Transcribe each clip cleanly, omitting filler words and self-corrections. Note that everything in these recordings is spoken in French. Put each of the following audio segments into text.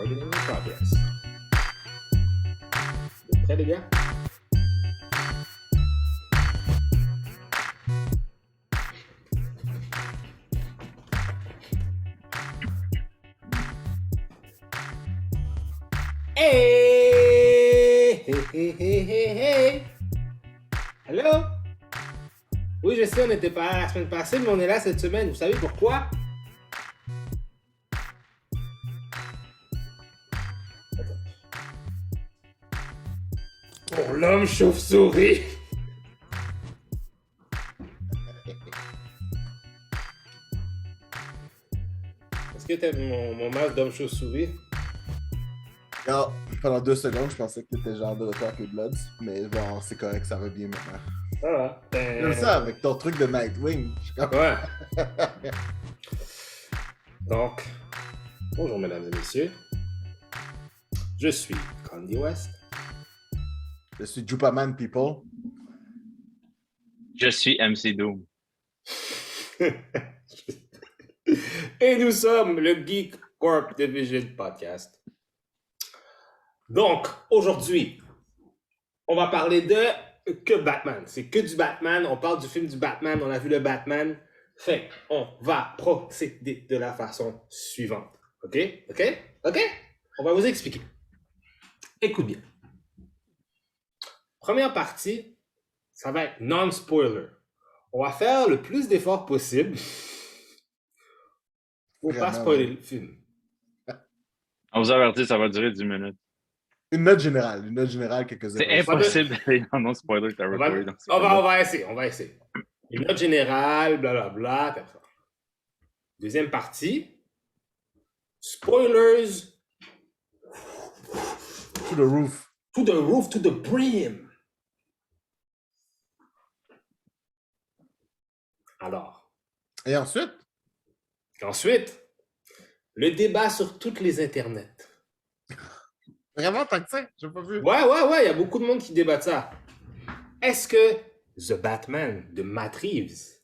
recording in progress. Vous êtes prêts, les gars? Hey! Hey, hey, hey, hey, hey! Allô? Oui, je sais, on n'était pas là la semaine passée, mais on est là cette semaine. Vous savez pourquoi? Pour l'homme chauve-souris! Est-ce que t'aimes mon masque d'homme chauve-souris? Non, pendant 2 secondes, je pensais que t'étais genre de retour avec les Bloods, mais bon, c'est correct, ça va bien maintenant. Voilà. Comme ça, avec ton truc de Nightwing. Je suis comme... Ouais. Donc, bonjour mesdames et messieurs. Je suis Candy West. Je suis Jupaman People. Je suis MC Doom. Et nous sommes le Geek Corp Division Podcast. Donc, aujourd'hui, on va parler de que Batman. C'est que du Batman. On parle du film du Batman. On a vu le Batman. Fait, on va procéder de la façon suivante. OK? OK? OK? On va vous expliquer. Écoute bien. Première partie, ça va être non-spoiler. On va faire le plus d'efforts possible pour pas spoiler le film. On vous avertit, ça va durer 10 minutes. Une note générale, quelques C'est erreurs. impossible d'aller dans non-spoiler territory. On va essayer. Une note générale, blablabla. Deuxième partie, spoilers To the roof. to the roof, to the brim. Alors, Et ensuite, le débat sur toutes les internets. vraiment, tant que ça, j'ai pas vu. Ouais, il y a beaucoup de monde qui débat ça. Est-ce que The Batman de Matt Reeves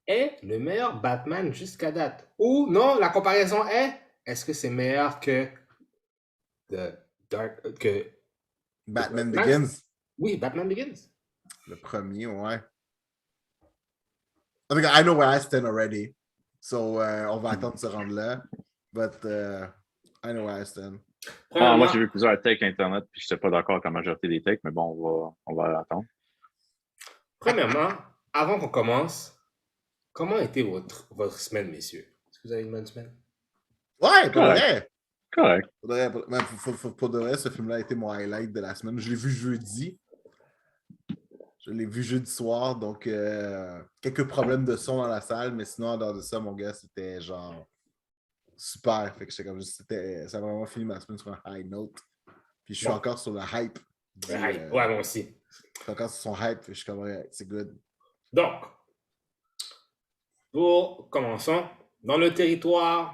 est le meilleur Batman jusqu'à date? Ou non, la comparaison est-ce que c'est meilleur que Batman Batman? Begins. Oui, Batman Begins. Le premier, ouais. I think I know where I stand already. So, on va attendre de se rendre là. But, I know where I stand. Moi, j'ai vu plusieurs takes Internet, puis je n'étais pas d'accord avec la majorité des takes, mais bon, on va attendre. Premièrement, avant qu'on commence, comment a été votre semaine, messieurs? Est-ce que vous avez une bonne semaine? Ouais, pour Correct. vrai. Correct. Pour de vrai, ce film-là a été mon highlight de la semaine. Je l'ai vu jeudi. Je l'ai vu jeudi soir, donc quelques problèmes de son dans la salle, mais sinon, en dehors de ça, mon gars, c'était genre super. Fait que j'étais comme ça a vraiment fini ma semaine sur un high note. Puis je suis encore sur le hype. Ouais, moi aussi. Je suis encore sur son hype, puis je suis comme ouais, c'est good. Donc, pour commencer, dans le territoire,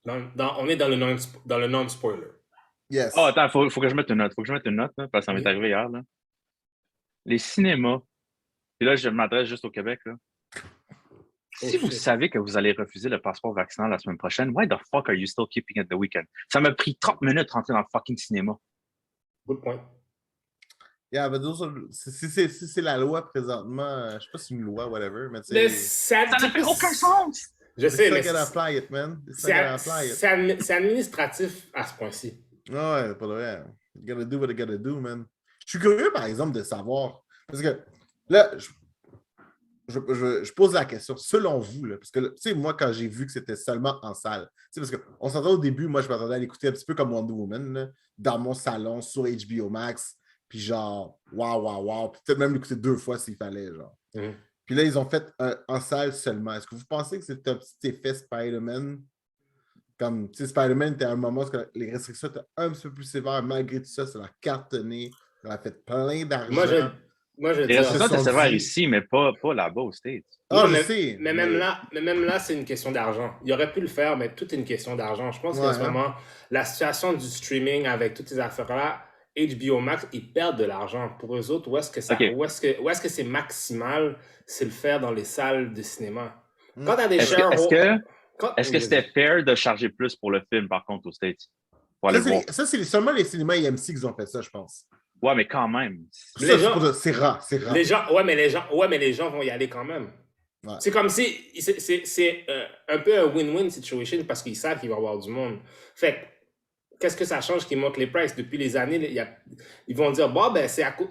on est dans le non-spoiler. Yes. Oh, attends, faut que je mette une note. Là, parce que ça m'est arrivé hier. Là. Les cinémas, puis là, je m'adresse juste au Québec. Là. Si vous savez que vous allez refuser le passeport vaccinal la semaine prochaine, why the fuck are you still keeping it the weekend? Ça m'a pris 30 minutes de rentrer dans le fucking cinéma. Good point. Yeah, but si c'est la loi présentement, je sais pas si c'est une loi, whatever, mais tu sais. Ça ne fait aucun sens! Je sais, mais c'est apply it, man. c'est administratif à ce point-ci. Ouais, pas vrai. You gotta do what you gotta do, man. Je suis curieux, par exemple, de savoir. Parce que là, je pose la question, selon vous, là, parce que, tu sais, moi, quand j'ai vu que c'était seulement en salle, tu sais, parce qu'on s'entend au début, moi, je m'attendais à l'écouter un petit peu comme Wonder Woman, là, dans mon salon, sur HBO Max, puis genre, wow, puis peut-être même l'écouter 2 fois s'il fallait, genre. Mm-hmm. Puis là, ils ont fait en salle seulement. Est-ce que vous pensez que c'est un petit effet Spider-Man? Comme, tu sais, Spider-Man était à un moment où les restrictions étaient un petit peu plus sévères, malgré tout ça, ça l'a cartonné, ça a fait plein d'argent. Moi, je Les restrictions étaient sévères ici, mais pas là-bas aux States. Ah, je sais. Mais même là, c'est une question d'argent. Il aurait pu le faire, mais tout est une question d'argent. Je pense qu'en ce moment, la situation du streaming avec toutes ces affaires-là, HBO Max, ils perdent de l'argent. Pour eux autres, où est-ce que c'est maximal, c'est le faire dans les salles de cinéma. Quand tu as des shareholders... Est-ce que c'était fair de charger plus pour le film, par contre, aux States? Pour aller voir. Ça, c'est seulement les cinémas AMC qui ont fait ça, je pense. Ouais, mais quand même. C'est rare, c'est rare. Les gens vont y aller quand même. Ouais. C'est comme si c'est un peu un win-win situation parce qu'ils savent qu'il va y avoir du monde. Fait qu'est-ce que ça change qu'ils montent les prices? Depuis les années, ils vont dire, bon, ben,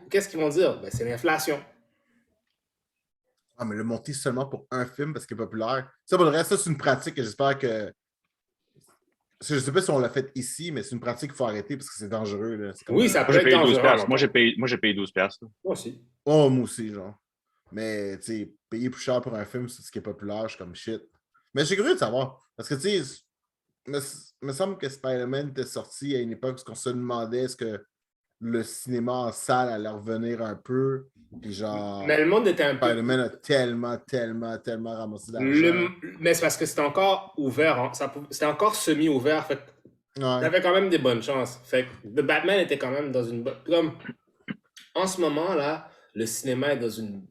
qu'est-ce qu'ils vont dire? Ben, c'est l'inflation. Ah, mais le monter seulement pour un film parce qu'il est populaire. Ça, pour le reste, ça, c'est une pratique que j'espère que. Je ne sais pas si on l'a fait ici, mais c'est une pratique qu'il faut arrêter parce que c'est dangereux. Là. Oui, ça peut être dangereux. Moi, j'ai payé 12$. Moi aussi. Oh, moi aussi, genre. Mais, tu sais, payer plus cher pour un film, c'est ce qui est populaire, je suis comme shit. Mais j'ai curieux de savoir. Parce que, tu sais, me semble que Spider-Man était sorti à une époque où on se demandait est-ce que le cinéma en salle allait revenir un peu. Puis genre. Mais le monde était un peu. Spider-Man a tellement ramassé d'argent. Mais c'est parce que c'était encore ouvert. C'était encore semi-ouvert. Fait t'avais quand même des bonnes chances. Fait que The Batman était quand même dans une bonne. Comme en ce moment, là, le cinéma est dans une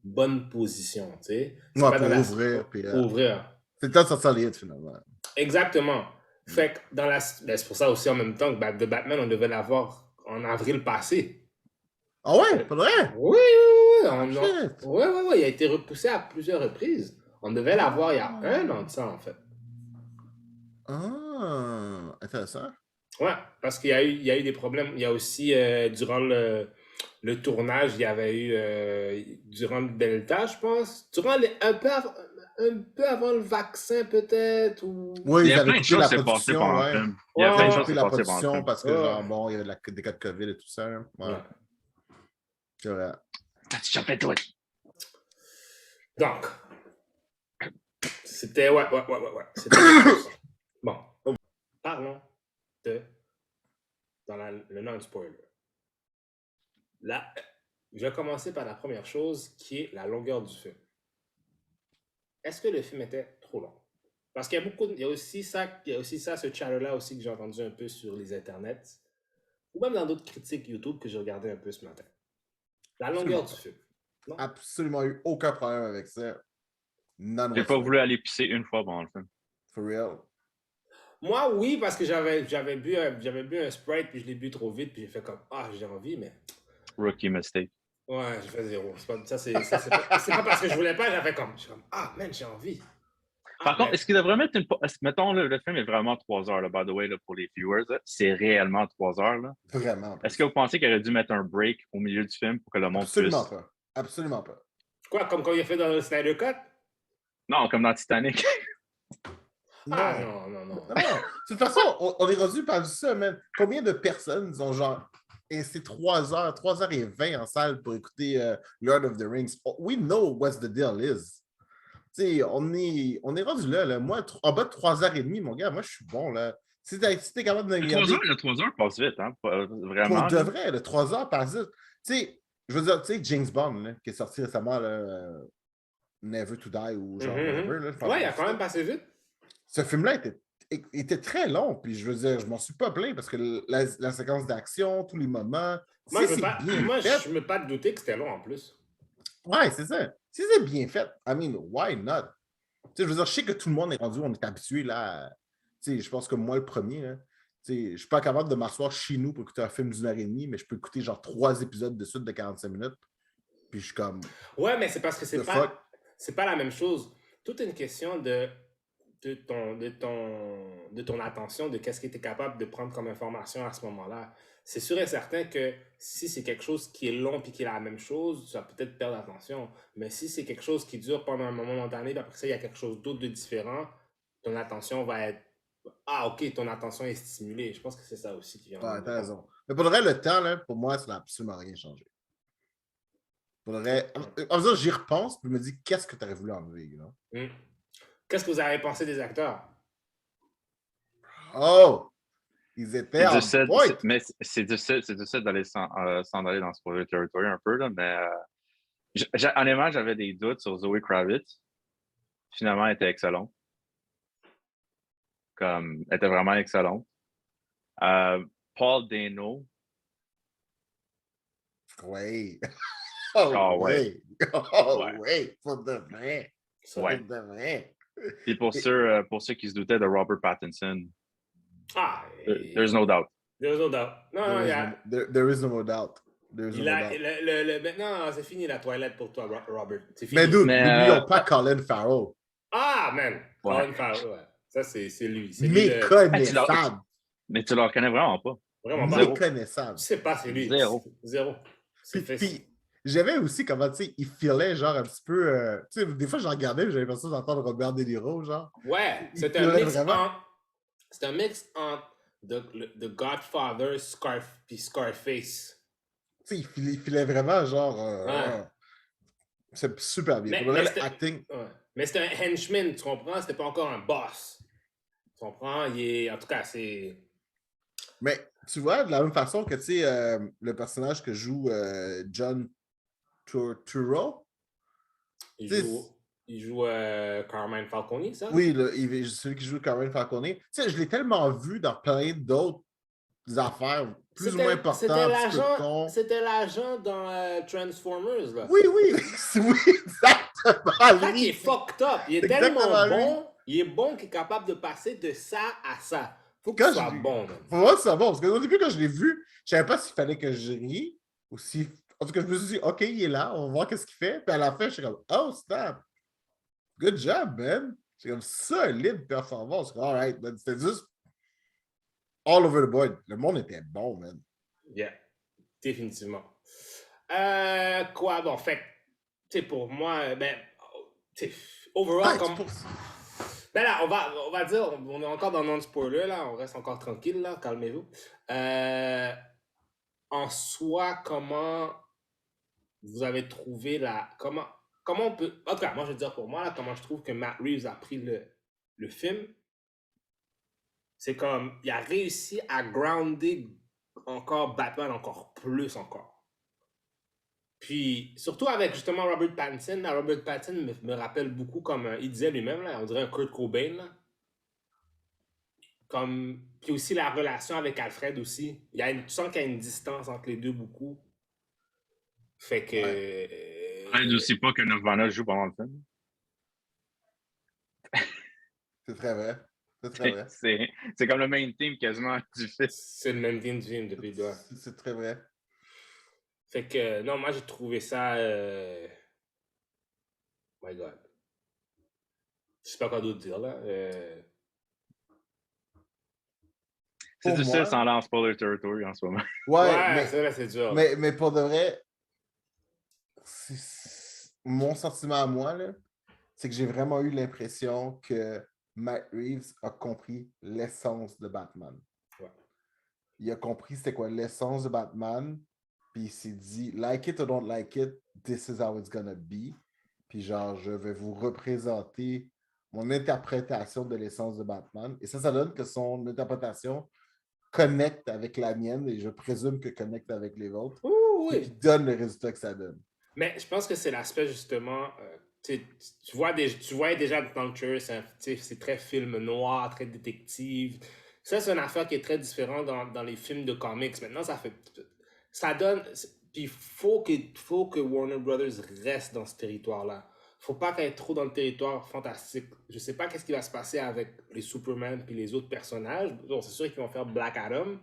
bonne position. Tu sais. Ouais, pour ouvrir. Pour ouvrir. C'est le temps de sortir les hits, finalement. Exactement. Fait que ben, c'est pour ça aussi en même temps que The Batman, on devait l'avoir en avril passé. Ah ouais, pas vrai? Oui. Il a été repoussé à plusieurs reprises. On devait l'avoir il y a 1 an de ça, en fait. Ah, intéressant. Ouais, parce qu'il y a eu des problèmes. Il y a aussi, durant le tournage, il y avait eu, durant le Delta, je pense, un peu avant le vaccin, peut-être. Ou... Oui, il y a plein de choses qui s'est passé pendant le film. Il y a plein de choses qui s'est passé pendant le film. Parce que, genre, bon, il y avait des cas de COVID et tout ça. Ouais. C'est vrai. Donc, c'était... Ouais. C'était bon, parlons dans le non-spoiler. Là, je vais commencer par la première chose, qui est la longueur du film. Est-ce que le film était trop long? Parce qu'il y a aussi ça, ce chatter-là aussi que j'ai entendu un peu sur les internets, ou même dans d'autres critiques YouTube que j'ai regardé un peu ce matin. La longueur du film. Non? Absolument eu aucun problème avec ça. J'ai pas voulu aller pisser une fois pendant le film. For real. Moi, oui, parce que j'avais bu un Sprite, puis je l'ai bu trop vite, puis j'ai fait comme, j'ai envie, mais... Rookie mistake. Ouais, j'ai fait 0. C'est pas parce que je voulais pas, j'avais comme, j'ai envie. Par contre, est-ce qu'il devrait mettre une... Mettons, le film est vraiment 3 heures, là, by the way, là, pour les viewers. C'est réellement 3 heures. Là. Vraiment. Est-ce que vous pensez qu'il aurait dû mettre un break au milieu du film pour que le monde Absolument puisse... pas. Absolument pas. Quoi, comme quand il a fait dans le Snyder Cut? Non, comme dans Titanic. Non. De toute façon, on est rendu par ça, man. Combien de personnes ont genre... Et c'est 3h20 en salle pour écouter Lord of the Rings. We know what the deal is. T'sais, on est rendu là. Moi, en bas de 3h30, mon gars, moi, je suis bon, là. Si t'es capable de regarder... Le 3 heures passe vite, hein? Vraiment. Pour de vrai, le 3 heures passe vite. Tu sais, je veux dire, tu sais, James Bond, là, qui est sorti récemment, là, Never to Die, ou genre, whatever, là. Ouais, il a quand même passé vite. Ce film-là était très long, puis je veux dire, je m'en suis pas plaint, parce que la séquence d'action, tous les moments... Moi, je ne me pas de douter que c'était long, en plus. Ouais, c'est ça. Si c'est bien fait, I mean, why not? Tu sais, je veux dire, je sais que tout le monde est rendu, on est habitué là. Tu sais, je pense que moi, le premier, là, tu sais, je suis pas capable de m'asseoir chez nous pour écouter un film d'1h30, mais je peux écouter genre 3 épisodes de suite de 45 minutes. Puis je suis comme. Ouais, mais c'est parce que c'est pas la même chose. Tout est une question de ton attention, de qu'est-ce que tu es capable de prendre comme information à ce moment-là. C'est sûr et certain que si c'est quelque chose qui est long et qui est la même chose, tu vas peut-être perdre attention. Mais si c'est quelque chose qui dure pendant un moment donné, puis après ça, il y a quelque chose d'autre de différent, ton attention va être... OK, ton attention est stimulée. Je pense que c'est ça aussi qui vient. Ouais, t'as raison. Mais pour le reste, le temps, là, pour moi, ça n'a absolument rien changé. Pour le reste, en faisant, j'y repense, puis je me dis, qu'est-ce que tu aurais voulu enlever, là? Qu'est-ce que vous avez pensé des acteurs? Oh! Ils étaient en point! Mais c'est difficile d'aller s'en aller dans spoiler territory un peu, là, mais honnêtement, j'avais des doutes sur Zoe Kravitz. Finalement, elle était excellente. Elle était vraiment excellente. Paul Dano. Oui. Oh, ouais. Oui. Oh, ouais. Pour de vrai. Ouais. Pour de vrai. Et pour ceux qui se doutaient de Robert Pattinson, Ah, there's no doubt. there's no doubt. Non, il y a... There is no doubt. Maintenant, c'est fini la toilette pour toi, Robert. C'est fini. Mais dude, n'oublions pas Colin Farrell. Ah, man! Ouais. Colin Farrell, ouais. Ça, c'est lui. C'est lui Méconnaissable. Mais tu le reconnais vraiment pas. Vraiment pas. Méconnaissable. Je sais pas, c'est lui. Zéro. Puis j'avais aussi comment, tu sais, il filait genre un petit peu... tu sais, des fois, je regardais, j'avais l'impression d'entendre Robert De Niro, genre. Ouais, c'est un mix entre The Godfather puis Scarface. Tu sais, il filait vraiment genre... Ouais. C'est super bien. Pour le acting... Ouais. Mais c'était un henchman, tu comprends? C'était pas encore un boss. Tu comprends? En tout cas, c'est... Mais tu vois, de la même façon que, tu sais, le personnage que joue John Turturro. Il joue Carmine Falcone, ça? Oui, celui qui joue Carmine Falcone. Tu sais, je l'ai tellement vu dans plein d'autres affaires plus ou moins importantes. C'était l'agent dans Transformers, là. Oui, exactement. Il est fucked up. Il est tellement bon. Il est bon qu'il est capable de passer de ça à ça. Faut qu'il soit bon. Faut voir que ça bon. Parce qu'au début, quand je l'ai vu, je savais pas s'il fallait que je rie ou si... En tout cas, je me suis dit, OK, il est là, on va voir qu'est-ce qu'il fait. Puis à la fin, je suis comme, oh, stop. Good job, man. C'est comme solide performance. All right, man. C'était juste all over the board. Le monde était bon, man. Yeah, définitivement. Quoi, bon, fait, tu sais, pour moi, ben, overall, comme... Ben là, on va dire, on est encore dans non-spoiler, là, on reste encore tranquille, là, calmez-vous. En soi, comment vous avez trouvé comment on peut... En tout cas, moi, je veux dire pour moi, là, comment je trouve que Matt Reeves a pris le film. C'est comme, il a réussi à grounder encore Batman encore plus encore. Puis, surtout avec justement Robert Pattinson. Là, Robert Pattinson me rappelle beaucoup comme, il disait lui-même, là, on dirait un Kurt Cobain. Là. Puis aussi la relation avec Alfred aussi. Tu sens qu'il y a une distance entre les deux beaucoup. Fait que... Je ne sais pas que Nirvana joue pendant le film. C'est très vrai. C'est très vrai. C'est comme le main theme quasiment du film. C'est le même theme du film depuis deux. C'est très vrai. Fait que, non, moi, j'ai trouvé ça... My God. Je sais pas quoi d'autre dire, là. C'est difficile sans aller en spoiler territory en ce moment. Ouais, c'est dur. Mais pour de vrai, mon sentiment à moi, là, c'est que j'ai vraiment eu l'impression que Matt Reeves a compris l'essence de Batman. Ouais. Il a compris c'était quoi l'essence de Batman, puis il s'est dit, like it or don't like it, this is how it's gonna be. Puis genre, je vais vous représenter mon interprétation de l'essence de Batman. Et ça donne que son interprétation connecte avec la mienne, et je présume que connecte avec les autres. Oui. Et qui donne le résultat que ça donne. Mais je pense que c'est l'aspect justement, tu vois déjà dans le trailer, c'est très film noir, très détective. Ça, c'est une affaire qui est très différente dans les films de comics. Maintenant, ça donne, puis il faut que Warner Brothers reste dans ce territoire-là. Faut pas qu'elle ait trop dans le territoire fantastique. Je sais pas qu'est-ce qui va se passer avec les Superman puis les autres personnages. Bon, c'est sûr qu'ils vont faire Black Adam.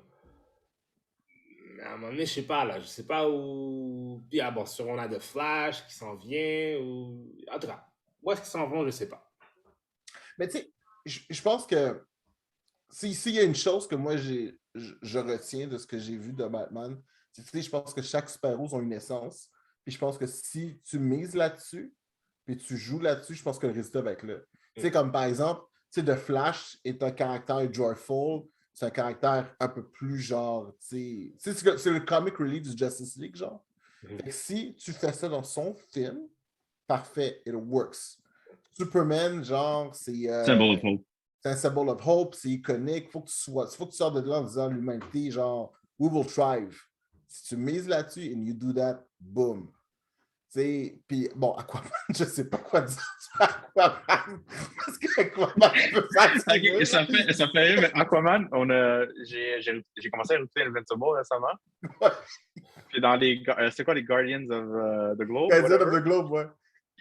Mais à un moment donné, je sais pas, là. Je sais pas où... Puis, bon, sûr, on a The Flash qui s'en vient, ou... En tout cas, où est-ce qu'ils s'en vont, je sais pas. Mais tu sais, je pense que s'il y a une chose que moi, je retiens de ce que j'ai vu de Batman, c'est que je pense que chaque super-héros a une essence. Puis je pense que si tu mises là-dessus, puis tu joues là-dessus, je pense que le résultat va être là. Tu sais, comme par exemple, tu sais, The Flash est un caractère joyful, c'est un caractère un peu plus genre, tu sais, c'est le comic relief du Justice League, genre. Fait que si tu fais ça dans son film, parfait, it works. Superman, genre, c'est... Symbol of hope. C'est un symbol of hope, c'est iconique. Faut que tu sors de là en disant l'humanité, genre, we will thrive. Si tu mises là-dessus and you do that, boom. Puis, bon, Aquaman, je sais pas quoi dire sur Aquaman. Parce qu'Aquaman peut faire okay, ça fait rire, mais Aquaman, j'ai commencé à écouter Invincible récemment. Ouais. Puis dans c'est quoi les Guardians of the Globe? Guardians of the Globe, ouais.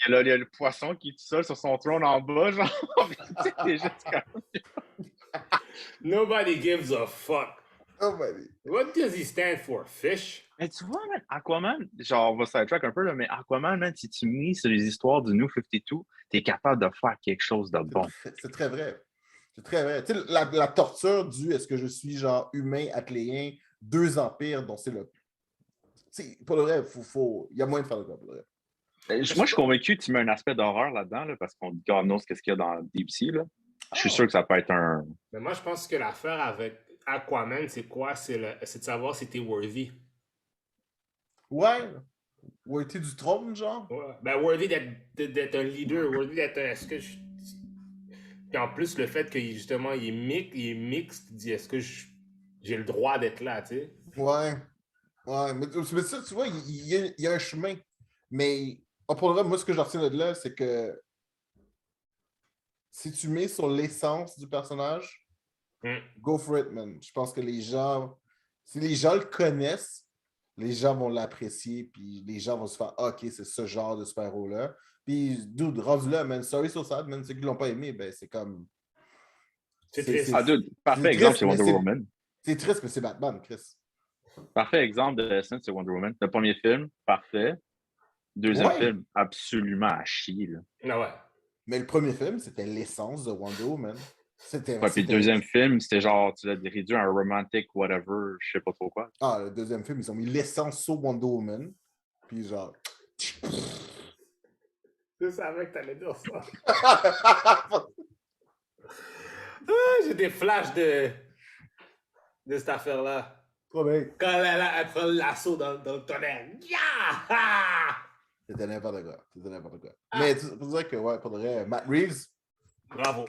il y a le poisson qui est tout seul sur son trône en bas, genre. T'es juste comme... Nobody gives a fuck. Nobody. What does he stand for? Fish? Mais tu vois, man, Aquaman, genre, on va sidetrack un peu, là, mais Aquaman, man, si tu mises sur les histoires du New 52, t'es capable de faire quelque chose de bon. C'est très vrai. C'est très vrai. Tu sais, la torture du est-ce que je suis genre humain, atléen, 2 empires, dont c'est le. Pour le vrai, il y a moyen de faire le quoi, pour le vrai. Moi, je suis convaincu que tu mets un aspect d'horreur là-dedans, là, parce qu'on annonce qu'est-ce qu'il y a dans Deep Sea. Là. Je suis sûr que ça peut être un. Mais moi, je pense que l'affaire avec Aquaman, c'est quoi? C'est de savoir si t'es worthy. Ouais. Ou été du trône, genre? Ouais. Ben, worthy d'être un leader, worthy d'être un. Est-ce que je. Puis en plus, le fait qu'il justement il est mixte, tu dis est-ce que j'ai le droit d'être là, tu sais? Ouais. Ouais. Mais ça, tu vois, il y a un chemin. Mais pour le vrai, moi, ce que je retiens de là, c'est que si tu mets sur l'essence du personnage, go for it, man. Je pense que si les gens le connaissent, les gens vont l'apprécier, puis les gens vont se faire OK, c'est ce genre de super-héros-là. Puis, dude, rendu là, man, sorry so sad, man, ceux qui l'ont pas aimé, ben c'est comme. C'est triste. Ah, dude, parfait c'est exemple, triste, c'est Wonder mais Woman. C'est triste, mais c'est Batman, Chris. Parfait exemple de l'essence, c'est Wonder Woman. Le premier film, parfait. Deuxième film, absolument à chier. Là. Ah ouais. Mais le premier film, c'était l'essence de Wonder Woman. Ouais, puis le deuxième film, c'était genre, tu l'as réduit à un romantic whatever, je sais pas trop quoi. Ah, le deuxième film, ils ont mis l'essence sur Wonder Woman. Puis genre. Je savais que t'allais dire ça. J'ai des flashs de cette affaire-là. Trop bien. Quand elle prend l'assaut dans le tonnerre. Yeah! C'était n'importe quoi. Mais tu peux dire que, ouais, pour de vrai, Matt Reeves. Bravo.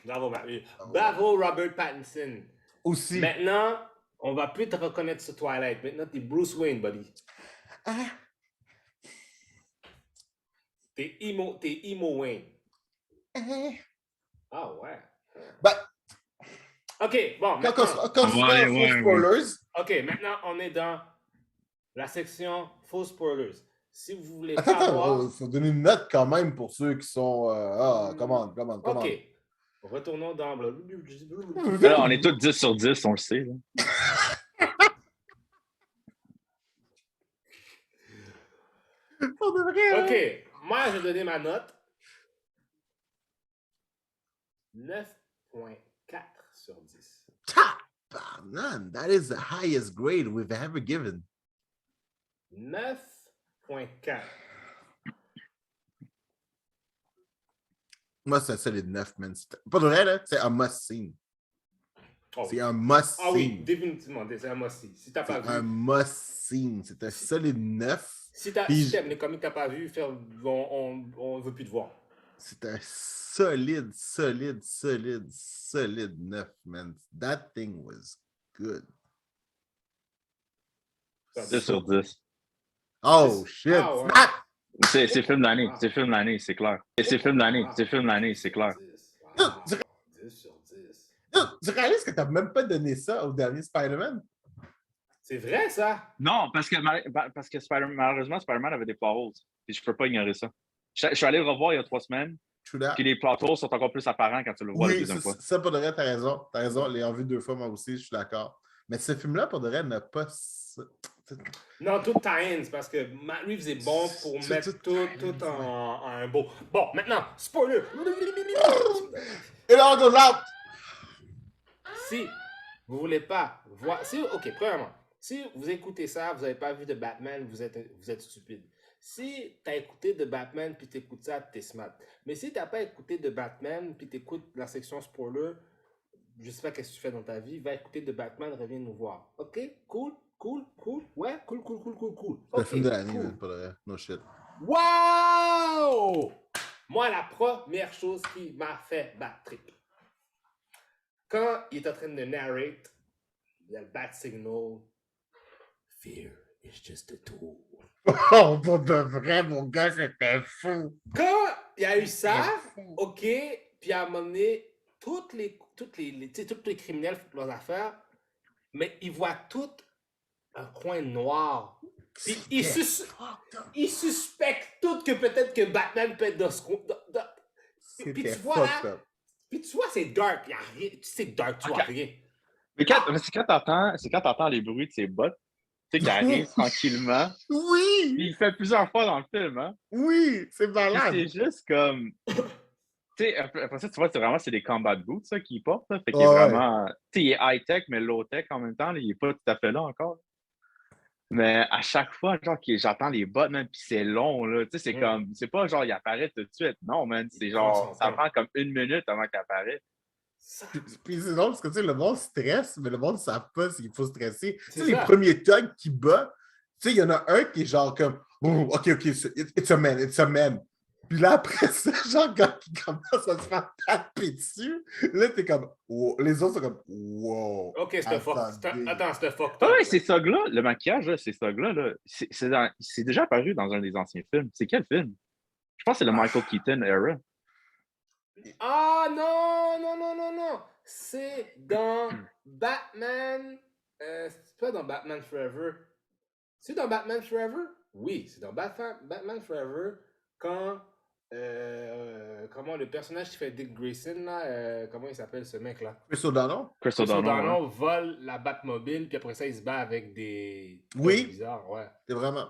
Bravo, Matt Reeves. Bravo, Robert Pattinson. Aussi. Maintenant, on va plus te reconnaître sur Twilight. Maintenant, t'es Bruce Wayne, buddy. Ah. T'es emo Wayne. Ah ouais. Ben, OK, bon. quand tu ouais. spoilers. OK, maintenant, on est dans la section faux spoilers. Si vous voulez Attends, pas voir... il faut donner une note quand même pour ceux qui sont. Commande. OK. Retournons dans... Là, on est tous 10 sur 10, on le sait. Là. OK. Moi, je vais donner ma note. 9.4 sur 10. Man, that is the highest grade we've ever given. 9.4. Moi, c'est un solide 9, man. Pas de vrai, là, c'est un must-see. Oh. C'est un must-see. Ah oui, définitivement, c'est un must-see. Si t'as pas vu... un must-see. C'est un solide 9. Si t'aimes les comics que t'as pas vu, on veut plus te voir. C'est un solide 9, man. That thing was good. 10 sur 10. Oh, shit. Ah, ouais. C'est film de l'année, c'est film de l'année, c'est clair. Et c'est film de l'année, c'est film de l'année, c'est clair. 10 sur 10. Tu réalises que t'as même pas donné ça au dernier Spider-Man? C'est vrai, ça? Non, parce que malheureusement, Spider-Man avait des plot holes. Et je peux pas ignorer ça. Je suis allé le revoir il y a 3 semaines. Puis les plot holes sont encore plus apparents quand tu le vois la deuxième fois. Ça, pour de vrai, t'as raison. T'as raison, l'ayant vu 2 fois, moi aussi, je suis d'accord. Mais ce film-là, pour de vrai, n'a pas... Non, tout tie-in, parce que Matt Reeves est bon pour mettre tout en un beau... Bon, maintenant, spoiler! Et là, on goes out! Si vous voulez pas voir... OK, premièrement, si vous écoutez ça, vous n'avez pas vu de Batman, vous êtes stupide. Si tu as écouté de Batman puis tu écoutes ça, tu es smart. Mais si tu n'as pas écouté de Batman puis tu écoutes la section spoiler, je sais pas qu'est-ce que tu fais dans ta vie, va écouter de Batman, reviens nous voir. OK? Cool? Ouais, cool. C'est le film de l'année, cool. Pour le vrai. No shit. Wow! Moi, la première chose qui m'a fait bad trip, quand il est en train de narrate, il y a le bat signal. Fear is just a tool. Oh, pour de vrai, mon gars, c'était fou. Quand il y a eu ça, OK, puis à un moment donné, tous les criminels font leurs affaires, mais ils voient tout un coin noir Puis il suspecte tout que peut-être que Batman peut être dans ce puis tu vois là, puis tu vois c'est dark, y a rien, tu sais dark, tu vois rien. Mais c'est quand t'entends les bruits de ses bottes, tu sais qu'il arrive tranquillement. Oui! Puis il fait plusieurs fois dans le film, hein. Oui, c'est malade. Puis c'est juste comme... Tu sais, après ça, tu vois, c'est des combat boots ça, qu'il porte. Là, fait qu'il est vraiment... Tu sais, il est high-tech, mais low-tech en même temps. Là, il est pas tout à fait là encore. Mais à chaque fois, genre, j'entends les bottes, man, puis c'est long, là. Tu sais, c'est comme... C'est pas genre, il apparaît tout de suite. Non, man, c'est genre... Ça prend comme 1 minute avant qu'il apparaisse. Puis c'est drôle parce que, tu sais, le monde stresse, mais le monde ne sait pas s'il faut stresser. Tu sais, les premiers thugs qui battent, tu sais, il y en a un qui est genre comme... Oh, OK, it's a man. Puis là, après ça, genre, quand il commence à se faire taper dessus, là, t'es comme... Wow. Les autres sont comme... Wow. OK, c'était fuck. Attends, c'était fuck. Ah ouais, ces thugs-là, le maquillage, là, ces thugs-là, là, c'est déjà apparu dans un des anciens films. C'est quel film? Je pense que c'est le Michael Keaton era. Ah non! C'est dans Batman... c'est pas dans Batman Forever. C'est dans Batman Forever? Oui, c'est dans Batman Forever quand... comment le personnage qui fait Dick Grayson, là, comment il s'appelle ce mec-là? Chris O'Donnell? Chris O'Donnell vole la Batmobile, puis après ça, il se bat avec des... Oui! Bizarres, ouais. C'est vraiment...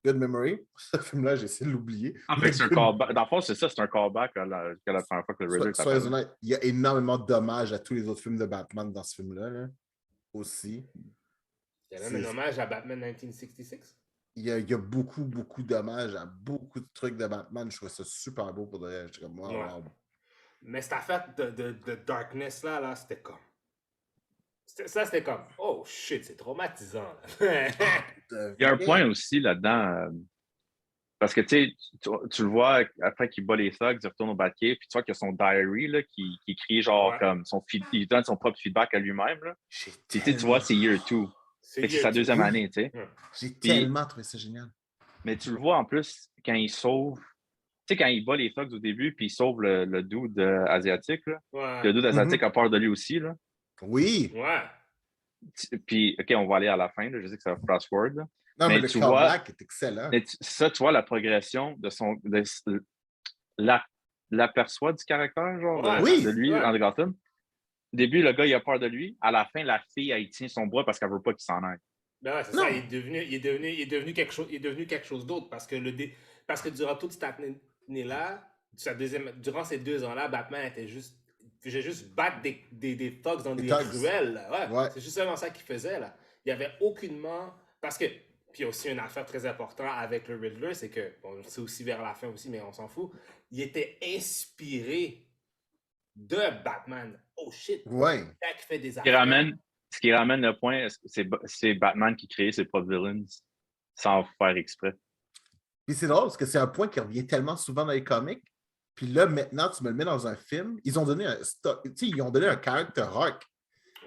Good memory. Ce film-là, j'essaie de l'oublier. En fait, c'est un callback. Dans le fond, c'est ça, c'est un callback à la première fois que le Riddler Soyez honnête, il y a énormément d'hommages à tous les autres films de Batman dans ce film-là, là, aussi. Il y a même un hommage à Batman 1966. Il y a beaucoup d'hommages à beaucoup de trucs de Batman. Je trouve ça super beau pour de vrai. J'étais comme, wow. Mais cette affaire de darkness là, c'était comme... C'était comme, oh shit, c'est traumatisant. Il y a un point aussi là-dedans, parce que tu le vois après qu'il bat les thugs, il retourne au Batcave, puis tu vois qu'il y a son diary là, qui écrit genre comme il donne son propre feedback à lui-même. Tu vois, c'est Year 2. C'est sa deuxième année, tu sais. J'ai tellement trouvé ça génial. Mais tu le vois en plus quand il sauve. Tu sais, quand il bat les thugs au début, puis il sauve le dude asiatique, là. Ouais. Le dude asiatique a peur de lui aussi, là. Oui. Ouais. Puis, OK, on va aller à la fin, là. Je sais que ça va fast forward, là. Non, mais le callback est excellent. Mais ça, tu vois la progression de l'aperçoit du caractère, genre, de lui, André Gotham. Au début, le gars, il a peur de lui. À la fin, la fille, elle tient son bras parce qu'elle veut pas qu'il s'en aille. Ben ouais, c'est ça, il est devenu quelque chose d'autre parce que durant toute cette année-là, durant ces 2 ans-là, Batman faisait juste battre des thugs dans des ruelles. Ouais. C'est juste seulement ça qu'il faisait, là. Il y avait aucunement... Parce que... Puis il y a aussi une affaire très importante avec le Riddler, c'est que, bon, c'est aussi vers la fin aussi, mais on s'en fout, il était inspiré de Batman. Oh shit! Ouais. Qui fait des affaires. Ce qui ramène le point, c'est Batman qui crée ses propres villains sans faire exprès. Puis c'est drôle parce que c'est un point qui revient tellement souvent dans les comics. Puis là, maintenant, tu me le mets dans un film. Ils ont donné un character arc.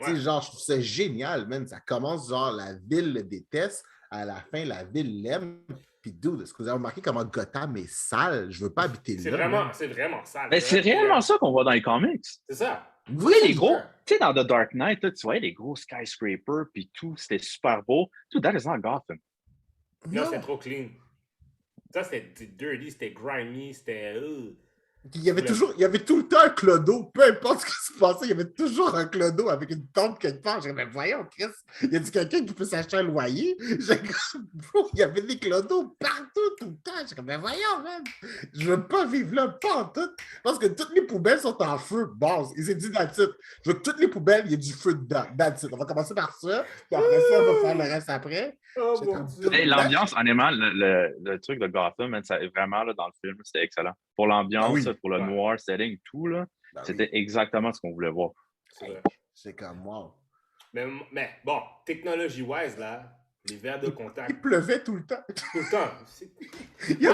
Ouais. Genre, je trouve ça génial, man. Ça commence genre, la ville le déteste. À la fin, la ville l'aime. Puis, dude, est-ce que vous avez remarqué comment Gotham est sale? Je veux pas habiter là. C'est vraiment sale. Mais c'est réellement ça qu'on voit dans les comics. C'est ça. Oui, les gros. Tu sais, dans The Dark Knight, là, tu voyais les gros skyscrapers, puis tout, c'était super beau. Tout, that is not Gotham. Non, c'était trop clean. Ça, c'était dirty, c'était grimy, c'était... Il y avait tout le temps un clodo, peu importe ce qui se passait, il y avait toujours un clodo avec une tente quelque part. J'ai dit, mais voyons, Chris, y a-t-il quelqu'un qui peut s'acheter un loyer? Il y avait des clodos partout, tout le temps. J'ai dit, mais voyons, man, je veux pas vivre là, pas en tout. Parce que toutes les poubelles sont en feu, base. Il s'est dit, that's it. Je veux que toutes les poubelles, il y ait du feu dedans, that's it. On va commencer par ça, puis après ça, on va faire le reste après. Hey, l'ambiance, honnêtement, le truc de Gotham, man, ça, vraiment, là, dans le film, c'était excellent. Pour l'ambiance, pour le noir setting, tout, là, c'était exactement ce qu'on voulait voir. C'est comme wow. Mais bon, technologie-wise, là, les verres de contact. Il pleuvait tout le temps. Tout le temps. Il n'y a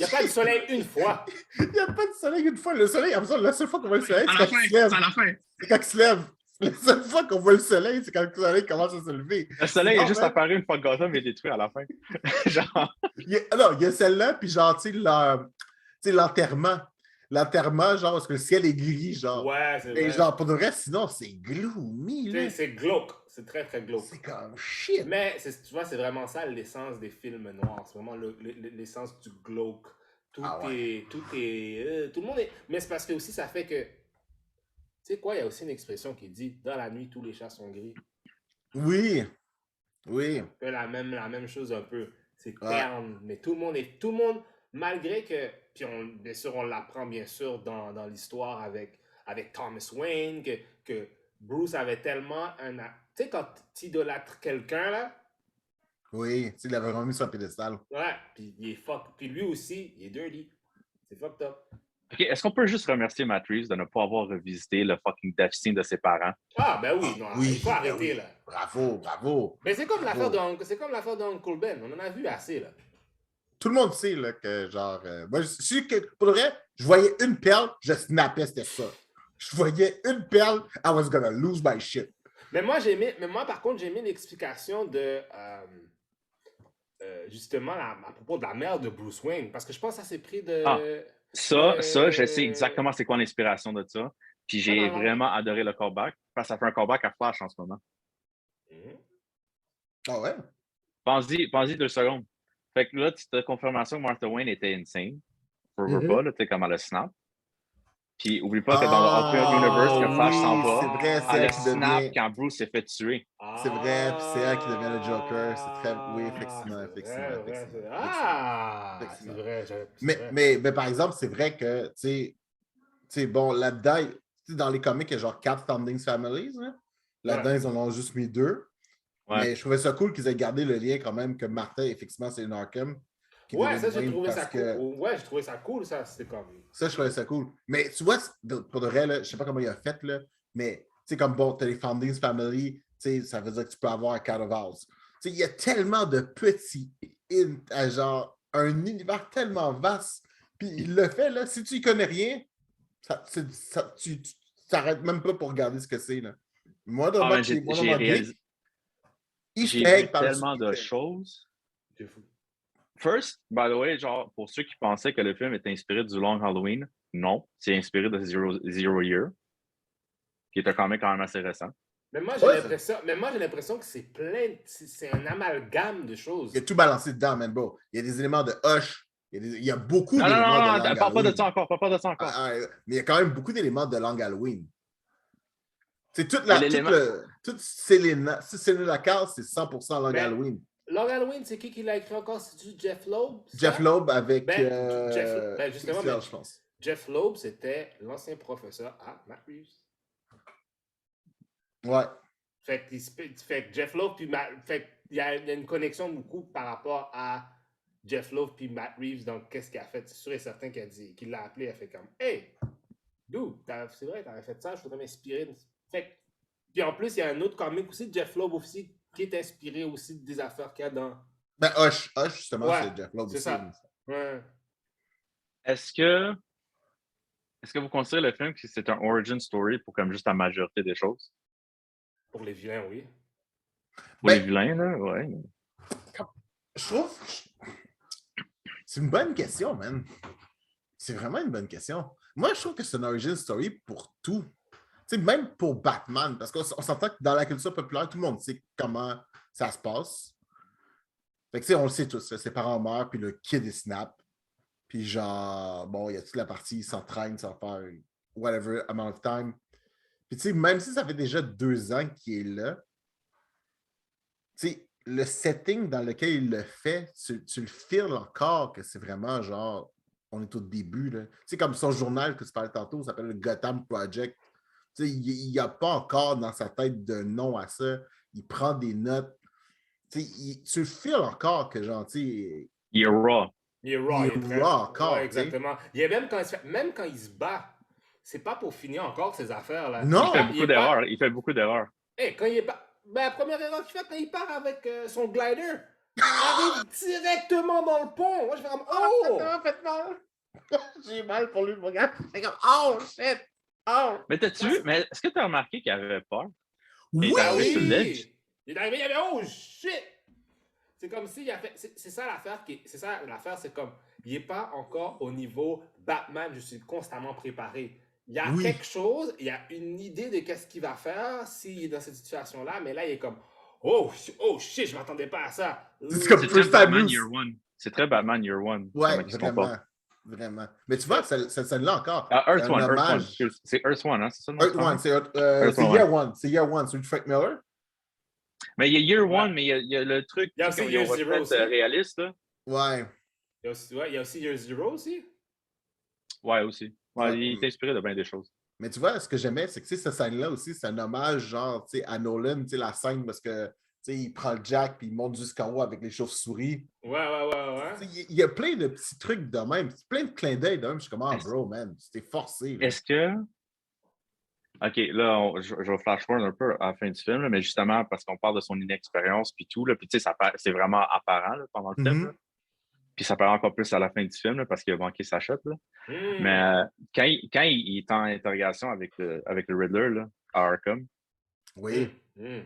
pas de soleil une fois. Il n'y a pas de soleil une fois. Le soleil, la seule fois qu'on voit le soleil, c'est quand il se lève. C'est à la fin. C'est quand il se lève. La seule fois qu'on voit le soleil, c'est quand le soleil commence à se lever. Le soleil est juste apparu une fois que Gotham est détruit à la fin. Genre... il y a celle-là, puis genre, tu sais, l'enterrement. l'enterrement, genre, parce que le ciel est gris, genre. Ouais, c'est Et vrai. genre, pour de vrai, sinon, c'est gloomy, là. C'est glauque. C'est très, très glauque. C'est comme shit. Mais, tu vois, c'est vraiment ça l'essence des films noirs. C'est vraiment l'essence du glauque. Tout est... Tout le monde est... Mais c'est parce que aussi, ça fait que... Tu sais quoi, il y a aussi une expression qui dit « Dans la nuit, tous les chats sont gris ». Oui. Oui. C'est la même chose un peu. C'est Ouais. terne, mais tout le monde, malgré que, puis bien sûr, on l'apprend bien sûr dans l'histoire avec Thomas Wayne, que Bruce avait tellement un... Tu sais, quand tu idolâtres quelqu'un, là, Oui, tu sais, il l'avait vraiment mis sur un pédestal. ouais, puis il est fuck. Puis lui aussi, il est dirty. C'est fucked up. OK, est-ce qu'on peut juste remercier Matt Reeves de ne pas avoir revisité le fucking death scene de ses parents? Ah, ben oui, non, Oui, il faut arrêter, oui. là. Bravo, bravo. Mais c'est comme Bravo. l'affaire d'Uncle Ben. On en a vu assez, là. Tout le monde sait là, que, genre, moi, je sais que pour le vrai, je voyais une perle, je snappais, c'était ça. Je voyais une perle, I was gonna lose my shit. Mais moi, par contre, j'ai aimé l'explication de justement à propos de la mère de Bruce Wayne, parce que je pense que ça s'est pris de. Ah, ça, je sais exactement c'est quoi l'inspiration de ça. Puis j'ai vraiment adoré le callback, parce que ça fait un callback à Flash en ce moment. Ah ouais? Pense-y 2 secondes. Fait que là, tu as confirmation que Martha Wayne était insane. Veux pas, là, tu sais, comme elle a snap. Puis oublie pas que dans le Alternate Universe, que Flash s'en va, c'est vrai, c'est elle elle a qui snap devient... quand Bruce s'est fait tuer. C'est vrai, puis c'est elle qui devient le Joker. C'est très... Oui, effectivement. C'est vrai. Mais par exemple, c'est vrai que, tu sais, bon, là-dedans, dans les comics, il y a genre 4 Founding Families. Là-dedans, ils en ont juste mis 2. Ouais. Mais je trouvais ça cool qu'ils aient gardé le lien quand même que Martha, effectivement, c'est une Arkham. Ouais, ça, j'ai trouvé ça cool. Ouais, j'ai trouvé ça cool, ça. C'est comme... Ça, je trouvais ça cool. Mais tu vois, pour de vrai, là, je sais pas comment il a fait, là, mais tu sais, comme bon, t'as les Founding Family, tu sais, ça veut dire que tu peux avoir un Cat of House. Tu sais, il y a tellement de petits hints à genre un univers tellement vaste. Puis il le fait, là, si tu y connais rien, tu t'arrêtes même pas pour regarder ce que c'est, là. Moi, dans j'ai réalisé. J'ai vu tellement de choses. C'est fou. First, by the way, genre, pour ceux qui pensaient que le film était inspiré du Long Halloween, non, c'est inspiré de Zero Year, qui est un comic quand même assez récent. Mais moi, j'ai l'impression que c'est c'est un amalgame de choses. Il y a tout balancé dedans, man, bro. Il y a des éléments de Hush. Il y a beaucoup d'éléments de Long parle pas de ça encore, parle pas de ça encore. Mais il y a quand même beaucoup d'éléments de Long Halloween. C'est toute la case, c'est 100% Long Halloween. Long Halloween, c'est qui l'a écrit encore? C'est-tu Jeff Loeb? Jeff Loeb avec... justement, je pense. Jeff Loeb, c'était l'ancien professeur à Matt Reeves. Ouais. Fait que Jeff Loeb puis il y a une connexion beaucoup par rapport à Jeff Loeb puis Matt Reeves, donc qu'est-ce qu'il a fait? C'est sûr et certain qu'il l'a appelé, il a fait comme « Hey, dude, c'est vrai, t'avais fait ça, je voudrais m'inspirer. » Puis en plus, il y a un autre comic aussi de Jeff Loeb aussi, qui est inspiré aussi des affaires qu'il y a dans... Ben, Hush, justement, c'est Jeff Loeb aussi. C'est ça. Ouais. Est-ce que vous considérez le film que c'est un origin story pour comme juste la majorité des choses? Pour les vilains, oui. Pour les vilains, là, ouais. Je trouve... C'est une bonne question, man. C'est vraiment une bonne question. Moi, je trouve que c'est une origin story pour tout. Tu sais, même pour Batman, parce qu'on s'entend que dans la culture populaire, tout le monde sait comment ça se passe. Fait que, tu sais, on le sait tous, ses parents meurent, puis le kid, il snap. Puis genre, bon, il y a toute la partie, il s'entraîne, ça va faire whatever amount of time. Puis tu sais, même si ça fait déjà 2 ans qu'il est là, tu sais, le setting dans lequel il le fait, tu le feels encore que c'est vraiment genre, on est au début, là. Tu sais, comme son journal que tu parlais tantôt, ça s'appelle le Gotham Project. Tu sais, il n'y a pas encore dans sa tête de nom à ça. Il prend des notes. Tu sais, tu le feels encore que genre, tu sais... Il est raw. Il est raw encore. Ouais, exactement. Il y a même quand il se bat, c'est pas pour finir encore ses affaires, là. Non! Il fait beaucoup d'erreurs. Hey, quand il est pas... Ben, la première erreur qu'il fait, quand il part avec son glider, il arrive directement dans le pont. Moi, je fais comme, oh! Ça m'a fait mal. J'ai mal pour lui, mon gars. C'est comme, oh, shit! Oh! Mais est-ce que tu as remarqué qu'il avait peur? Oui! Il est arrivé sur le ledge. Il est arrivé, il avait, oh, shit! C'est comme s'il a fait... C'est ça l'affaire, c'est comme, il n'est pas encore au niveau Batman, je suis constamment préparé. Il y a Oui. quelque chose, il y a une idée de qu'est-ce qu'il va faire s'il est dans cette situation-là, mais là, il est comme oh shit, je m'attendais pas à ça. C'est comme C'est First très Time Batman News. Year One. C'est très Batman Year One. Ouais, comment ils se comportent. vraiment. Mais tu vois, cette scène-là encore, Ah, c'est Earth un One, Earth One. hommage. C'est Earth One, hein? C'est ça le nom Earth du One, comic? c'est One, Year One. C'est Year One, celui de Frank Miller. Mais il y a Year Ouais. One, mais il y a le truc Il y a tu sais, aussi qu'ils ont Year Zero refait aussi. réaliste, là. Ouais. Il y a aussi Year Zero aussi. Ouais, aussi. Ouais, Ouais. il est inspiré de bien des choses. Mais tu vois, ce que j'aimais, c'est que cette scène-là aussi, c'est un hommage, genre, tu sais, à Nolan, tu sais, la scène parce que, tu sais, il prend le Jack puis il monte jusqu'en haut avec les chauves-souris. Ouais. Tu sais, il y a plein de petits trucs de même, plein de clins d'œil de même. Je suis comme, ah, bro, man, c'était forcé. Là. Est-ce que. OK, là, je vais flash forward un peu à la fin du film, là, mais justement, parce qu'on parle de son inexpérience puis tout, là, puis tu sais, c'est vraiment apparent là, pendant le film. Là. Puis ça paraît encore plus à la fin du film là, parce qu'il a manqué sa shot. Là. Mais quand il est en interrogation avec le Riddler là, à Arkham, Oui.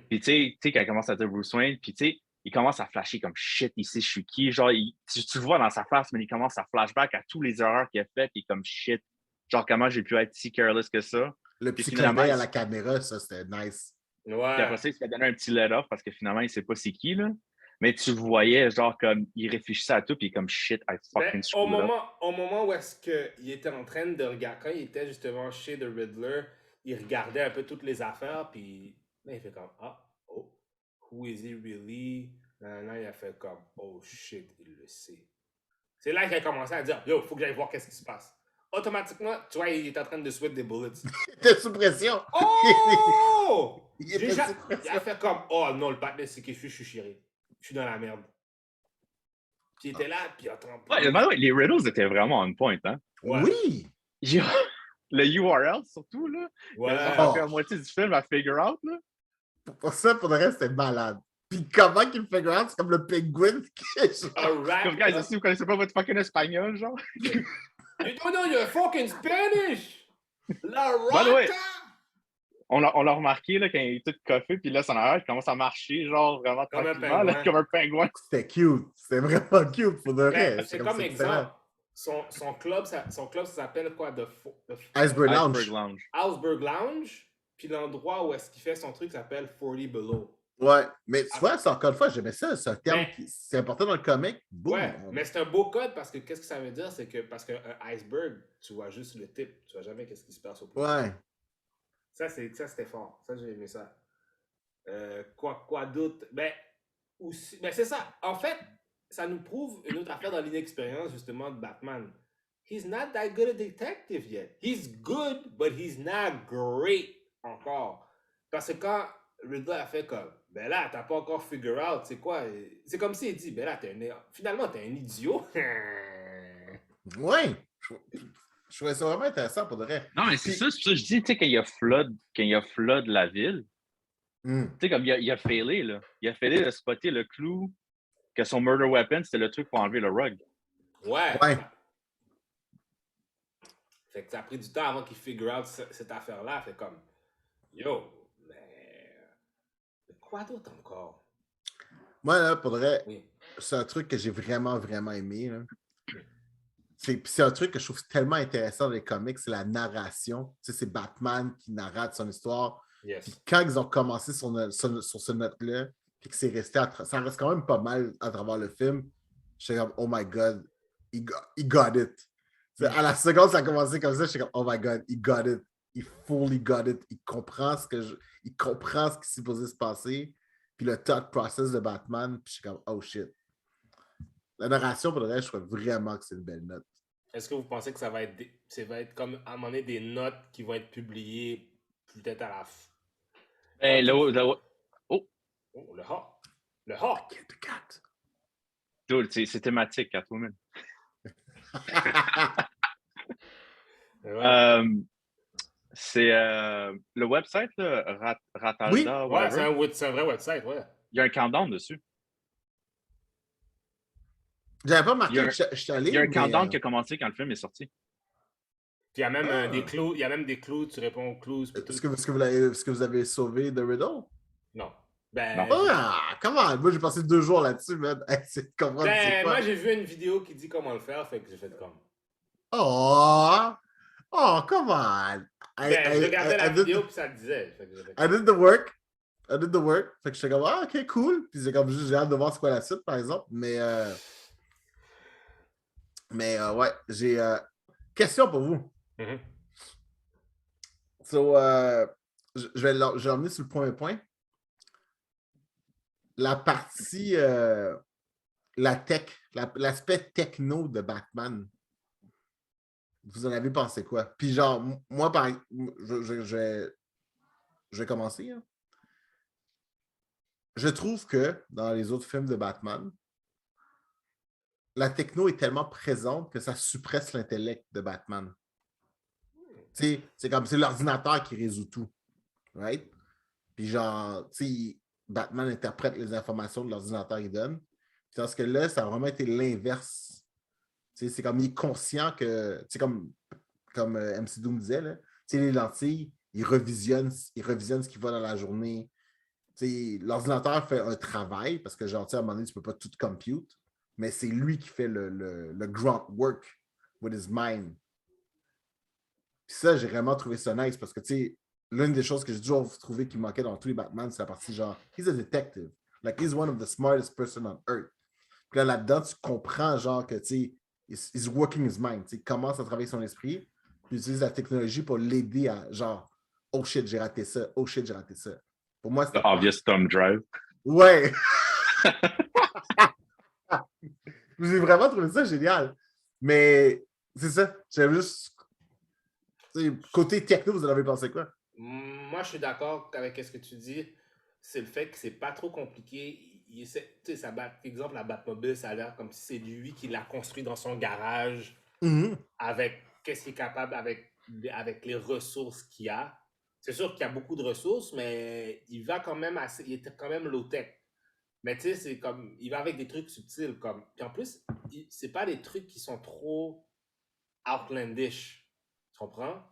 puis tu sais, quand il commence à dire Bruce Wayne, puis tu sais, il commence à flasher comme shit, ici, je suis qui. Genre, tu le vois dans sa face, mais il commence à flashback à tous les erreurs qu'il a fait, puis comme shit. Genre, comment j'ai pu être si careless que ça. Le Puis petit clin finalement, d'œil à la caméra, ça, c'était nice. Puis après ça, il se fait donner un petit let-off parce que finalement, il sait pas c'est qui, là. Mais tu voyais, genre, comme, il réfléchissait à tout, puis comme shit, I fucking screwed up. Au moment où est-ce qu'il était en train de regarder, quand il était justement chez The Riddler, il regardait un peu toutes les affaires, puis là, il fait comme, who is he really? Là, il a fait comme, oh shit, il le sait. C'est là qu'il a commencé à dire, yo, faut que j'aille voir qu'est-ce qui se passe. Automatiquement, tu vois, il est en train de sweat des bullets. Il était sous pression. Oh! Il était sous Il pression. a fait comme, oh non, le partenaire, c'est que je suis chiré. Je suis dans la merde. Puis il était là, puis attends. Ouais, les riddles étaient vraiment on point, hein? Ouais. Oui! Le URL, surtout, là. Ouais. Ça fait la moitié du film à figure out, là. Pour ça, pour le reste, c'était malade. Puis comment qu'il me fait grave, c'est comme le penguin qui est comme, guys, si vous connaissez pas votre fucking espagnol, genre. You don't know your fucking Spanish! La rata! Ouais. On l'a remarqué là, quand il est tout coffé, puis là, son arrière, il commence à marcher, genre vraiment comme tranquillement, comme un pingouin. C'était cute. C'était vraiment cute, pour de vrai. C'est comme exemple. Son club, ça s'appelle quoi? Iceberg Lounge. Iceberg Lounge. Puis l'endroit où est-ce qu'il fait son truc s'appelle 40 Below. Ouais, mais tu vois, c'est encore une fois, j'aimais ça. C'est un terme qui c'est important dans le comic. Boum. Ouais, mais c'est un beau code parce que qu'est-ce que ça veut dire? C'est que parce qu'un iceberg, tu vois juste le tip. Tu vois jamais qu'est-ce qui se passe au plus. Ouais. Ça, c'était fort. Ça, j'ai aimé ça. Quoi d'autre? Ben, c'est ça. En fait, ça nous prouve une autre affaire dans l'inexpérience, justement, de Batman. He's not that good a detective yet. He's good, but he's not great encore. Parce que quand Riddler a fait comme, ben là, t'as pas encore figure out, c'est quoi? C'est comme s'il dit, ben là, finalement, t'es un idiot. Ouais. Je trouvais ça vraiment intéressant pour de vrai. Non, mais c'est ça, je dis, tu sais, quand il y a flood la ville, tu sais, comme il a failé, là. Il a failé de spotter le clou que son murder weapon, c'était le truc pour enlever le rug. Ouais. Fait que ça a pris du temps avant qu'il figure out cette affaire-là. Fait comme, yo, mais quoi d'autre encore? Moi, là, pour de vrai, c'est un truc que j'ai vraiment, vraiment aimé. Là. C'est un truc que je trouve tellement intéressant dans les comics, c'est la narration. Tu sais, c'est Batman qui narrate son histoire. Yes. Puis quand ils ont commencé sur ce note-là, puis que c'est resté, ça reste quand même pas mal à travers le film, j'étais comme, oh my God, he got it. À la seconde, ça a commencé comme ça, j'étais comme, oh my God, he got it. He fully got it. Il comprend ce qui s'est supposé se passer. Puis le thought process de Batman, puis j'étais comme, oh shit. La narration, pour le reste, je trouve vraiment que c'est une belle note. Est-ce que vous pensez que ça va être comme à un moment donné des notes qui vont être publiées peut-être à la fin? Le ha! Le ha! Dude, c'est thématique, Catwoman. C'est le website, là, Ratalda. Oui, c'est un vrai website, ouais. Il y a un countdown dessus. J'avais pas marqué que je suis allé. Il y a un countdown qui a commencé quand le film est sorti. Puis il y a même des clous. Il y a même des clous, tu réponds aux clous. Est-ce que vous avez sauvé The Riddle? Non. Comment? Moi, j'ai passé 2 jours là-dessus, man. C'est de comprendre c'est quoi. Moi, j'ai vu une vidéo qui dit comment le faire, fait que j'ai fait comme. Oh, oh, come on. Ben, je regardais la vidéo, puis ça le disait. Fait que j'avais I comme- did the work. I did the work. Fait que j'étais comme, ah, ok, cool. Puis c'est comme, juste, j'ai hâte de voir c'est quoi la suite, par exemple. Ouais, j'ai question pour vous. Mhm. So, je vais l'emmener sur le point. La partie, la tech, l'aspect techno de Batman, vous en avez pensé quoi? Puis genre, moi, je vais commencer. Hein. Je trouve que dans les autres films de Batman, la techno est tellement présente que ça suppresse l'intellect de Batman. C'est comme c'est l'ordinateur qui résout tout. Right? Puis genre, tu sais, Batman interprète les informations que l'ordinateur il donne. Puis parce que là, ça a vraiment été l'inverse. C'est comme il est conscient que, comme MC Doom disait, là, les lentilles, il revisionne ce qu'il voit dans la journée. L'ordinateur fait un travail parce que, genre, à un moment donné, tu ne peux pas tout compute, mais c'est lui qui fait le grunt work with his mind. Puis ça, j'ai vraiment trouvé ça nice parce que, tu sais, l'une des choses que j'ai toujours trouvé qui manquait dans tous les Batman, c'est la partie genre, he's a detective. Like, he's one of the smartest person on earth. Puis là-dedans, tu comprends, genre, que, tu sais, he's working his mind. Tu sais, il commence à travailler son esprit, puis il utilise la technologie pour l'aider à, genre, oh shit, j'ai raté ça. Oh shit, j'ai raté ça. Pour moi, The c'était. obvious thumb drive. Ouais! J'ai vraiment trouvé ça génial. Mais c'est ça. J'avais juste. Côté techno, vous en avez pensé quoi? Moi, je suis d'accord avec ce que tu dis. C'est le fait que c'est pas trop compliqué. Tu sais, exemple, la Batmobile, ça a l'air comme si c'est lui qui l'a construit dans son garage Mhm. avec qu'est-ce qu'il est capable avec les ressources qu'il a. C'est sûr qu'il y a beaucoup de ressources, mais il va quand même assez, il est quand même low-tech. Mais tu sais, c'est comme, il va avec des trucs subtils comme. Puis en plus, c'est pas des trucs qui sont trop outlandish. Tu comprends?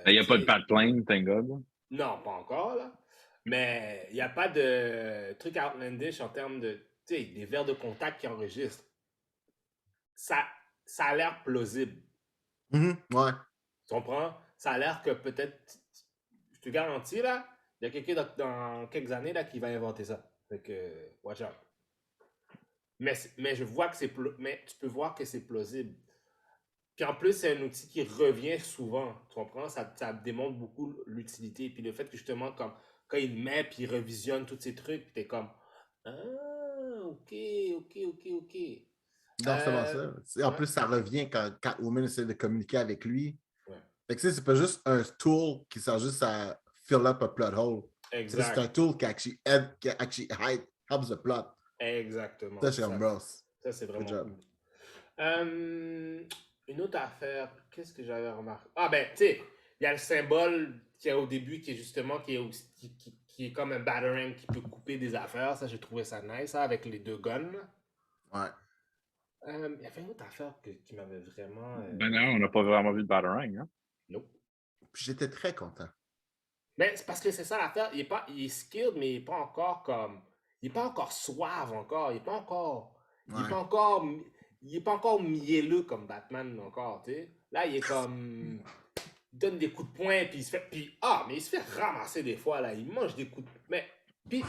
Il n'y a Tu pas de sais, Batplane, thank God. non, pas encore, là. Mais il n'y a pas de truc outlandish en termes de, tu sais, des verres de contact qui enregistrent. Ça, ça a l'air plausible. Mhm. Ouais. Tu comprends? Ça a l'air que peut-être, je te garantis, là, il y a quelqu'un dans quelques années, là, qui va inventer ça. Fait que, watch out. Mais je vois que mais tu peux voir que c'est plausible. Puis en plus, c'est un outil qui revient souvent. Tu comprends? Ça démontre beaucoup l'utilité. Puis le fait que justement, comme, quand il met puis il revisionne tous ces trucs, puis t'es comme, ah, ok, ok, ok, ok. Non, c'est vraiment ça. En Ouais, plus, ça revient quand Catwoman essaie de communiquer avec lui. ouais. Fait que c'est pas juste un tool qui sert juste à fill up a plot hole. C'est un Exact. tool qui actually helps the plot. Exactement. Ça, c'est comme bros. Ça, c'est Good vraiment job. cool. Une autre affaire, qu'est-ce que j'avais remarqué? Ah ben, tu sais, il y a le symbole qui est au début qui est justement qui est comme un batarang qui peut couper des affaires. Ça, j'ai trouvé ça nice, ça, avec les deux guns. Là. Ouais. Il y avait une autre affaire qui m'avait vraiment. Ben non, on n'a pas vraiment vu de Batarang. Hein? Nope. Puis j'étais très content. Mais c'est parce que c'est ça l'affaire. Il est skilled, mais il est pas encore comme. Il est pas encore suave encore. Il est pas encore. Il est Ouais. pas encore. Il est pas encore mielleux comme Batman encore, tu sais. Là, il est comme. Il donne des coups de poing, puis il se fait. Puis, mais il se fait ramasser des fois, là. Il mange des coups de. Mais. Puis,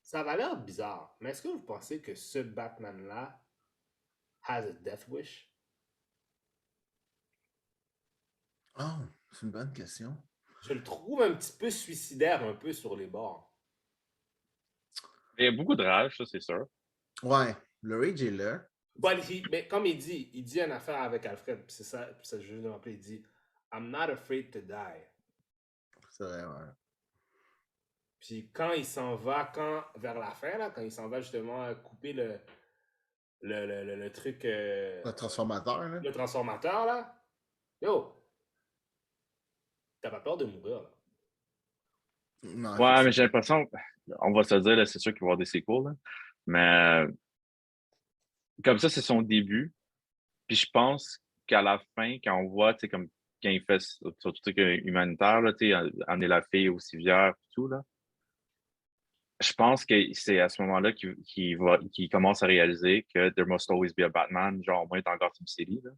ça va l'air bizarre. Mais est-ce que vous pensez que ce Batman-là has a death wish? Oh, c'est une bonne question. Je le trouve un petit peu suicidaire, un peu sur les bords. Il y a beaucoup de rage, ça, c'est sûr. Ouais. Le rage est là. Mais comme il dit une affaire avec Alfred, puis c'est ça, je vais me rappeler, il dit I'm not afraid to die. C'est vrai, ouais. Puis quand il s'en va, vers la fin, là, quand il s'en va justement couper le truc, Le transformateur, là. le transformateur, là, yo, t'as pas peur de mourir, là. Non, Ouais, mais j'ai effectivement. l'impression, on va se dire, là, c'est sûr qu'il va y avoir des sequels, là, mais comme ça, c'est son début. Puis je pense qu'à la fin, quand on voit, tu sais, comme quand il fait sur tout truc humanitaire, là, tu sais, amener la fille aux civières et tout, là, Je pense que c'est à ce moment-là qu'il commence à réaliser que there must always be a Batman, genre au moins dans Gotham City. Là.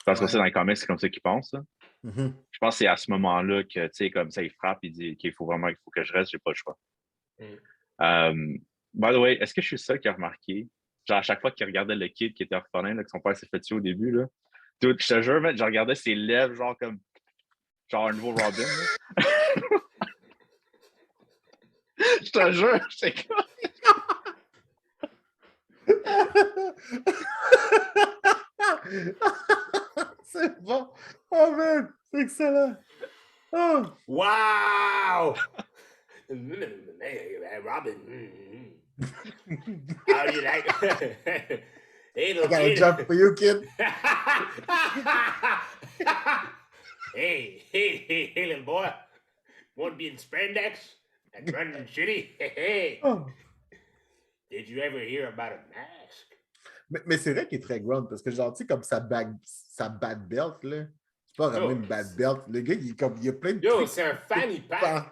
Parce que Ouais. ça, dans les comics, c'est comme ça qu'il pense. Là. Mhm. Je pense que c'est à ce moment-là que, tu sais, comme ça, il frappe, il dit qu'il faut que je reste, j'ai pas le choix. By the way, est-ce que je suis le seul qui a remarqué, genre à chaque fois qu'il regardait le kid qui était orphelin, là, que son père s'est fait tuer au début, là, je te jure, mec, je regardais ses lèvres, genre un nouveau Robin. Là. Je te jure, c'est comme... C'est bon. Oh man, c'est excellent. Oh. Wow! Robin. How do you like? Hey, little I got a kid. job for you, kid. Hey, little boy. Want to be in spandex and running shitty? Hey. Oh. Did you ever hear about a mask? Mais c'est vrai qu'il est très ground parce que, genre, tu sais, comme sa bad belt, là. C'est pas vraiment une bad belt. Le gars, il y a plein de Yo, trucs. c'est un fanny pack.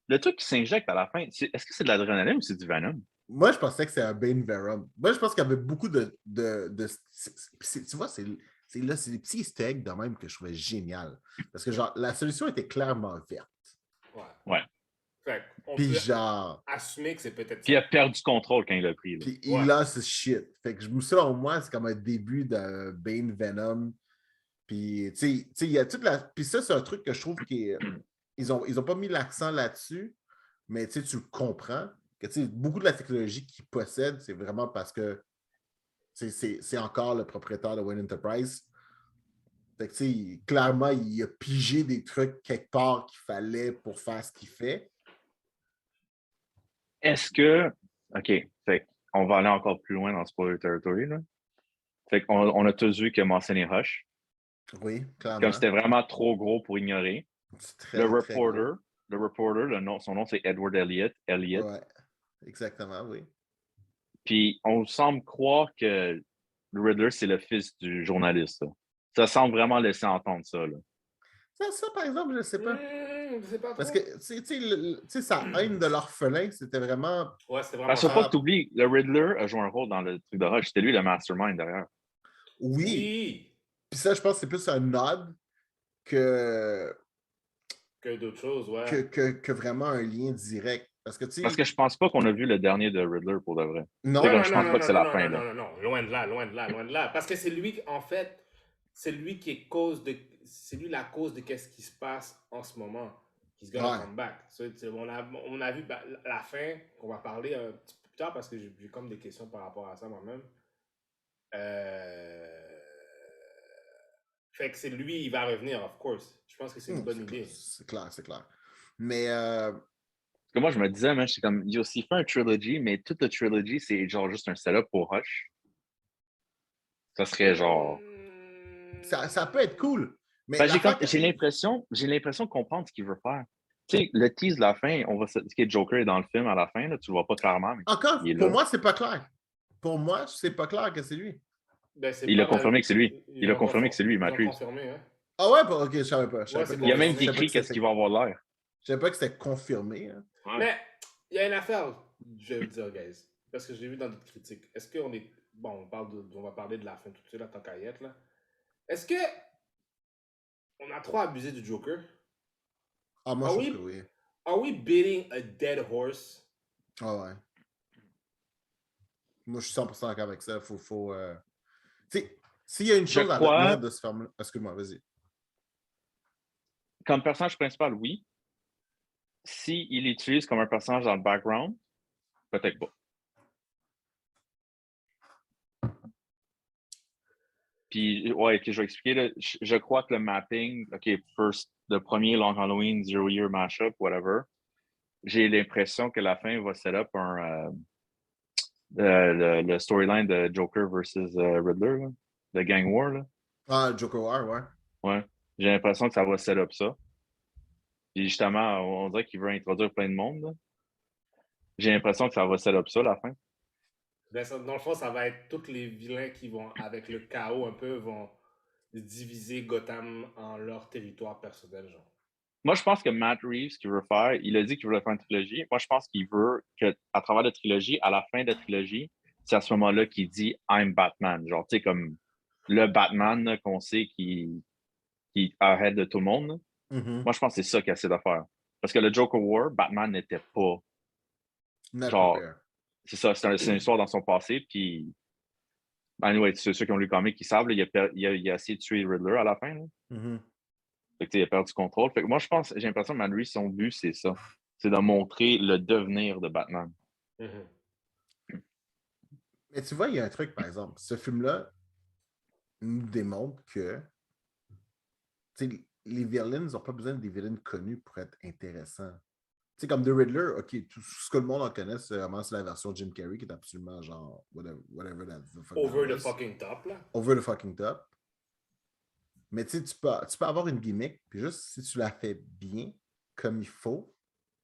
Le truc qui s'injecte à la fin, est-ce que c'est de l'adrénaline ou c'est du venom? Moi, je pensais que c'est un Bane Venom. Moi, je pense qu'il y avait beaucoup de tu vois, c'est des petits easter eggs de même que je trouvais génial. Parce que, genre, la solution était clairement verte. Ouais. Fait on Puis, peut genre... assumer que c'est peut-être Puis il ça. a perdu contrôle quand il l'a pris. Là. Puis, il a ce shit. Fait que, selon moi, c'est comme un début de Bane Venom. Puis, tu sais, il y a toute la... Puis ça, c'est un truc que je trouve qu'ils ont pas mis l'accent là-dessus, mais tu le comprends. Que, beaucoup de la technologie qu'ils possèdent, c'est vraiment parce que c'est encore le propriétaire de Wayne Enterprise. Fait que, clairement, il a pigé des trucs quelque part qu'il fallait pour faire ce qu'il fait. Est-ce que... OK, fait on va aller encore plus loin dans Spoiler Territory. Là. Fait qu'on a tous vu qu'il a mentionné Hush. Oui, clairement. Comme c'était vraiment trop gros pour ignorer. Très, le très reporter, gros. son nom c'est Edward Elliot. Ouais, exactement, oui. Puis on semble croire que le Riddler, c'est le fils du journaliste. Là. Ça semble vraiment laisser entendre ça. Là. Ça, par exemple, je ne sais pas. Je sais pas trop. Parce que, tu sais, sa haine de l'orphelin, c'était vraiment... Ouais, c'était vraiment Parce qu'il ça. faut pas que tu oublies, le Riddler a joué un rôle dans le truc de Rush. C'était lui le mastermind derrière. Oui. Puis ça, je pense que c'est plus un nod que d'autres choses, ouais. que vraiment un lien direct. Parce que je pense pas qu'on a vu le dernier de Riddler pour de vrai. Non, je pense pas que c'est la fin. Non, loin de là. Parce que c'est lui, en fait, c'est lui qui est c'est lui la cause de qu'est-ce qui se passe en ce moment. He's gonna come back. So, on a vu la fin, qu'on va parler un petit peu plus tard parce que j'ai comme des questions par rapport à ça moi-même. Fait que c'est lui, il va revenir, of course. Je pense que c'est une bonne idée. C'est clair. Mais... Parce que moi, je me disais, c'est comme, il a aussi fait un trilogy, mais toute la trilogy, c'est genre juste un setup pour Hush. Ça serait genre... Ça peut être cool. Mais j'ai l'impression de comprendre ce qu'il veut faire. Tu sais, le tease de la fin, ce qui est Joker est dans le film à la fin, là, tu le vois pas clairement. Mais encore, pour moi, c'est pas clair. Pour moi, c'est pas clair que c'est lui. Ben, il a confirmé que c'est lui. Il a confirmé que c'est lui, Matt Reeves. Hein? Ah ouais? Ok, je savais pas. Il a même décrit qu'est-ce qu'il va avoir l'air. Je savais pas que c'était confirmé. Hein. Ouais. Mais il y a une affaire, je vais vous dire, guys, parce que je l'ai vu dans d'autres critiques. Est-ce qu'on est... Bon, on va parler de la fin tout de suite, là, tant qu'à y être, là. Est-ce que on a trop abusé du Joker? Ah, moi, je trouve que oui. Are we beating a dead horse? Ah ouais. Moi, je suis 100% d'accord avec ça. Tu sais, s'il y a une chose à retenir de ce film-là... Excuse-moi, vas-y. Comme personnage principal, oui. S'il l'utilise comme un personnage dans le background, peut-être pas. Puis, ouais, je vais expliquer. Là, je crois que le mapping, OK, le premier Long Halloween, Zero Year Mashup, whatever, j'ai l'impression que la fin va set up le storyline de Joker versus Riddler, là, le Gang War. Là. Ah, Joker War, ouais. Ouais. J'ai l'impression que ça va set up ça. Puis justement, on dirait qu'il veut introduire plein de monde. Là. J'ai l'impression que ça va set up ça, la fin. Ben, dans le fond, ça va être tous les vilains qui vont, avec le chaos un peu, vont diviser Gotham en leur territoire personnel, genre. Moi, je pense que Matt Reeves, ce qu'il veut faire, il a dit qu'il voulait faire une trilogie. Moi, je pense qu'il veut qu'à travers la trilogie, à la fin de la trilogie, c'est à ce moment-là qu'il dit I'm Batman. Genre, tu sais, comme le Batman là, qu'on sait qui ahead de tout le monde. Là. Mhm. Moi, je pense que c'est ça qu'il essaie de faire. Parce que le Joker War, Batman n'était pas. Not Genre, prepared. c'est ça, c'est une histoire dans son passé. Puis, anyway, ceux qui ont lu le comic qui savent, là, il a essayé de tuer Riddler à la fin. Là. Mhm. Fait que, tu sais, il a perdu contrôle. Fait que moi, je pense, j'ai l'impression que Matt Reeves, son but, c'est ça. C'est de montrer le devenir de Batman. Mhm. Mais tu vois, il y a un truc, par exemple. Ce film-là nous démontre que tu sais, les villains n'ont pas besoin des villains connus pour être intéressants. Tu sais, comme The Riddler, OK, tout ce que le monde en connaît, c'est vraiment la version Jim Carrey qui est absolument genre whatever that the fuck Over that the was. fucking top, là. Over the fucking top. Mais tu sais, tu peux avoir une gimmick, puis juste si tu la fais bien, comme il faut,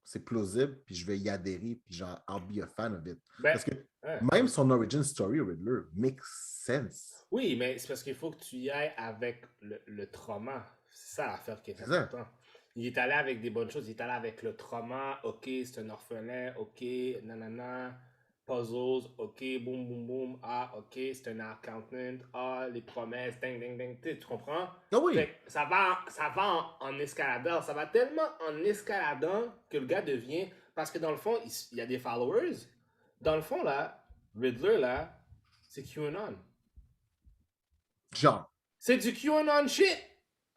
c'est plausible, puis je vais y adhérer, puis genre, I'll be a fan of it. Ben, Parce que ouais. même son origin story, Riddler, makes sense. Oui, mais c'est parce qu'il faut que tu y ailles avec le trauma. C'est ça l'affaire qui est C'est ça. importante. Il est allé avec des bonnes choses. Il est allé avec le trauma. OK, c'est un orphelin. OK, nanana. Puzzles. OK, boum, boum, boum. Ah, OK, c'est un accountant. Ah, les promesses. Ding, ding, ding. Tu comprends? Ah oui! Fait que ça va en escaladant. Ça va tellement en escaladant que le gars devient. Parce que dans le fond, il y a des followers. Dans le fond, là, Riddler, là, c'est QAnon. Genre, C'est du QAnon shit!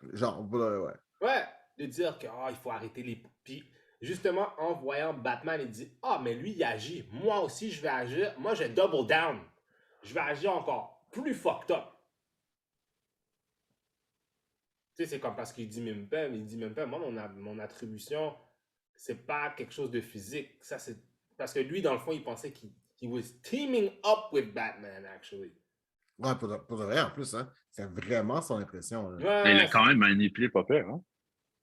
ouais. Ouais, de dire que il faut arrêter les. Puis justement, en voyant Batman, il dit mais lui, il agit. Moi aussi, je vais agir. Moi, je double down. Je vais agir encore plus fucked up. Tu sais, c'est comme parce qu'il dit même pas, mais il dit même pas, moi, mon attribution, c'est pas quelque chose de physique. Ça, c'est. Parce que lui, dans le fond, il pensait qu'il was teaming up with Batman, actually. Ouais, pour de vrai, en plus, hein. C'est vraiment son impression. Là. Mais il Ouais, a quand même manipulé pas pire, hein?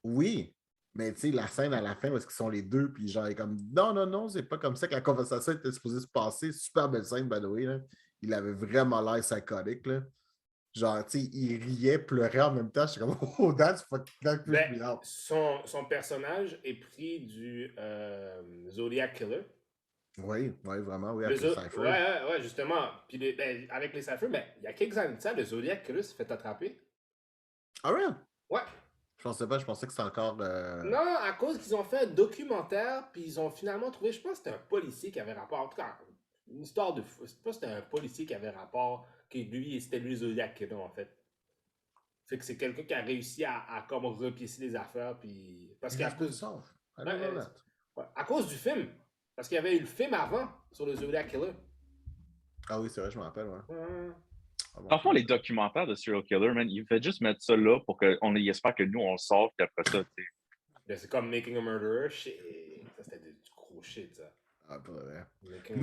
Oui, mais tu sais, la scène à la fin où est-ce qu'ils sont les deux, puis genre, il est comme non, non, non, c'est pas comme ça que la conversation était supposée se passer. Super belle scène, by the way. Là. Il avait vraiment l'air psychotique. Là. Genre, tu sais, il riait, pleurait en même temps. Je suis comme, oh, that's push me out. son personnage est pris du Zodiac Killer. Oui, vraiment, oui, Le avec le Zo- Cypher. ouais, justement. Puis avec les Cypher, il y a quelques années de ça, le Zodiac Killer s'est fait attraper. Ah, ouais? Ouais. Je pensais pas, je pensais que c'était encore. Non, à cause qu'ils ont fait un documentaire, puis ils ont finalement trouvé, je pense que c'était un policier qui avait rapport. En tout cas, une histoire de fou. Je pense que c'était un policier qui avait rapport, que lui, c'était lui le Zodiac Killer, en fait. Fait que c'est quelqu'un qui a réussi à comme repiécer les affaires, puis. Parce qu'à cause. I don't know that. Ouais, à cause du film. Parce qu'il y avait eu le film avant sur le Zodiac Killer. Ah oui, c'est vrai, je me rappelle, ouais. Ah, bon, Parfois, les documentaires de serial killer, man, il fait juste mettre ça là pour qu'on espère que nous, on le sauve, puis après ça, tu sais. Ben, c'est comme Making a Murderer. Shit. Ça, c'était du gros shit, ça. Ah, pas vrai. Making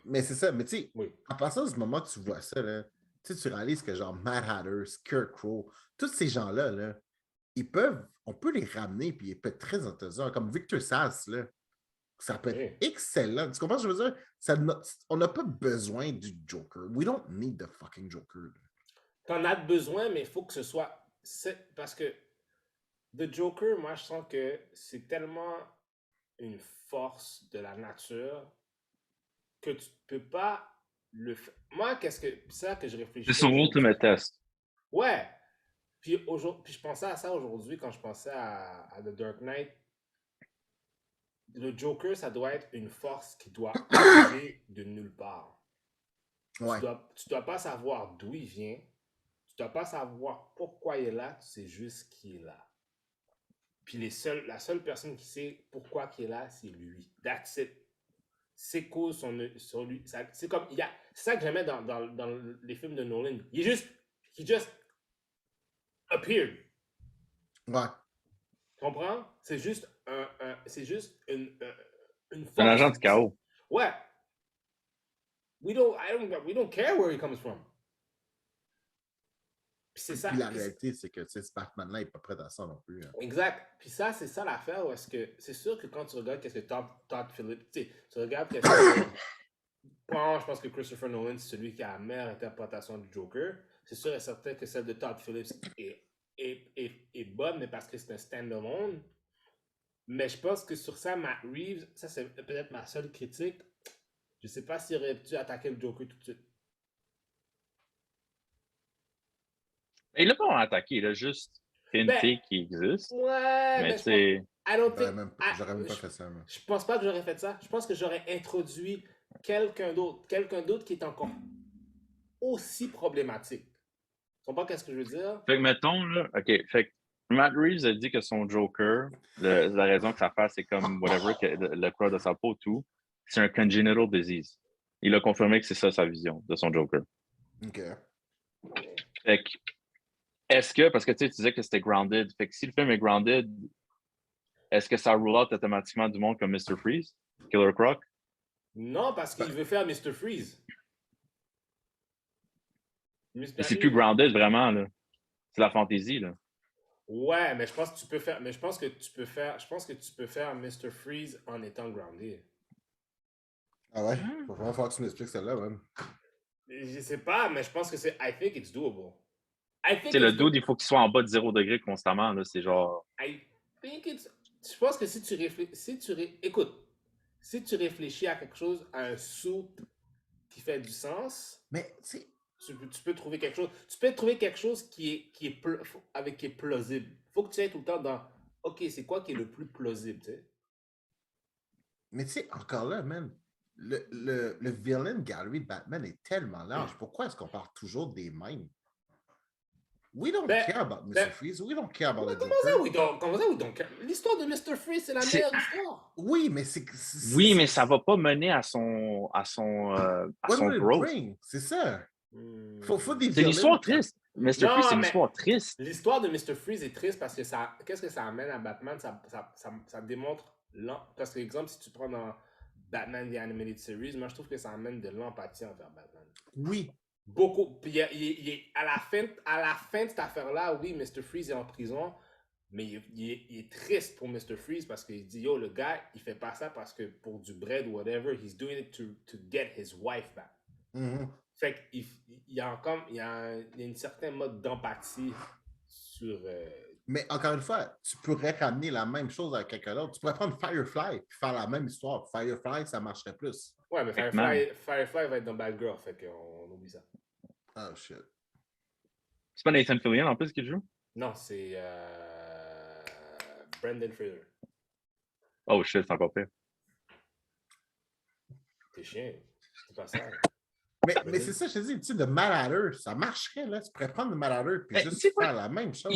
Mais c'est ça, mais tu sais, Oui. à partir du moment que tu vois ça, là, tu réalises que genre Mad Hatter, Scarecrow, tous ces gens-là, là, on peut les ramener, puis ils peuvent être très intéressants. Comme Victor Sass, là, ça peut être excellent. Tu comprends ce que je veux dire? On n'a pas besoin du Joker. We don't need the fucking Joker. Là. T'en as besoin, mais il faut que ce soit. Parce que The Joker, moi, je sens que c'est tellement une force de la nature que tu peux pas le faire. Moi, c'est ça que je réfléchis. C'est son ultimate test. Ouais. Puis je pensais à ça aujourd'hui quand je pensais à The Dark Knight. Le Joker, ça doit être une force qui doit arriver de nulle part. Ouais. Tu dois pas savoir d'où il vient. Tu dois pas savoir pourquoi il est là. Tu sais juste qu'il est là. Puis la seule personne qui sait pourquoi il est là, c'est lui. That's it. Ses causes sont sur lui. C'est comme, c'est ça que j'aimais dans les films de Nolan. He just appeared. Ouais. Tu comprends? C'est juste une force. Un agent du chaos. Ouais. We don't care where he comes from. Puis c'est ça. Puis la réalité, c'est que ce Batman-là n'est pas prêt à ça non plus. Hein. Exact. Puis ça, c'est ça l'affaire où est-ce que c'est sûr que quand tu regardes qu'est-ce que Todd Phillips, tu regardes qu'est-ce que je pense que Christopher Nolan, c'est celui qui a la meilleure interprétation du Joker. C'est sûr et certain que celle de Todd Phillips est bonne, mais parce que c'est un stand-alone. Mais je pense que sur ça, Matt Reeves, ça c'est peut-être ma seule critique. Je sais pas s'il aurait dû attaquer le Joker tout de suite. Il l'a pas attaqué, il a juste Ben, hinté qu'il existe. ouais, Mais mais tu sais, I don't think. J'aurais même pas fait ça, moi. Je pense pas que j'aurais fait ça. Je pense que j'aurais introduit quelqu'un d'autre qui est encore aussi problématique. Tu comprends qu'est-ce que je veux dire? fait que mettons, là, OK, fait que Matt Reeves a dit que son Joker, la raison que ça fait, c'est comme whatever, que le crowd de sa peau, tout, c'est un congenital disease. Il a confirmé que c'est ça sa vision de son Joker. OK. Fait que, est-ce que, parce que tu disais que c'était grounded, fait que si le film est grounded, est-ce que ça rule out automatiquement du monde comme Mr. Freeze, Killer Croc? Non, parce qu'il veut faire Mr. Freeze. Mais c'est plus grounded vraiment, là. C'est la fantaisie, là. Ouais, mais je pense que tu peux faire. Mais je pense que tu peux faire Mr. Freeze en étant grounded. Ah ouais? Il va vraiment falloir que tu m'expliques celle-là, man. Je sais pas, mais je pense que c'est. I think it's doable. Tu sais, le dude, il faut qu'il soit en bas de 0 degré constamment, là. C'est genre. I think it's. Je pense que si tu réfléchis. Écoute, si tu réfléchis à quelque chose, à un suit qui fait du sens. Mais, tu sais. Tu peux trouver quelque chose. Tu peux trouver quelque chose qui est plausible. Faut que tu ailles tout le temps dans. OK, c'est quoi qui est le plus plausible, tu sais? Mais tu sais, encore là, man, le villain gallery de Batman est tellement large. Pourquoi est-ce qu'on parle toujours des mêmes? We don't care about Mr. Freeze. We don't care about the Joker. Comment ça, we don't care? L'histoire de Mr. Freeze, c'est la meilleure histoire. Oui, mais Oui, mais ça va pas mener à son growth. C'est ça. Faut des C'est l'histoire triste. Mr. Freeze, c'est une histoire triste. L'histoire de Mr. Freeze est triste parce que ça. Qu'est-ce que ça amène à Batman? Ça démontre. Parce que, exemple, si tu prends dans Batman The Animated Series, moi je trouve que ça amène de l'empathie envers Batman. Oui. Beaucoup. Puis à la fin de cette affaire-là, oui, Mr. Freeze est en prison, mais il est triste pour Mr. Freeze parce qu'il dit, yo, le gars, il fait pas ça parce que pour du bread ou whatever, he's doing it to get his wife back. Mm-hmm. Fait qu'il y a une certaine mode d'empathie sur. Mais encore une fois, tu pourrais ramener la même chose à quelqu'un d'autre. Tu pourrais prendre Firefly et faire la même histoire. Firefly, ça marcherait plus. Ouais, mais Firefly va être dans Bad Girl, fait qu'on oublie ça. Oh shit. C'est pas Nathan Fillion en plus qui joue? Non, c'est Brendan Fraser. Oh shit, c'est encore pire. T'es chien. C'est pas ça. Mais c'est ça, je te dis, tu sais, de Mad Hatter, ça marcherait, là. Tu pourrais prendre le Mad Hatter et juste faire la même chose.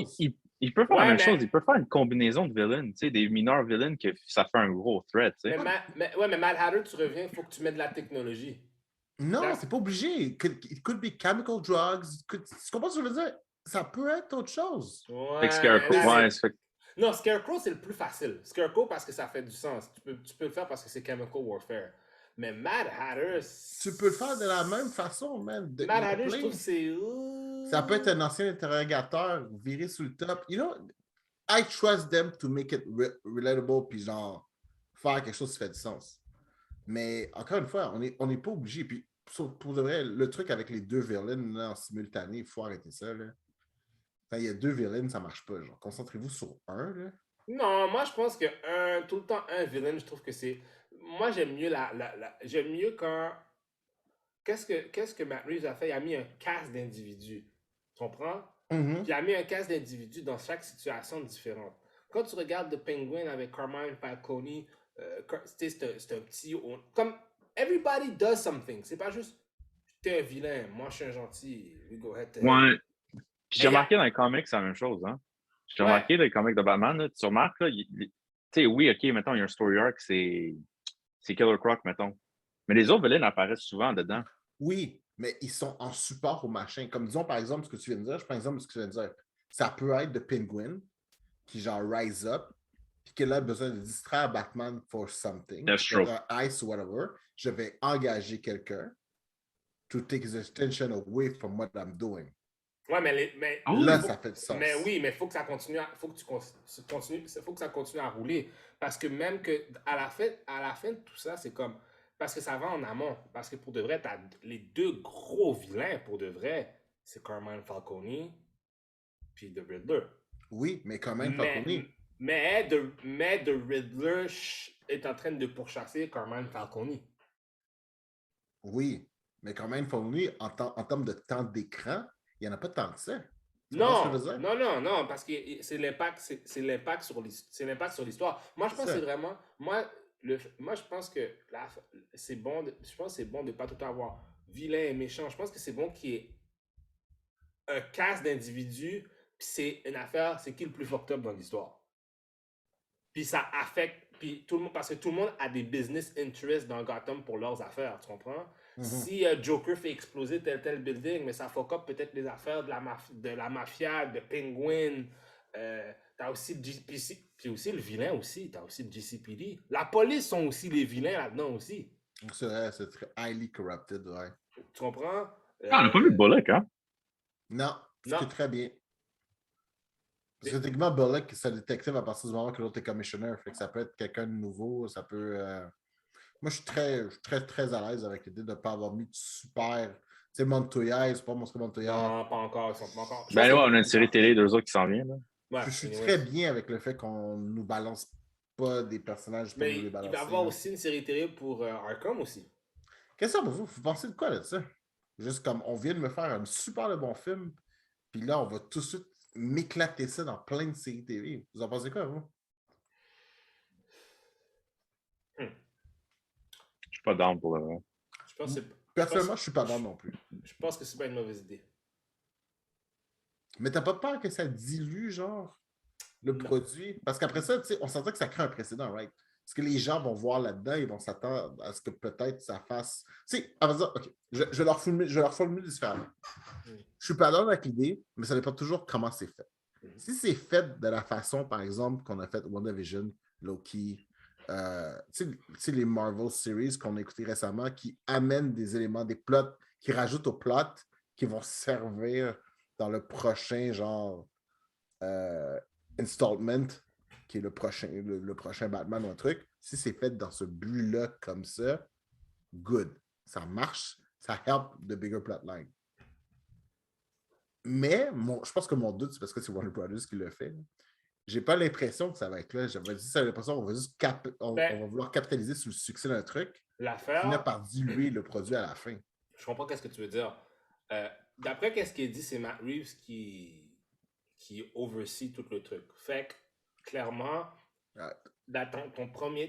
Il peut faire la même chose. Il peut faire une combinaison de villains, tu sais, des mineurs villains que ça fait un gros threat, tu sais. Mais Mad Hatter, tu reviens, il faut que tu mettes de la technologie. Non, c'est pas obligé. It could be chemical drugs. Tu comprends ce que je veux dire? Ça peut être autre chose. Fait que Scarecrow, Non, Scarecrow, c'est le plus facile. Scarecrow, parce que ça fait du sens. Tu peux le faire parce que c'est chemical warfare. Mais Mad Hatter... Tu peux le faire de la même façon, man. Mad Hatter, je trouve que c'est... Ça peut être un ancien interrogateur viré sous le top. You know, I trust them to make it relatable puis genre faire quelque chose qui fait du sens. Mais encore une fois, on n'est pas obligé. Puis pour de vrai, le truc avec les deux villains là, en simultané, il faut arrêter ça. Là. Quand il y a deux villains, ça marche pas. Genre, concentrez-vous sur un. Là. Non, moi je pense que tout le temps un villain, je trouve que c'est. Moi j'aime mieux j'aime mieux quand. Qu'est-ce que Matt Reeves a fait? Il a mis un cast d'individus. Tu comprends? Mm-hmm. Il a mis un cast d'individus dans chaque situation différente. Quand tu regardes The Penguin avec Carmine Falcone, c'est un petit. Comme everybody does something. C'est pas juste t'es un vilain, moi je suis un gentil. We go ahead. Ouais. J'ai remarqué dans les comics, c'est la même chose, hein. J'ai remarqué dans les comics de Batman, là, tu remarques, là, tu sais, oui, ok, mettons, il y a un story arc, c'est Killer Croc, mettons. Mais les autres villains apparaissent souvent dedans. Oui, mais ils sont en support au machin. Comme disons, par exemple, ce que tu viens de dire, je prends exemple de ce que tu viens de dire. Ça peut être de Penguin, qui genre rise up, puis qu'il a besoin de distraire Batman for something. Ice ou whatever. Je vais engager quelqu'un to take his attention away from what I'm doing. Ouais, mais là, ça fait du sens. Mais oui, mais il faut que ça continue faut que ça continue à rouler. Parce que même que à la fin de tout ça, c'est comme. Parce que ça va en amont. Parce que pour de vrai, t'as les deux gros vilains pour de vrai. C'est Carmine Falcone puis The Riddler. Oui, mais Carmine Falcone, mais The Riddler est en train de pourchasser Carmine Falcone. Oui, mais quand même, pour lui, en termes de temps d'écran, il n'y en a pas tant que ça. Tu comprends ce que je Non, veux dire? non, parce que c'est l'impact, c'est l'impact c'est l'impact sur l'histoire. Moi, je C'est pense que c'est ça. vraiment, moi, je pense que là, c'est bon, je pense que c'est bon de pas tout le temps avoir vilain et méchant. Je pense que c'est bon qu'il y ait un cast d'individus, puis c'est une affaire, c'est qui le plus fucked up dans l'histoire. Puis ça affecte, puis tout le monde, parce que tout le monde a des business interests dans Gotham pour leurs affaires, tu comprends? Mhm. Si Joker fait exploser tel building, mais ça fuck up peut-être les affaires de la mafia, de Penguin, t'as aussi, puis aussi le vilain aussi, t'as aussi le GCPD. La police sont aussi les vilains là-dedans aussi, C'est vrai, c'est très highly corrupted, ouais. tu comprends? Ah, on n'a pas vu Bullock, hein? Non, ce qui Non, est très bien. Parce que mais- techniquement, Bullock, c'est un détective à partir du moment que l'autre est commissioner. Fait que ça peut être quelqu'un de nouveau, ça peut. Moi, je suis très à l'aise avec l'idée de ne pas avoir mis de super. Tu sais, Montoya, c'est pas Montoya. non, pas encore, ils sont pas encore. Je pense Ben que ouais, c'est on a une plus série tard. télé d'eux autres qui s'en vient, là. Ouais, Je suis anyways. très bien avec le fait qu'on nous balance pas des personnages pour nous les Mais il va y balancer, avoir là. aussi une série télé pour Arkham aussi. Question pour vous, vous pensez de quoi de ça? Juste comme on vient de me faire un super de bon film, puis là, on va tout de suite m'éclater ça dans plein de séries TV. Vous en pensez quoi, vous? Hmm. Je suis pas down pour le vrai. Je pense que c'est, Personnellement, je suis pas dans non plus. je pense que c'est pas une mauvaise idée. Mais t'as pas peur que ça dilue, genre, le Non. produit? Parce qu'après ça, tu sais, on s'entend que ça crée un précédent, right? Parce que les gens vont voir là-dedans, ils vont s'attendre à ce que peut-être ça fasse. Tu sais, à vrai dire, OK, je vais leur formuler différemment. Hmm. Je suis pas d'accord avec l'idée, mais ça dépend toujours comment c'est fait. Si c'est fait de la façon, par exemple, qu'on a fait WandaVision, Loki, tu sais, les Marvel Series qu'on a écouté récemment qui amènent des éléments, des plots, qui rajoutent au plot, qui vont servir dans le prochain genre euh, installment, qui est le prochain Batman ou un truc. Si c'est fait dans ce but-là comme ça, good. Ça marche, ça help the bigger plotline. Mais je pense que mon doute, c'est parce que c'est Warner Brothers qui le fait. J'ai pas l'impression que ça va être là. J'avais dit ça, l'impression qu'on va juste Ben, on va vouloir capitaliser sur le succès d'un truc, finir l'affaire, par diluer le produit à la fin. je comprends qu'est-ce que tu veux dire. D'après qu'est-ce qu'il dit, c'est Matt Reeves qui oversee tout le truc. Fait que, clairement, Ouais. là, ton premier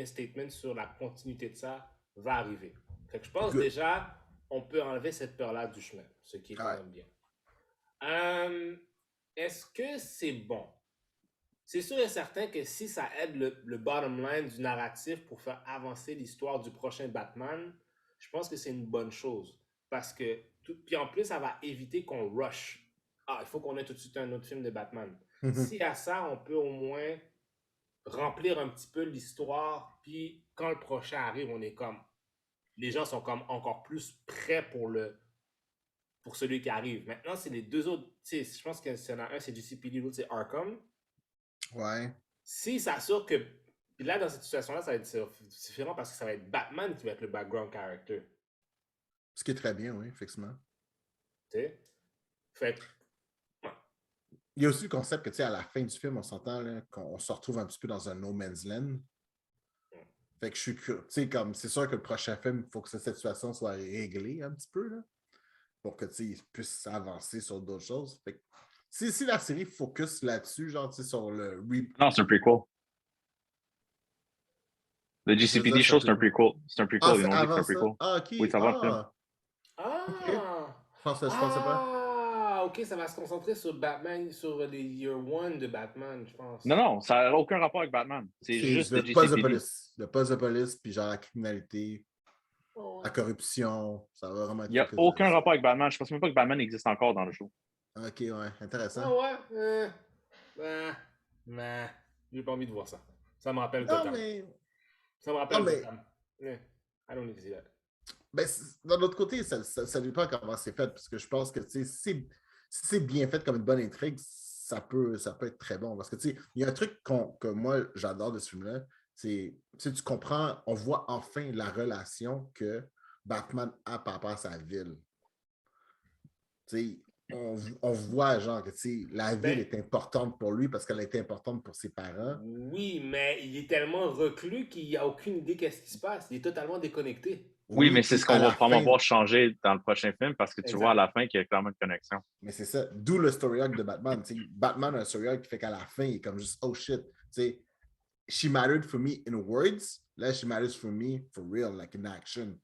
statement sur la continuité de ça va arriver. Fait que je pense Good. déjà, on peut enlever cette peur-là du chemin, ce qui est quand Ouais. même bien. Est-ce que c'est bon? C'est sûr et certain que si ça aide le bottom line du narratif pour faire avancer l'histoire du prochain Batman, je pense que c'est une bonne chose. Parce que, puis en plus, ça va éviter qu'on rush. Ah, il faut qu'on ait tout de suite un autre film de Batman. Si à ça, on peut au moins remplir un petit peu l'histoire, puis quand le prochain arrive, on est comme. Les gens sont comme encore plus prêts pour celui qui arrive. Maintenant, c'est les deux autres. Tu sais, je pense que s'il y en a un, c'est GCPD, l'autre, c'est Arkham. Ouais. Si ça sort que. Puis là, dans cette situation-là, ça va être différent parce que ça va être Batman qui va être le background character. Ce qui est très bien, oui, effectivement. Tu sais? Fait Il y a aussi le concept que, tu sais, à la fin du film, on s'entend là, qu'on se retrouve un petit peu dans un no man's land. Fait que je suis curieux. Tu sais, comme, c'est sûr que le prochain film, il faut que cette situation soit réglée un petit peu, là, pour que, tu sais, ils puissent avancer sur d'autres choses. Fait que, si la série focus là-dessus, genre, tu sais, sur le... Non, c'est un prequel. Le Qu'est-ce que ça veut dire, GCPD c'est un show, c'est un prequel? prequel. C'est un Ah, prequel. Ils c'est m'ont dit que c'est avant un ça? prequel. Ah, OK. Oui, ça va le film. Ah! OK. Ah! Je pensais pas. Ah! Ok, ça va se concentrer sur Batman, sur les Year One de Batman, je pense. Non, non, ça n'a aucun rapport avec Batman. C'est C'est juste le le poste de GCPD. police. Le poste de police, puis genre la criminalité, Oh. la corruption. Ça va vraiment Il être n'y a focus aucun là-dessus. rapport avec Batman. Je pense même pas que Batman existe encore dans le show. OK, ouais. Intéressant. Ah ouais? Nah. J'ai pas envie de voir ça. Ça me rappelle Non, Gotham. mais... Ça me Non, rappelle mais... Gotham. I don't need to see that. Ben, d'un autre côté, ça dépend comment c'est fait, parce que je pense que si c'est bien fait comme une bonne intrigue, ça peut être très bon. Parce que il y a un truc que moi j'adore de ce film-là, c'est tu comprends, on voit enfin la relation que Batman a par rapport à sa ville. T'sais, on voit, genre, que la ville Ben, est importante pour lui parce qu'elle est importante pour ses parents. oui, mais il est tellement reclus qu'il n'a aucune idée qu'est-ce qui se passe. Il est totalement déconnecté. Oui, Oui, mais c'est puis ce à qu'on va la probablement fin, voir changer dans le prochain film parce que tu vois à Exact. la fin qu'il y a clairement une connexion. mais c'est ça, d'où le story arc de Batman. Batman a un story arc qui fait qu'à la fin, il est comme juste, oh shit, she mattered for me in words, là, she matters for me for real, like in action.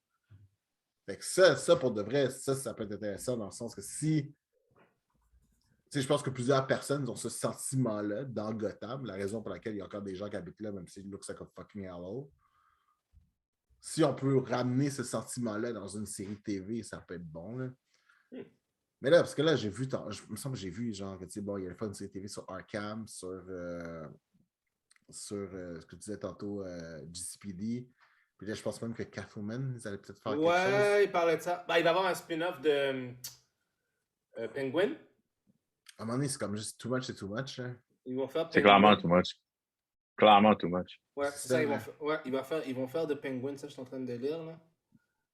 Fait que ça pour de vrai, ça peut être intéressant dans le sens que si je pense que plusieurs personnes ont ce sentiment-là dans Gotham, la raison pour laquelle il y a encore des gens qui habitent là, même s'il looks like a fucking hello. Si on peut ramener ce sentiment-là dans une série TV, ça peut être bon. Là. Mais là, parce que là, je me semble que j'ai vu, genre, que, bon, il y a une série TV sur Arkham, sur ce que tu disais tantôt, GCPD. Puis là, je pense même que Catwoman, ils allaient peut-être faire quelque chose. Ouais, il parlait de ça. Ben, il va y avoir un spin-off de Penguin. À un moment donné, c'est comme juste too much, c'est too much. Hein. Ils vont faire C'est clairement Penguin. too much. Clairement too much. Ouais, C'est c'est ça, ça, hein. ouais, ils vont faire de Penguin, ça je suis en train de lire là.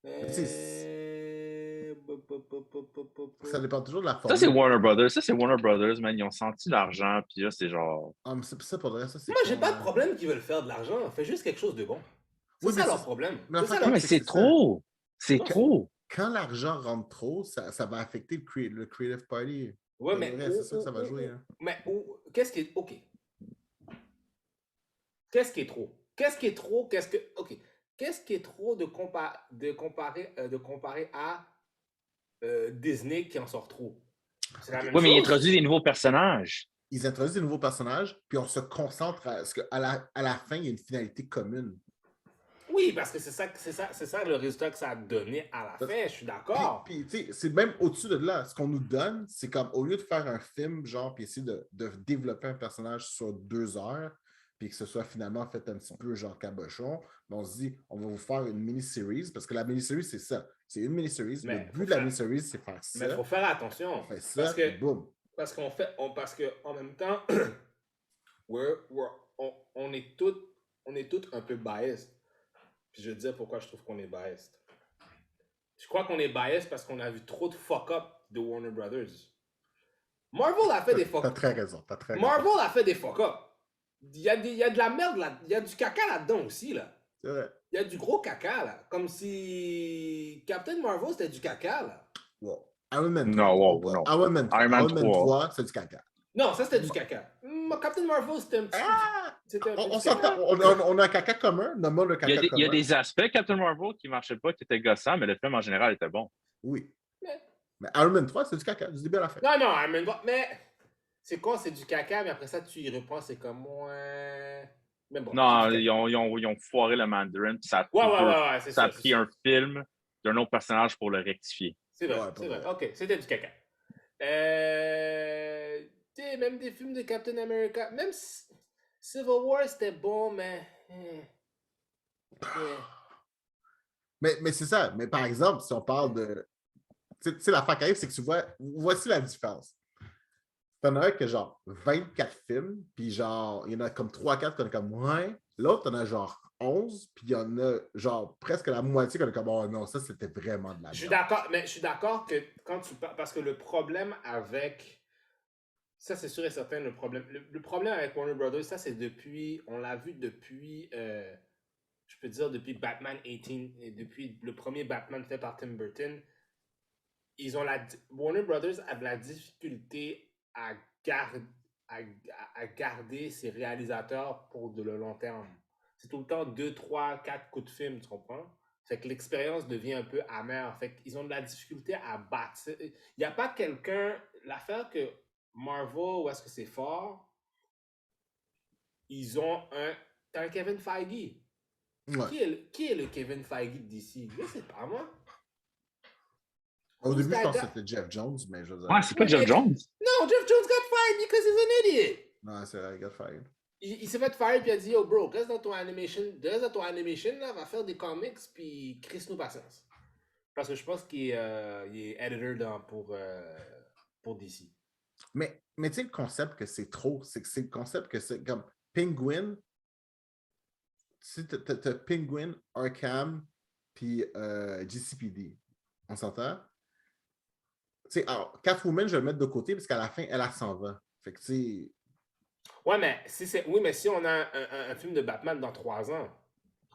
Mais tu sais, Bop, bop, bop, bop, bop, bop, ça bop. dépend toujours de la Ça, c'est formule. Warner Brothers. Ça, c'est Warner Brothers, man. Ils ont senti l'argent, puis là, c'est genre. Ah, mais c'est ça pour vrai, ça, c'est Moi, j'ai con. pas de Hein. problème qu'ils veulent faire de l'argent. Fais juste quelque chose de bon. C'est Oui, mais ça leur problème. mais C'est l'affaire ça qui Non, leur... mais arrive, c'est que c'est c'est ça. trop. C'est Non, trop. Quand l'argent rentre trop, ça va affecter le Creative Party. ouais, Pour de mais vrai, c'est ça que ça va jouer. Hein. qu'est-ce qui est... OK. Qu'est-ce qui est trop? Qu'est-ce qui est trop? OK. Qu'est-ce qui est trop de comparer à Disney qui en sort trop? C'est la OK. même Oui, mais ils chose? introduisent des nouveaux personnages. Ils introduisent des nouveaux personnages, puis on se concentre à ce qu'à la fin, il y a une finalité commune. Oui, parce que c'est ça le résultat que ça a donné à la fin, je suis d'accord. Puis tu sais, c'est même au-dessus de là. Ce qu'on nous donne, c'est comme au lieu de faire un film, genre, puis essayer de développer un personnage sur 2 heures, puis que ce soit finalement fait un petit peu genre cabochon, mais on se dit, on va vous faire une mini-series, parce que la mini-series, c'est ça. C'est une mini-series. Le Mais but de la mini-series, c'est faire mais il ça. faut faire On attention. fait ça, Parce puis que, boum. parce que en même temps, on est toutes un peu biased. Puis je vais te dire pourquoi je trouve qu'on est biased. Je crois qu'on est biased parce qu'on a vu trop de fuck-up de Warner Brothers. Marvel a fait des T'as fuck-up. très raison, t'as très raison. Marvel a fait des fuck-up. Il y a de la merde là. Il y a du caca là-dedans aussi, là. C'est vrai. Il y a du gros caca, là. Comme si Captain Marvel, c'était du caca, là. Wow. Iron Man 3. Non, wow, non. Iron Man 3. Iron Man Iron Man 3. 3, c'est du caca. Non, ça, c'était du caca. Captain Marvel, c'était un petit peu... C'était un peu On du s'entend, caca. on a un caca commun, nommons le caca Il y a commun. des aspects Captain Marvel qui ne marchaient pas, qui étaient gossants, mais le film en général était bon. Oui. Mais... Mais Iron Man 3, c'est du caca, du début à la fin. Non, non, Iron Man, mais... C'est quoi, c'est du caca, mais après ça, tu y reprends, c'est comme... Ouais... Mais bon, Non, ils ont foiré le Mandarin, puis ça c'est a sûr, pris un film d'un autre personnage pour le rectifier. C'est vrai, Ouais, c'est pas vrai. vrai. OK, c'était du caca. Tu sais, même des films de Captain America, même Civil War, c'était bon, mais... Mais c'est ça. Mais par exemple, si on parle de. Tu sais, l'affaire qui arrive, c'est que tu vois. Voici la différence. T'en as un qui a genre 24 films, puis genre, il y en a comme 3-4 qu'on est comme ouais. L'autre, t'en as genre 11, puis il y en a genre presque la moitié qu'on est comme oh non, ça c'était vraiment de la Je suis merde. d'accord, mais je suis d'accord que quand tu parles. Parce que le problème avec. Ça, c'est sûr et certain, le problème avec Warner Brothers, ça, c'est depuis. On l'a vu depuis. Je peux dire depuis Batman 18, et depuis le premier Batman fait par Tim Burton. Warner Brothers a de la difficulté à garder ses réalisateurs pour le long terme. C'est tout le temps 2, 3, 4 coups de film, tu comprends? Fait que l'expérience devient un peu amère. Fait qu'ils ont de la difficulté à battre. Il n'y a pas quelqu'un... L'affaire que Marvel, où est-ce que c'est fort, ils ont un... T'as un Kevin Feige. Ouais. Qui est le Kevin Feige d'ici? Je sais pas, moi. Au début, je pense que Snyder. c'était Jeff Jones, mais je veux dire. Ouais, c'est pas Jeff Jones. No, Jeff Jones got fired because he's an idiot. Non, c'est vrai, il got fired. Il s'est fait fire puis il a dit, yo bro, reste dans ton animation, là, va faire des comics puis crisse-nous patience. Parce que je pense qu'il est editor pour DC. Mais tu sais, le concept que c'est trop, c'est que c'est le concept que c'est comme Penguin. Tu sais, t'as Penguin, Arkham, puis GCPD. On s'entend? sais, alors, Catwoman, je vais le mettre de côté parce qu'à la fin, elle s'en va. Fait que, tu sais, Ouais, mais oui, mais si on a un film de Batman dans 3 ans,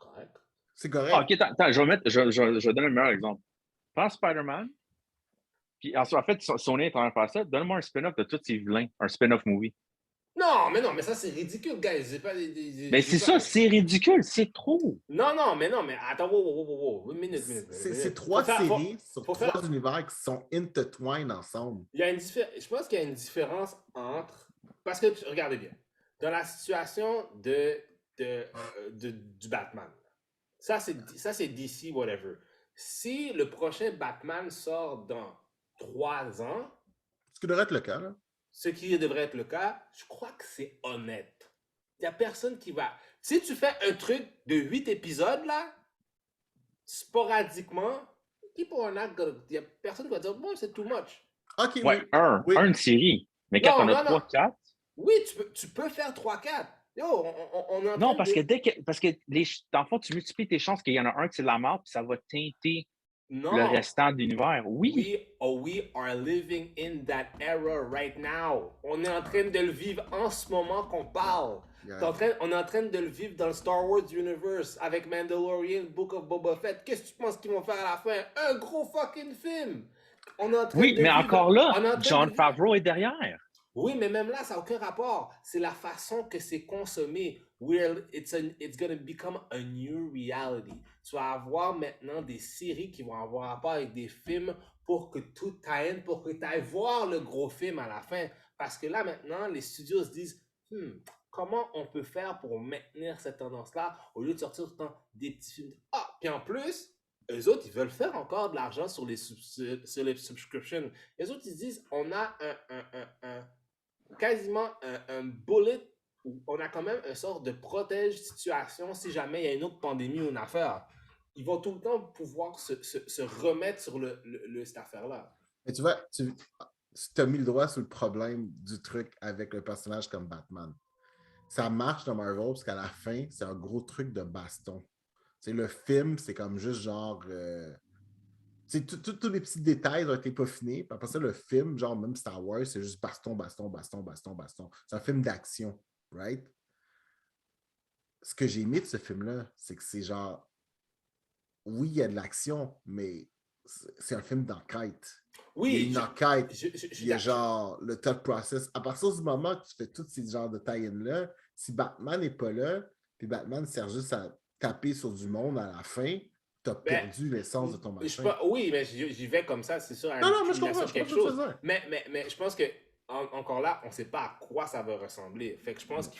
correct. c'est Ah, correct. ok, attends, je vais mettre, je vais donner le meilleur exemple. Prends Spider-Man, puis en fait, si on est en train de faire ça, donne-moi un spin-off de tous ces vilains, un spin-off movie. Non, mais ça, c'est ridicule, guys. J'ai pas, Mais j'ai c'est ça, pas... c'est ridicule, c'est trop. Non, mais attends, wow. Une minute. C'est Faut 3 faire, séries sur faut 3 faire... univers qui sont intertwined ensemble. Il y a je pense qu'il y a une différence entre... Parce que, regardez bien, dans la situation du Batman, ça, c'est DC, whatever. Si le prochain Batman sort dans 3 ans, Ce qui devrait être le cas, là. ce qui devrait être le cas, je crois que c'est honnête. Il n'y a personne qui va... Si tu fais un truc de 8 épisodes, là, sporadiquement, il n'y a personne qui va dire, bon, c'est too much. Ok, Ouais, oui. Oui. une série. Mais quand on a 3, 4. Oui, tu peux faire 3-4. Yo, on est en Non, train parce de... parce que dans le fond, tu multiplies tes chances qu'il y en a un qui c'est de la merde, puis ça va teinter le Non. restant de l'univers. Oui. We are living in that era right now. On est en train de le vivre en ce moment qu'on parle. Yeah. On est en train de le vivre dans le Star Wars Universe avec Mandalorian, Book of Boba Fett. Qu'est-ce que tu penses qu'ils vont faire à la fin? Un gros fucking film. On est en train Oui, de mais vivre... encore là, on est en train John de vivre... Favreau est derrière. Oui, mais même là, ça n'a aucun rapport. C'est la façon que c'est consommé. It's going to become a new reality. Tu vas avoir maintenant des séries qui vont avoir rapport avec des films pour que tout t'aille, pour que tu ailles voir le gros film à la fin. Parce que là, maintenant, les studios se disent, comment on peut faire pour maintenir cette tendance-là au lieu de sortir tout le temps des petits films. Ah, puis en plus, eux autres, ils veulent faire encore de l'argent sur les subscriptions. Les autres, ils se disent, on a quasiment un bullet où on a quand même une sorte de protège situation si jamais il y a une autre pandémie ou une affaire. Ils vont tout le temps pouvoir se remettre sur cette affaire-là. Mais tu vois, tu as mis le doigt sur le problème du truc avec le personnage comme Batman. Ça marche dans Marvel parce qu'à la fin, c'est un gros truc de baston. T'sais, le film, c'est comme juste genre... tous les petits détails ont été peaufinés. Puis après ça, le film, genre même Star Wars, c'est juste baston. C'est un film d'action, right? Ce que j'ai aimé de ce film-là, c'est que c'est genre... Oui, il y a de l'action, mais c'est un film d'enquête. Oui, il y a une enquête. Il y a d'accord. genre le thought process. À partir du moment que tu fais tous ces genres de tie-in-là, si Batman n'est pas là, puis Batman sert juste à taper sur du monde à la fin, tu as perdu l'essence de ton machin. Oui, mais j'y vais comme ça, c'est sûr. Non, mais je comprends quelque chose. ça. Mais je pense que encore là, on ne sait pas à quoi ça va ressembler. Fait que je pense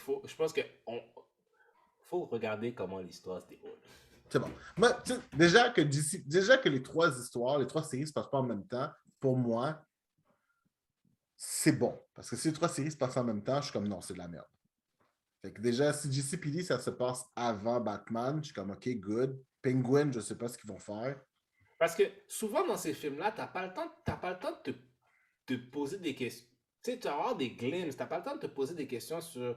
faut regarder comment l'histoire se déroule. C'est bon. Moi, déjà que les 3 histoires, les 3 séries se passent pas en même temps, pour moi, c'est bon. Parce que si les 3 séries se passent en même temps, je suis comme non, c'est de la merde. Fait que déjà, si JCPD, ça se passe avant Batman, je suis comme OK, good. Penguin, je sais pas ce qu'ils vont faire. Parce que souvent dans ces films-là, t'as pas le temps de te poser des questions. Tu sais, tu vas avoir des glimpses, t'as pas le temps de te poser des questions sur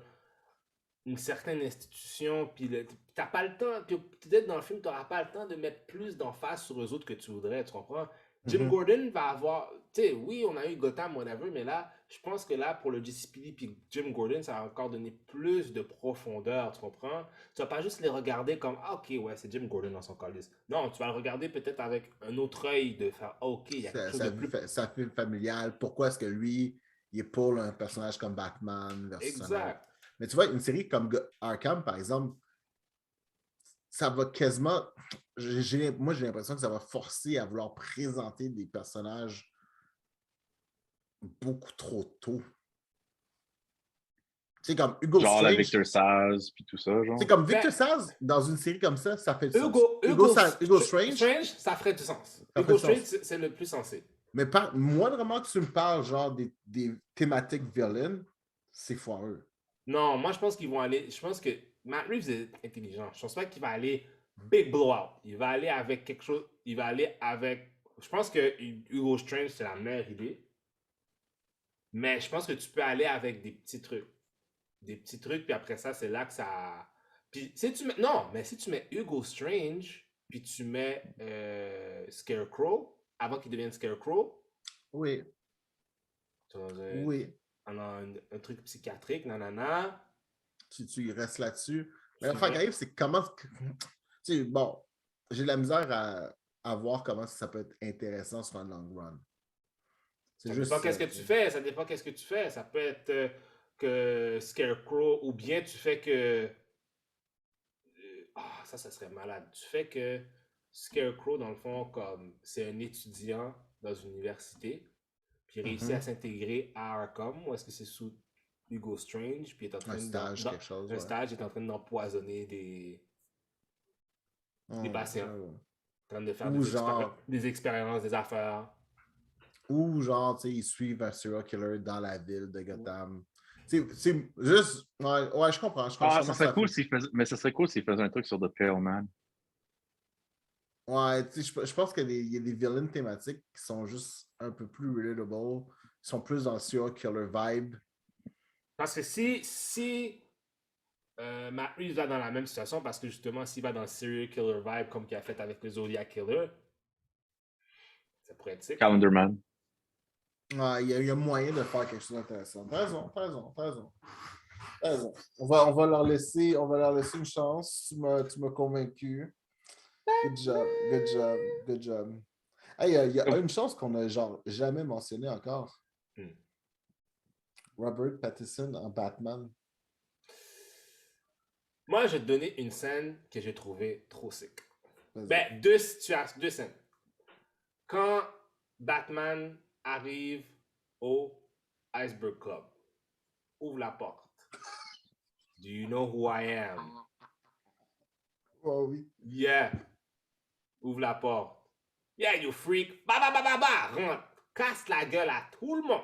une certaine institution, puis t'as pas le temps, puis peut-être dans le film, t'auras pas le temps de mettre plus d'emphase sur eux autres que tu voudrais, tu comprends? Jim Gordon va avoir, tu sais, oui, on a eu Gotham, whatever, mais là, je pense que là, pour le GCPD puis Jim Gordon, ça va encore donner plus de profondeur, tu comprends? Tu vas pas juste les regarder comme, ah, ok, ouais, c'est Jim Gordon dans son calice. Non, tu vas le regarder peut-être avec un autre œil de faire, ah, ok, il y a quelque chose de plus... Sa film familiale, pourquoi est-ce que lui, il est pour un personnage comme Batman versus Exact. Mais tu vois, une série comme Arkham, par exemple, ça va quasiment... Moi, j'ai l'impression que ça va forcer à vouloir présenter des personnages beaucoup trop tôt. C'est comme Hugo genre Strange. La Victor Saz, puis tout ça, genre. C'est comme Victor Saz, dans une série comme ça fait du sens. Hugo Strange, ça ferait du sens. Hugo Strange, c'est le plus sensé. Mais moindrement que tu me parles genre des thématiques villaines, c'est foireux. Non, moi je pense qu'ils vont aller. Je pense que Matt Reeves est intelligent. Je pense pas qu'il va aller big blowout. Il va aller avec quelque chose. Il va aller avec. Je pense que Hugo Strange, c'est la meilleure idée. Mais je pense que tu peux aller avec des petits trucs. Des petits trucs, puis après ça, c'est là que ça. Puis si tu mets. Non, mais si tu mets Hugo Strange, puis tu mets Scarecrow, avant qu'il devienne Scarecrow. Oui. Tu vas dire, Oui. on a un truc psychiatrique, nanana. Tu restes là-dessus. Mais Tu l'affaire qui vas- arrive, c'est comment. Tu sais, bon, j'ai de la misère à voir comment ça peut être intéressant sur un long run. C'est Ça dépend juste qu'est-ce ça. que tu fais. Ça dépend qu'est-ce que tu fais. Ça peut être que Scarecrow, ou bien tu fais que. Ça serait malade. Tu fais que Scarecrow, dans le fond, comme c'est un étudiant dans une université, puis il réussit à s'intégrer à Arkham, ou est-ce que c'est sous Hugo Strange, puis il est en Un train stage, quelque chose, un ouais. stage, il est en train d'empoisonner des patients, J'avoue. en train de faire Ou genre, des expériences, des affaires. tu sais, ils suivent un serial killer dans la ville de Gotham. C'est juste. Ouais, je comprends. Ah, ça Comment serait ça cool fait. s'il faisait, mais ça serait cool s'il faisait un truc sur The Pale Man. Ouais, tu sais, je pense qu'il y a des villains thématiques qui sont juste un peu plus relatable. Ils sont plus dans le serial killer vibe. Parce que si Matt Reeves va dans la même situation, parce que justement, s'il va dans le serial killer vibe, comme il a fait avec le Zodiac Killer, ça pourrait être sick. Calendar Man. Ouais, il y a moyen de faire quelque chose d'intéressant. T'as raison, t'as raison, t'as raison. T'as raison. On va leur laisser une chance. Tu m'as convaincu. Good job, good job, good job. Hey, il y a une chose qu'on n'a genre jamais mentionnée encore. Hmm. Robert Pattinson en Batman. Moi, je vais te donner une scène que j'ai trouvée trop sick. Vas-y. Ben, deux situations, deux scènes. Quand Batman arrive au Iceberg Club, ouvre la porte. Do you know who I am? Oh oui. Yeah. Ouvre la porte. Yeah, you freak. Ba ba ba ba ba. Rentre. Casse la gueule à tout le monde.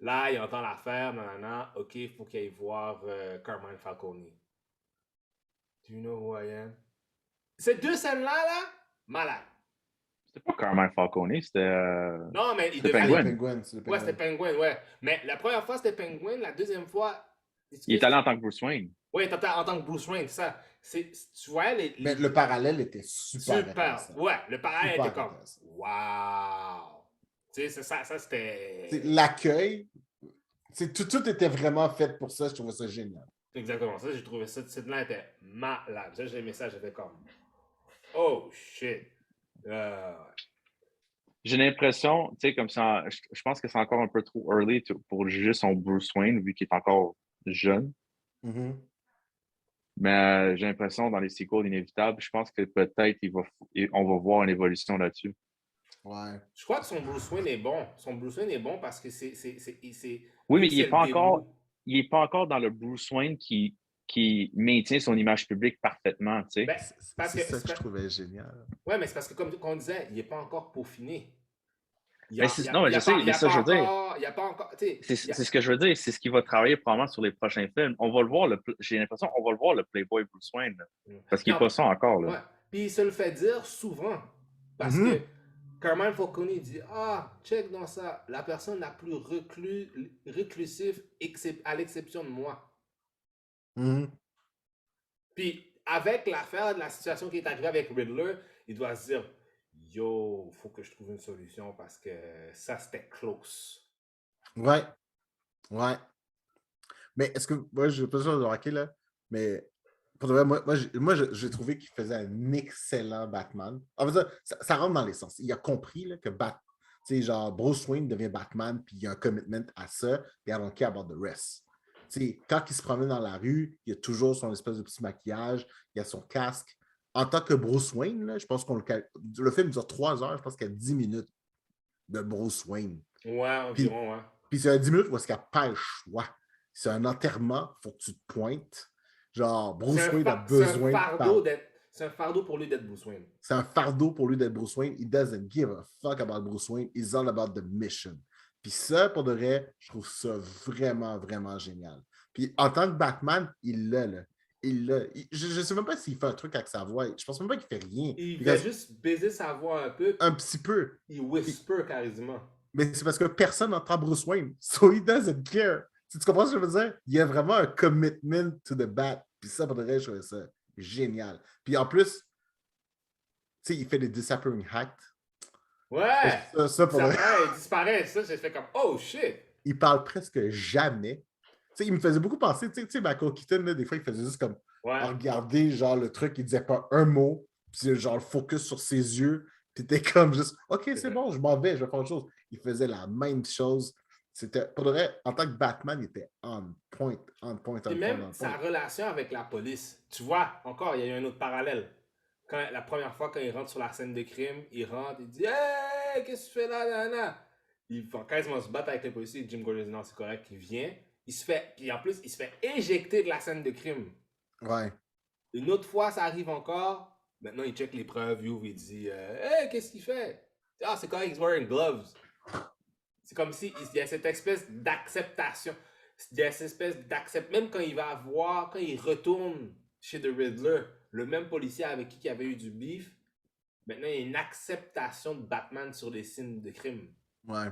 Là, il entend l'affaire, nanana. OK, il faut qu'il aille voir Carmine Falcone. Do you know who I am? Ces deux scènes-là, là, malade. C'était pas Carmine Falcone, c'était. Non, mais il C'était devait... Penguin. Le Penguin, c'est le Ouais, Penguin. c'était Penguin, ouais. Mais la première fois, c'était Penguin. La deuxième fois... Il est allé en tant que Bruce Wayne. Oui, il était en tant que Bruce Wayne, ça. Tu vois, Mais le parallèle était super intéressant. Ouais, le parallèle Super était comme... intéressant. Wow! Tu sais, ça c'était... L'accueil, tout était vraiment fait pour ça. Je trouvais ça génial. Exactement, ça, j'ai trouvé ça. Cette scène-là était malade. Ça, j'ai aimé ça, j'étais comme... Oh, shit! J'ai l'impression, tu sais, comme ça, je pense que c'est encore un peu trop early pour juger son Bruce Wayne, vu qu'il est encore jeune. Mm-hmm. Mais j'ai l'impression, dans les sequels inévitables, je pense que peut-être on va voir une évolution là-dessus. Ouais. Je crois que son Bruce Wayne est bon. Son Bruce Wayne est bon parce que Oui, mais c'est il est pas encore dans le Bruce Wayne qui maintient son image publique parfaitement, tu sais. Ben, C'est ça que je trouvais génial. Ouais, mais c'est parce que, comme on disait, il n'est pas encore peaufiné. Non, mais je sais, mais ça, je veux dire. Il n'y a pas encore. C'est ce que je veux dire, c'est ce qu'il va travailler probablement sur les prochains films. On va le voir, j'ai l'impression qu'on va le voir, le Playboy Bruce Wayne, là, parce qu'il n'est pas ça encore. Là. Ouais. Puis il se le fait dire souvent. Parce que Carmine Falcone dit check dans ça, la personne la plus reclusive à l'exception de moi. Mm-hmm. Puis avec l'affaire de la situation qui est arrivée avec Riddler, il doit se dire yo, faut que je trouve une solution parce que ça c'était close. Ouais. Ouais. Mais est-ce que moi je pas sûr de hockey là, mais pour de vrai, moi j'ai trouvé qu'il faisait un excellent Batman. En fait, ça rentre dans l'essence. Il a compris là, que genre Bruce Wayne devient Batman, puis il y a un commitment à ça, puis I don't care about the rest. T'sais, quand il se promène dans la rue, il a toujours son espèce de petit maquillage, il a son casque. En tant que Bruce Wayne, là, je pense le film dure 3 heures, je pense qu'il y a 10 minutes de Bruce Wayne. Ouais, environ, ouais. Puis c'est 10 minutes où est-ce qu'il n'y a pas le choix. C'est un enterrement, il faut que tu te pointes. Genre, Bruce Wayne a besoin de... C'est un fardeau pour lui d'être Bruce Wayne. C'est un fardeau pour lui d'être Bruce Wayne. He doesn't give a fuck about Bruce Wayne. He's all about the mission. Puis ça, pour de vrai, je trouve ça vraiment, vraiment génial. Puis en tant que Batman, il l'a, là. Je ne sais même pas s'il fait un truc avec sa voix. Je pense même pas qu'il fait rien. Il va juste baiser sa voix un peu. Un petit peu. Il whisper quasiment. Mais c'est parce que personne n'entend Bruce Wayne. So he doesn't care. Tu comprends ce que je veux dire? Il y a vraiment un commitment to the bat. Puis ça, pour de vrai, je trouvais ça génial. Puis en plus, tu sais, il fait des disappearing acts. Ouais! Ça, pour vrai, Il disparaît. Ça, j'ai fait comme, oh shit! il parle presque jamais. Tu sais, il me faisait beaucoup penser, tu sais, Michael Keaton, là, des fois, il faisait juste comme Ouais. regarder, genre, le truc, il disait pas un mot, puis genre, le focus sur ses yeux, puis t'étais comme juste, OK, c'est bon, je m'en vais, je vais faire autre chose. Il faisait la même chose. C'était, pour de vrai, en tant que Batman, il était on point, on point, Puis on point, même on sa point. relation avec la police. Tu vois, encore, il y a eu un autre parallèle. La première fois, quand il rentre sur la scène de crime, il rentre, il dit Hey, qu'est-ce que tu fais là, là? Il va quasiment se battre avec les policiers. Jim Gordon dit non, c'est correct, il vient. Il se fait, puis en plus, il se fait éjecter de la scène de crime. Ouais. Une autre fois, ça arrive encore. Maintenant, il check les preuves, il ouvre, il dit Hey, qu'est-ce qu'il fait? Ah, c'est correct, he's wearing gloves. C'est comme si il y a cette espèce d'acceptation. Il y a cette espèce d'acceptation. Même quand il va voir, quand il retourne chez The Riddler, le même policier avec qui il avait eu du beef, maintenant il y a une acceptation de Batman sur les signes de crime. Ouais.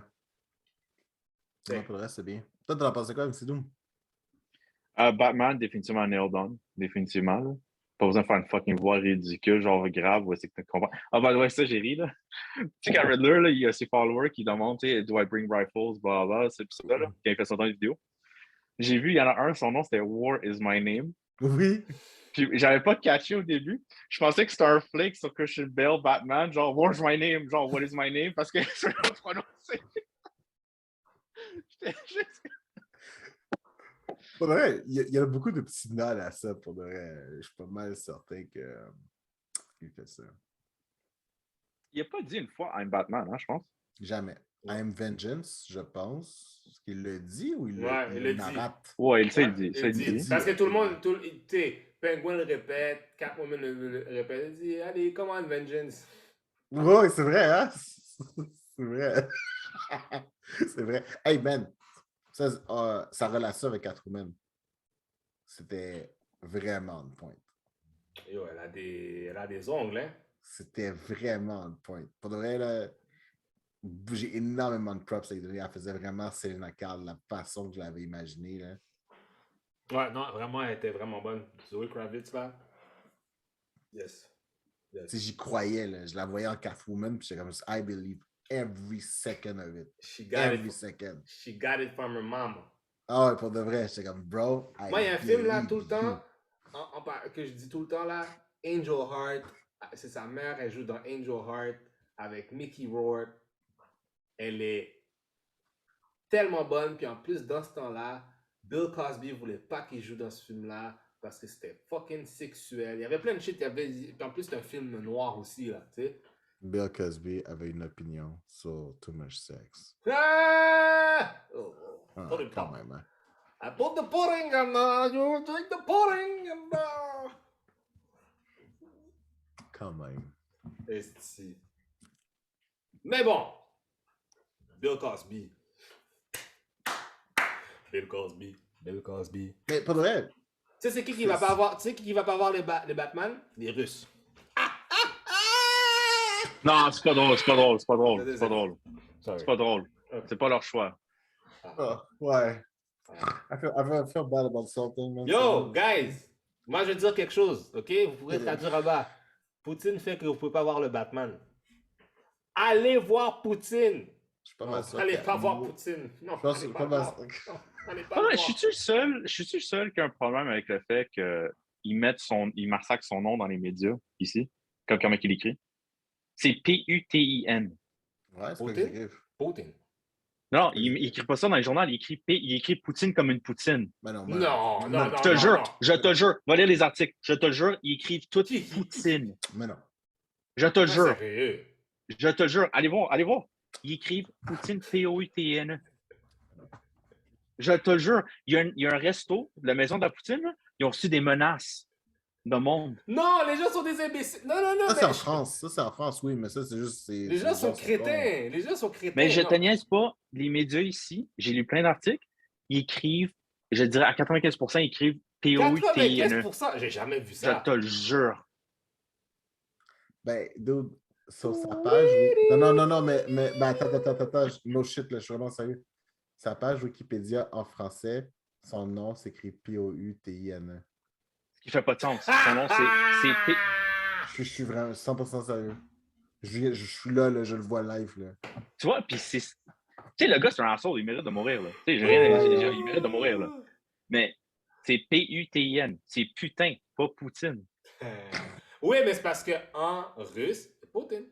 C'est- Ouais, pour le reste, c'est bien. Toi, t'en as pensé quoi, MC Doom? Batman, définitivement nailed on. Définitivement. Là. Pas besoin de faire une fucking voix ridicule, genre grave, ouais, c'est que tu comprends. Ah, bah ouais, ça, j'ai ri, là. Tu sais, quand Riddler, là, il y a ses followers qui demandent, tu sais, do I bring rifles, blah, blah, c'est tout ça, là, quand il fait son temps de vidéo. J'ai vu, il y en a un, son nom, c'était War is my name. Oui. Puis j'avais pas catché au début. Je pensais que c'était un flake sur Christian Bale, Batman, genre Where's my name? Genre What is my name? Parce que je l'ai prononcé. J'étais juste. Pour de vrai, il y a beaucoup de petits nods à ça, pour de vrai. Je suis pas mal certain qu'il fait ça. Il a pas dit une fois I'm Batman, hein, je pense. Jamais. I am vengeance, je pense. Est-ce qu'il le dit ou Ouais, il le le dit. narrate? Ouais, il Ouais, le dit. Ça, il il le dit. dit. Parce que tout le monde, Ouais. tu sais, Penguin le répète, Catwoman le répète, il dit Allez, come on, vengeance. Ouais, c'est vrai, hein? C'est vrai. C'est vrai. Hey, man, sa relation avec Catwoman, c'était vraiment on point. Yo, elle a des ongles, hein. C'était vraiment on point. Pour de vrai, là, j'ai énormément de props à lui donner. Elle faisait vraiment Selena Kyle, la façon que je l'avais imaginée, là. Ouais, non, vraiment, elle était vraiment bonne. Zoe Kravitz, là. Yes. Tu sais, Yes. j'y croyais, là. Je la voyais en Catwoman, puis j'étais comme, I believe every second of it. She got Every it. second. She got it from her mama. Ah ouais, pour de vrai, j'étais comme, bro, Moi, il y I a un film, là, tout le believe temps, you. que je dis tout le temps, là, Angel Heart. C'est sa mère, elle joue dans Angel Heart avec Mickey Rourke. Elle est tellement bonne. Puis en plus, dans ce temps-là, Bill Cosby voulait pas qu'il joue dans ce film-là parce que c'était fucking sexuel. Il y avait plein de shit. Puis en plus, c'est un film noir aussi, là, tu sais. Bill Cosby avait une opinion sur Too Much Sex. Ah! Oh, Ah, put it quand pop. même, hein. I put the pudding and you drink the pudding and Quand même. Esti. Mais bon, Bill Cosby. Bill Cosby. Bill Cosby. Mais pour de vrai, Tu sais, c'est qui va pas avoir, tu sais qui va pas avoir les Batman? Les Russes. Non, c'est pas drôle, c'est pas drôle, c'est pas drôle, c'est pas drôle. Sorry. C'est pas drôle. Ok. C'est pas leur choix. ouais. Ah. I feel bad about something, man. Yo, guys, moi je vais dire quelque chose, ok? Vous pourrez traduire en bas. Poutine fait que vous pouvez pas voir le Batman. Allez voir Poutine. Je suis pas Non, mal sûr. allez que- pas voir Poutine. Non, Je pense allez que pas pas le mal voir. sûr. Non, allez pas Ah, le ouais, voir. je suis le seul qui a un problème avec le fait qu'il massacre son nom dans les médias, ici, comme comment il écrit. C'est Putin. Ouais, c'est pas que Poutine? j'écrive. Poutine. Non, il écrit pas ça dans les journaux, il écrit Poutine comme une poutine. Mais non, Non, non, non, Je te non, jure, non. je te jure, va lire les articles, je te jure, ils écrivent tout Qui? Poutine. Mais non. Je te Pas jure, sérieux. je te jure, allez voir, allez voir. Ils écrivent Poutine, Poutine. Je te le jure, il y a un resto, la maison de la Poutine, là, ils ont reçu des menaces de monde. Non, les gens sont des imbéciles. Non, non, non, Ça, mais c'est en France. Ça, c'est en France, oui, mais ça, c'est juste. les gens sont crétins. Les gens sont crétins. Mais je non. te niaise pas, les médias ici, j'ai lu plein d'articles, ils écrivent, je dirais à 95%, ils écrivent Poutine. 95%, j'ai jamais vu Je ça. te le jure. Ben, dude, sur sa page, oui. Non, non, non, non, mais ben, attends, no shit, là, je suis vraiment sérieux. Sa page Wikipédia en français, son nom s'écrit Poutine. Ce qui fait pas de sens. Son nom, c'est Je suis vraiment 100% sérieux. Je suis là, je le vois live. Là. Tu vois, puis c'est. Tu sais, le gars, c'est un asshole, il mérite de mourir, là. Tu sais, j'ai rien. Il mérite de mourir, là. Mais c'est P-U-T-I-N. C'est putain, pas Poutine. Oui, mais c'est parce qu'en russe, c'est Poutine.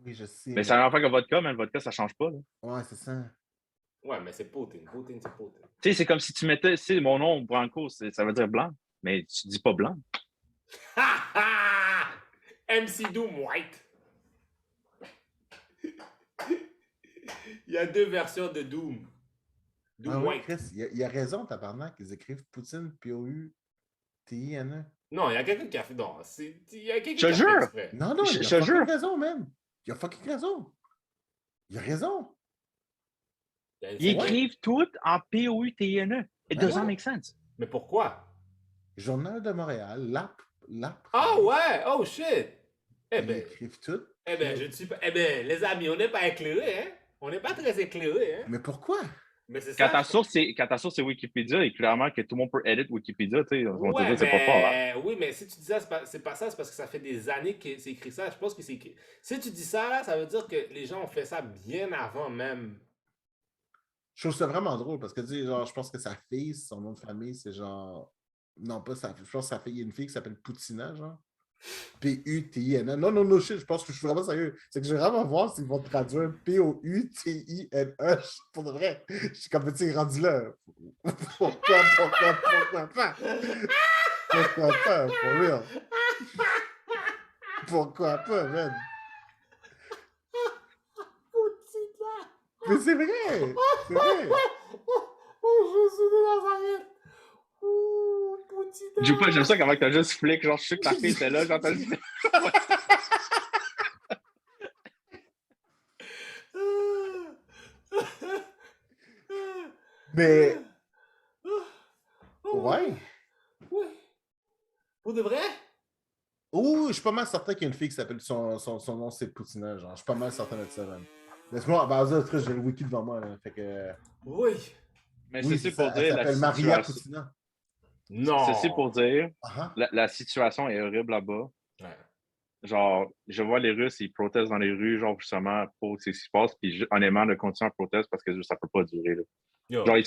Oui, je sais. Mais c'est la même affaire que vodka, mais le vodka, ça change pas, là. Ouais, c'est ça. Ouais, mais c'est Poutine. Poutine, c'est Poutine. Tu sais, c'est comme si tu mettais, tu mon nom, Branco, ça veut dire blanc, mais tu dis pas blanc. Ha ha! MC Doom White. Il y a 2 versions de Doom. Doom Oui, White. Chris, il a raison, tabarnak. Ils écrivent Poutine, P-O-U-T-I-N-E. Non, il y a quelqu'un qui a fait. Non, il y a quelqu'un Je te qui a fait jure! exprès. Non, il a Je te fucking jure! raison, man. Il a fucking raison. Il a raison. Ils écrivent tout en P-O-U-T-I-N-E. It doesn't make sense. Mais pourquoi? Journal de Montréal, LAP. Ah ouais! Oh shit! Eh Ils ben, écrivent tout. je ne suis pas. Eh ben, les amis, on n'est pas éclairés, hein? On n'est pas très éclairés, hein? Mais pourquoi? Mais c'est Quand ça. ta source, c'est Wikipédia, et clairement que tout le monde peut edit Wikipédia, tu sais, on va te Ouais, dire, c'est pas fort, hein. oui, mais si tu dis ça, c'est pas ça, c'est parce que ça fait des années que c'est écrit ça. Je pense que c'est écrit. Si tu dis ça, là, ça veut dire que les gens ont fait ça bien avant même. Je trouve ça vraiment drôle parce que, tu sais, genre, je pense que sa fille, son nom de famille, c'est genre. Non, pas sa fille. Je pense que sa fille, il y a une fille qui s'appelle Poutina, genre. P-U-T-I-N-E. Non, shit, je pense que je suis vraiment sérieux. C'est que je vais vraiment voir s'ils vont traduire P-O-U-T-I-N-E. Pour de vrai. Je suis comme petit rendu là. Pourquoi pas? Pourquoi pas, for real? Pourquoi pas, man? Mais c'est vrai! C'est vrai! Oh, Jésus de Nazareth! Oh, Poutina! Du coup, j'aime ça comment t'as juste flic, genre, je sais que ta fille était là, genre, t'as dit. Mais. Oh, Ouais. Oui. Pour de vrai? Oh, je suis pas mal certain qu'il y a une fille qui s'appelle son nom, c'est Poutina, genre. Je suis pas mal certain de ça, man. Laisse-moi, à base de truc, j'ai le wiki devant moi, là. Fait que. Oui. Mais Oui, c'est c'est pour ça. Elle dire la s'appelle Maria situation. Poutina. Non. Ceci pour dire, Ah, la situation est horrible là-bas. Ouais. Genre, je vois les Russes, ils protestent dans les rues, genre, justement, pour ce qui se passe, puis honnêtement, le continuer à protester parce que ça peut pas durer, là. Yo. Genre, ils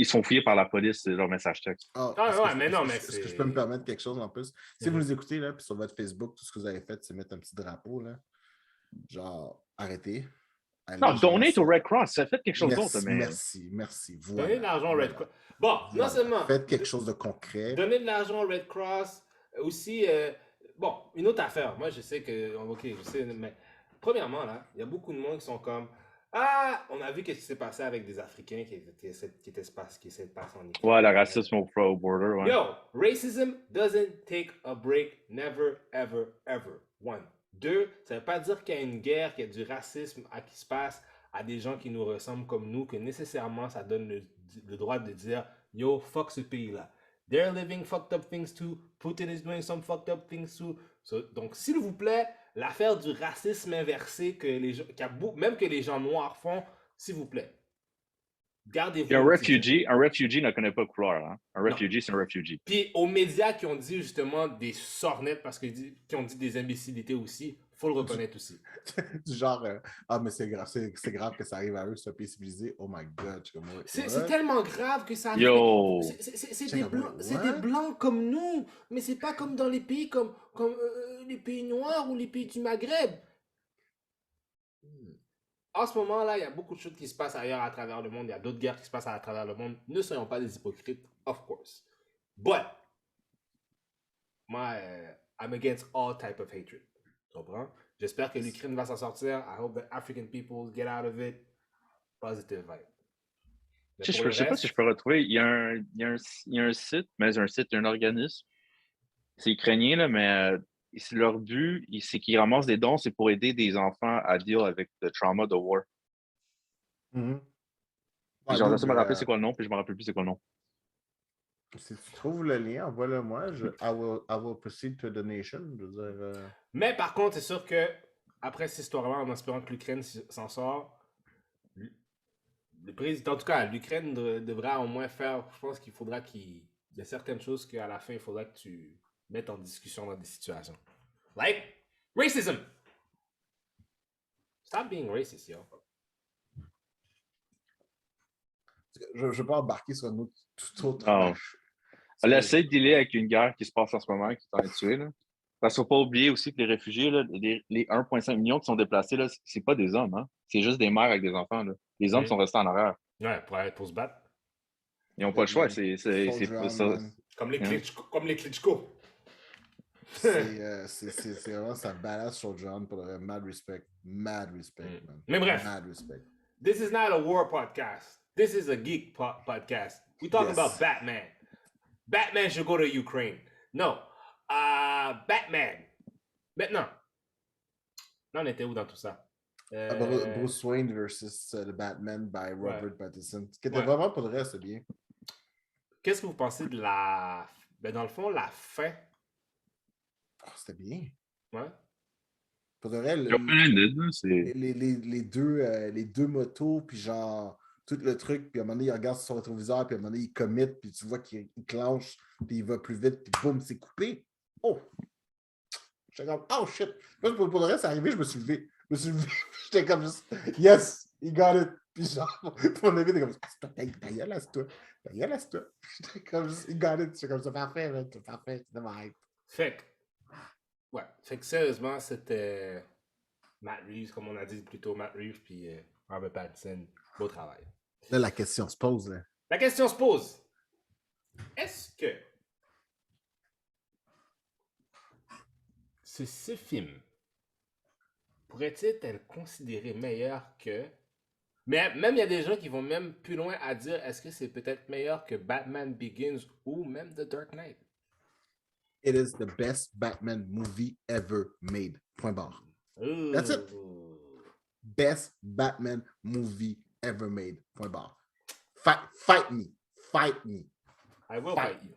sont fouillés par la police, c'est leur message texte. Ah, Ah, ouais, mais non, mais est-ce que je peux me permettre quelque chose en plus? Si vous nous écoutez, là, puis sur votre Facebook, tout ce que vous avez fait, c'est mettre un petit drapeau, là. Genre, arrêtez. Allez, Non, genre, donate au Red Cross, ça fait quelque chose d'autre, merci. Donnez Voilà. de l'argent au Red Cross. Bon, non seulement. Faites quelque chose de concret. Donnez de l'argent au Red Cross. Aussi, bon, une autre affaire. Moi, je sais que. Ok, je sais, mais. Premièrement, là, il y a beaucoup de monde qui sont comme. Ah, on a vu ce qui s'est passé avec des Africains qui essaient de passer en Ukraine. Ouais, le racisme au border, ouais. Yo, racism doesn't take a break, never, ever, ever. One. Deux, ça veut pas dire qu'il y a une guerre, qu'il y a du racisme qui se passe à des gens qui nous ressemblent comme nous, que nécessairement ça donne le droit de dire yo, fuck ce pays-là. They're living fucked up things too. Putin is doing some fucked up things too. Donc, s'il vous plaît, l'affaire du racisme inversé même que les gens noirs font, s'il vous plaît. Gardez-vous. Un refugee ne connaît pas couleur. Hein? Un refugee, c'est un refugee. Puis aux médias qui ont dit justement des sornettes parce qui ont dit des imbécilités aussi, faut le reconnaître aussi. Du genre, mais c'est grave que ça arrive à eux, ce pays civilisé. Oh my god. C'est tellement grave que ça arrive. Yo! C'est des blancs comme nous, mais c'est pas comme dans les pays comme les pays noirs ou les pays du Maghreb. En ce moment-là, il y a beaucoup de choses qui se passent ailleurs à travers le monde. Il y a d'autres guerres qui se passent à travers le monde. Ne soyons pas des hypocrites, of course. But, I'm against all type of hatred. Tu comprends? J'espère que l'Ukraine va s'en sortir. I hope that African people get out of it. Positive vibe. Je sais pas si je peux retrouver. Il y a un site, mais un organisme. C'est ukrainien, là, mais leur but, c'est qu'ils ramassent des dons, c'est pour aider des enfants à deal avec le trauma de war. Genre, ça me rappeler c'est quoi le nom, puis je me rappelle plus c'est quoi le nom. Si tu trouves le lien, envoie-le-moi. I will proceed to donation. Je veux dire, Mais par contre, c'est sûr que après cette histoire-là, en espérant que l'Ukraine s'en sort, le président, en tout cas, l'Ukraine devra au moins faire. Je pense qu'il faudra qu'il y a certaines choses qu'à la fin, il faudra que tu mettes en discussion dans des situations. Like racism. Stop being racist, yo. Je ne vais pas embarquer sur un autre, tout autre. Oh. Elle essaie de dealer avec une guerre qui se passe en ce moment, qui est en train de tuer. Là. Parce qu'il ne faut pas oublier aussi que les réfugiés, là, les 1,5 million qui sont déplacés, là, c'est pas des hommes. Hein? C'est juste des mères avec des enfants. Là. Les hommes sont restés en arrière. Ouais, pour se battre. Ils n'ont pas le choix. C'est ça. Comme les Klitschko. C'est vraiment ça badass sur John pour le mad respect. Mad respect, man. Mais bref. Mad respect. This is not a war podcast. This is a geek podcast. We're talking about Batman. Batman should go to Ukraine. No. Batman. Maintenant. Là, on était où dans tout ça? Bruce Wayne versus The Batman by Robert Pattinson. Ce qui était vraiment pour le reste, c'est bien. Qu'est-ce que vous pensez de la... Ben, dans le fond, la fin. Oh, c'était bien. Ouais. Pour le reste, les deux motos, puis genre, tout le truc, puis à un moment donné, il regarde sur son rétroviseur, puis à un moment donné, il commit, puis tu vois qu'il clenche, puis il va plus vite, puis boum, c'est coupé. Oh! J'étais comme, oh shit! Moi, pour le reste, c'est arrivé, je me suis levé. J'étais comme juste, yes, he got it. Puis genre, mon ami était comme, ta gueule, laisse-toi. Ta gueule, laisse-toi. J'étais comme juste, he got it. J'étais comme, c'est parfait, man, c'est parfait, c'est de ma hype. Fait que sérieusement, c'était Matt Reeves, comme on a dit plus tôt, Matt Reeves, puis Robert Pattinson. Beau travail. Là, la question se pose, là. La question se pose. Est-ce que ce film pourrait-il être considéré meilleur que... Mais même il y a des gens qui vont même plus loin à dire est-ce que c'est peut-être meilleur que Batman Begins ou même The Dark Knight? It is the best Batman movie ever made. Point barre. That's it. Best Batman movie ever made. Point barre. Fight me. Fight me. I will fight you.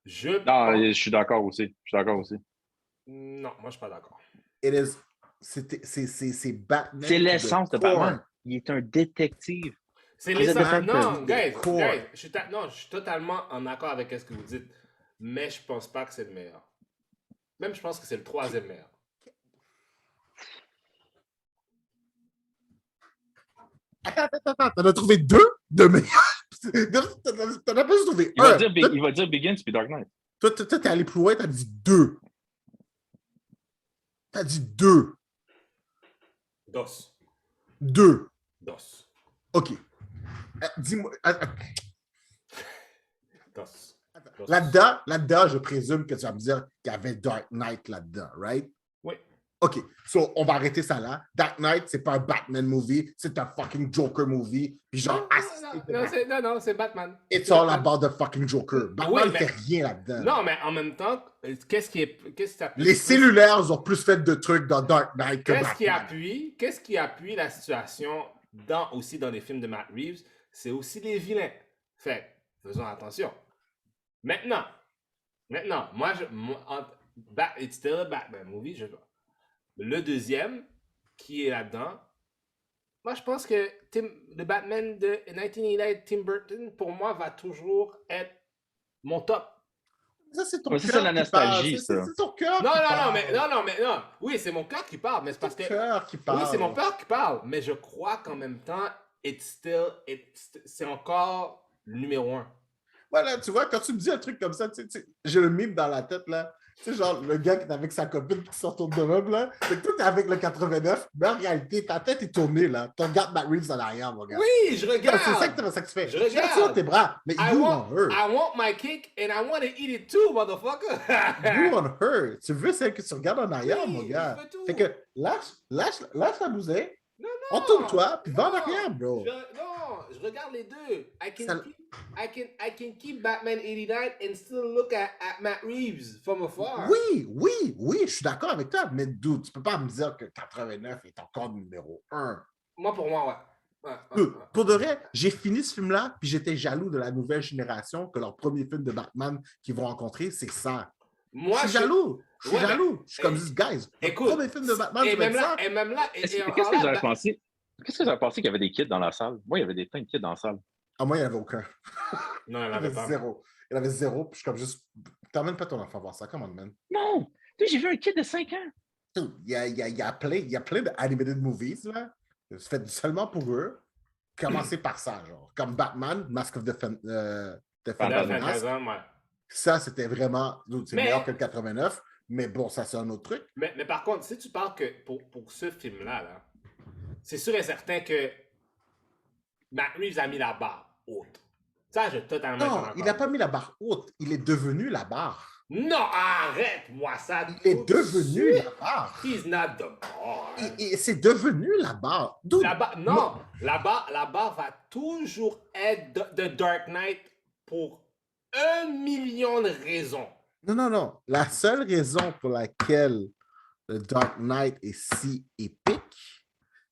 Je suis d'accord aussi. Non, moi je suis pas d'accord. It is... C'est Batman. C'est l'essence de Batman. Il est un détective. C'est l'essence. Non, guys, je suis totalement en accord avec ce que vous dites. Mais je pense pas que c'est le meilleur. Même je pense que c'est le troisième meilleur. Attends. T'en as trouvé deux de meilleurs. T'en as pas juste trouvé un. Il va dire Begins puis Dark Knight. Toi, t'es allé plus loin, t'as dit deux. T'as dit deux. Deux. OK. Dis-moi. Là-dedans, je présume que tu vas me dire qu'il y avait Dark Knight là-dedans, right? Oui. OK. So, on va arrêter ça là. Dark Knight, c'est pas un Batman movie, c'est un fucking Joker movie. Puis genre, non, c'est Batman. It's all about the fucking Joker. Batman ne fait rien là-dedans. Non, mais en même temps, qu'est-ce qui Les cellulaires ont plus fait de trucs dans Dark Knight que Batman. Qu'est-ce qui appuie la situation aussi dans les films de Matt Reeves? C'est aussi les vilains. Fait, faisons attention. Maintenant, it's still a Batman movie. Le deuxième, qui est là-dedans, moi, je pense que le Batman de 1989, Tim Burton, pour moi, va toujours être mon top. Ça, c'est ton cœur. C'est la nostalgie, ça. C'est ton cœur. Non. Oui, c'est mon cœur qui parle, mais c'est parce que. Oui, c'est mon cœur qui parle, mais je crois qu'en même temps, c'est encore le numéro 1. Voilà, tu vois, quand tu me dis un truc comme ça, j'ai le mime dans la tête, là. Tu sais, genre, le gars qui est avec sa copine qui sort autour de même, là. C'est que toi, t'es avec le 89, mais en réalité, ta tête est tournée, là. Tu regardes Matt Reeves en arrière, mon gars. Oui, je regarde. C'est ça que tu fais. Je regarde. Tu tes bras, mais you want her. I want my cake and I want to eat it too, motherfucker. You want her. Tu veux celle que tu regardes en arrière, mon gars. Fait que lâche la bouseille. Non. Entoure-toi, puis va en arrière, bro. Je regarde les deux. I can keep Batman 89 and still look at Matt Reeves from afar. Oui, je suis d'accord avec toi, mais dude, tu peux pas me dire que 89 est encore numéro 1. Pour moi, ouais. Pour de vrai, j'ai fini ce film-là, puis j'étais jaloux de la nouvelle génération que leur premier film de Batman qu'ils vont rencontrer, c'est ça. Moi, je suis jaloux. Je suis comme this guys. Écoute, le premier film de Batman, et c'est même ça. Et même là, qu'est-ce que vous avez pensé? Qu'est-ce que vous avez pensé qu'il y avait des kids dans la salle? Moi, il y avait plein de kids dans la salle. Ah, moi, il n'y en avait aucun. Non, il y en avait pas. Zéro. Il y en avait zéro, puis je suis comme juste... T'emmènes pas ton enfant voir ça, comment, man? Non! Tu sais, j'ai vu un kid de 5 ans. Il y a plein d'animated movies, là. C'est fait seulement pour eux. Commencez par ça, genre. Comme Batman, Mask of Defender Mask. Ouais. Ça, c'était vraiment... C'est meilleur que le 89, mais bon, ça, c'est un autre truc. Mais par contre, si tu parles que pour ce film-là, là, c'est sûr et certain que Matt Reeves a mis la barre haute. Ça, je totalement... Non, il n'a pas mis la barre haute. Il est devenu la barre. Non, arrête-moi ça. Il est devenu la barre. He's not the bar. Et c'est devenu la barre. Dude, Non, la barre va toujours être The Dark Knight pour 1 million de raisons. Non. La seule raison pour laquelle The Dark Knight est si épique,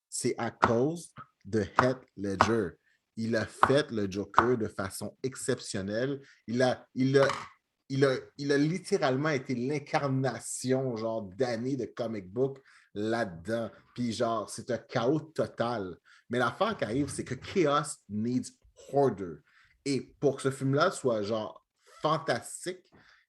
c'est à cause de Heath Ledger. Il a fait le Joker de façon exceptionnelle. Il a littéralement été l'incarnation, genre, d'années de comic book là-dedans. Puis, genre, c'est un chaos total. Mais l'affaire qui arrive, c'est que Chaos needs order. Et pour que ce film-là soit, genre, fantastique,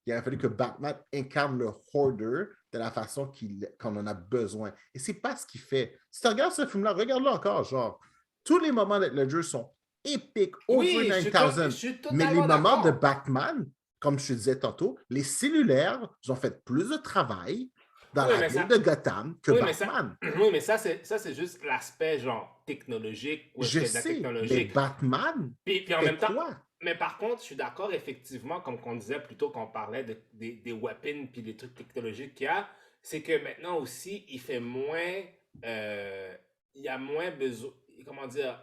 il aurait fallu que Batman incarne le Hoarder de la façon qu'on en a besoin. Et c'est pas ce qu'il fait. Si tu regardes ce film-là, regarde-le encore, genre, tous les moments de Ledger sont épiques, over 9000. Mais les moments de Batman, comme je te disais tantôt, les cellulaires ont fait plus de travail dans la ville de Gotham que Batman. Mais ça, c'est juste l'aspect, genre, technologique. Je sais, mais Batman, puis en même temps... Mais par contre, je suis d'accord, effectivement, comme on disait plutôt qu'on parlait des weapons puis des trucs technologiques qu'il y a, c'est que maintenant aussi, il fait moins... il y a moins besoin... Comment dire?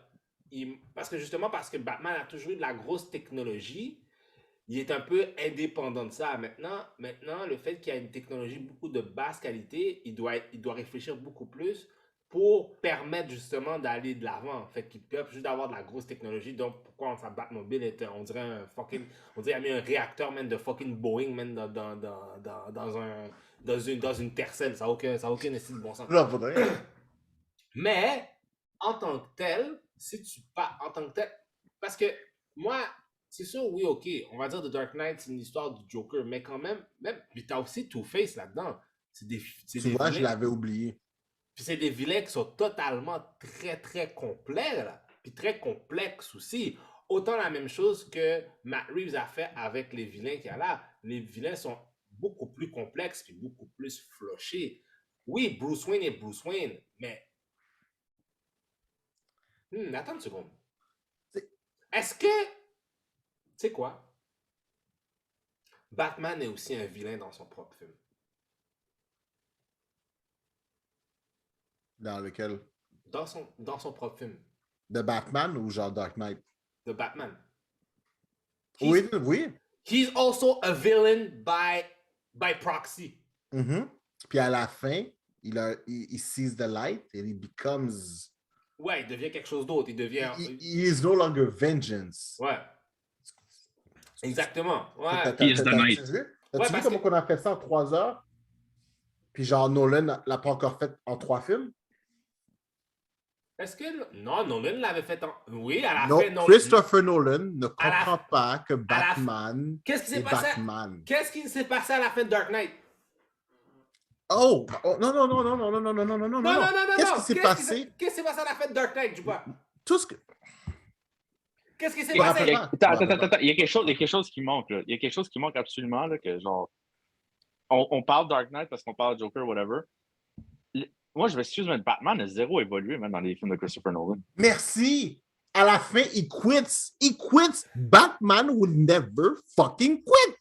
Parce que Batman a toujours eu de la grosse technologie, il est un peu indépendant de ça. Maintenant le fait qu'il y a une technologie beaucoup de basse qualité, il doit réfléchir beaucoup plus pour permettre justement d'aller de l'avant. Fait qu'il peut juste avoir de la grosse technologie. Donc, pourquoi sa Batmobile est, on dirait un fucking... On dirait qu'il a mis un réacteur, man, de fucking Boeing, man, dans une tercelle. Ça n'a aucun estime de bon sens. Non, faudrait. Mais, en tant que tel, parce que moi, c'est sûr, oui, ok, on va dire The Dark Knight, c'est une histoire du Joker, mais quand même puis t'as aussi Two-Face là-dedans. Tu vois, je l'avais oublié. Puis c'est des vilains qui sont totalement très, très complets, là. Puis très complexes aussi. Autant la même chose que Matt Reeves a fait avec les vilains qu'il y a là. Les vilains sont beaucoup plus complexes puis beaucoup plus flushés. Oui, Bruce Wayne est Bruce Wayne, mais... attends une seconde. Est-ce que... Tu sais quoi? Batman est aussi un vilain dans son propre film. Dans lequel? Dans son propre film. De Batman ou genre Dark Knight? De Batman. Oui. He's also a villain by proxy. Mm-hmm. Puis à la fin, il sees the light and he becomes... Ouais, il devient quelque chose d'autre. Il devient... He is no longer vengeance. Ouais. Exactement. Ouais. He is the night. T'as-tu vu comment on a fait ça en 3 heures? Puis genre Nolan l'a pas encore fait en 3 films? Est-ce que... Non, Nolan l'avait fait en... Oui, à la non, fin... Non, Christopher Nolan ne comprend pas que Batman Qu'est-ce qui s'est est passé? Batman. Qu'est-ce qui s'est passé à la fin de Dark Knight? Oh! Non. Non. Qu'est-ce qui s'est passé? Qu'est-ce qui s'est passé à la fin de Dark Knight, du vois? Tout ce que... Qu'est-ce qui s'est passé? Attends. Il y a quelque chose qui manque, là. Il y a quelque chose qui manque absolument, là, que genre... On parle Dark Knight parce qu'on parle Joker, whatever. Moi, je m'excuse, mais Batman a zéro évolué, même dans les films de Christopher Nolan. Merci! À la fin, il quits. Il quits. Batman would never fucking quit.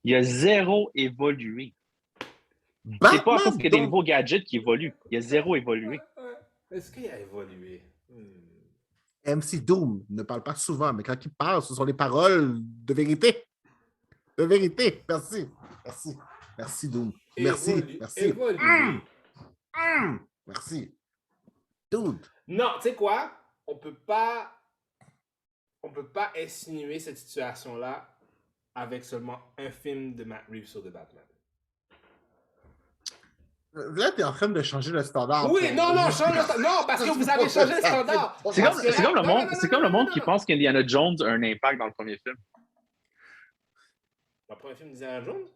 Il a zéro évolué. Batman, c'est pas parce qu'il y a des nouveaux gadgets qui évoluent. Il a zéro évolué. Est-ce qu'il a évolué? MC Doom ne parle pas souvent, mais quand il parle, ce sont des paroles de vérité. De vérité. Merci, Doom. Merci. Merci. Dude. Non, tu sais quoi? On peut pas insinuer cette situation-là avec seulement un film de Matt Reeves sur The Batman. Là, tu es en train de changer le standard. Oui, non, change le standard. Non, parce que vous avez changé le standard. C'est comme le monde qui pense qu'Indiana Jones a un impact dans le premier film. Le premier film d'Indiana Jones?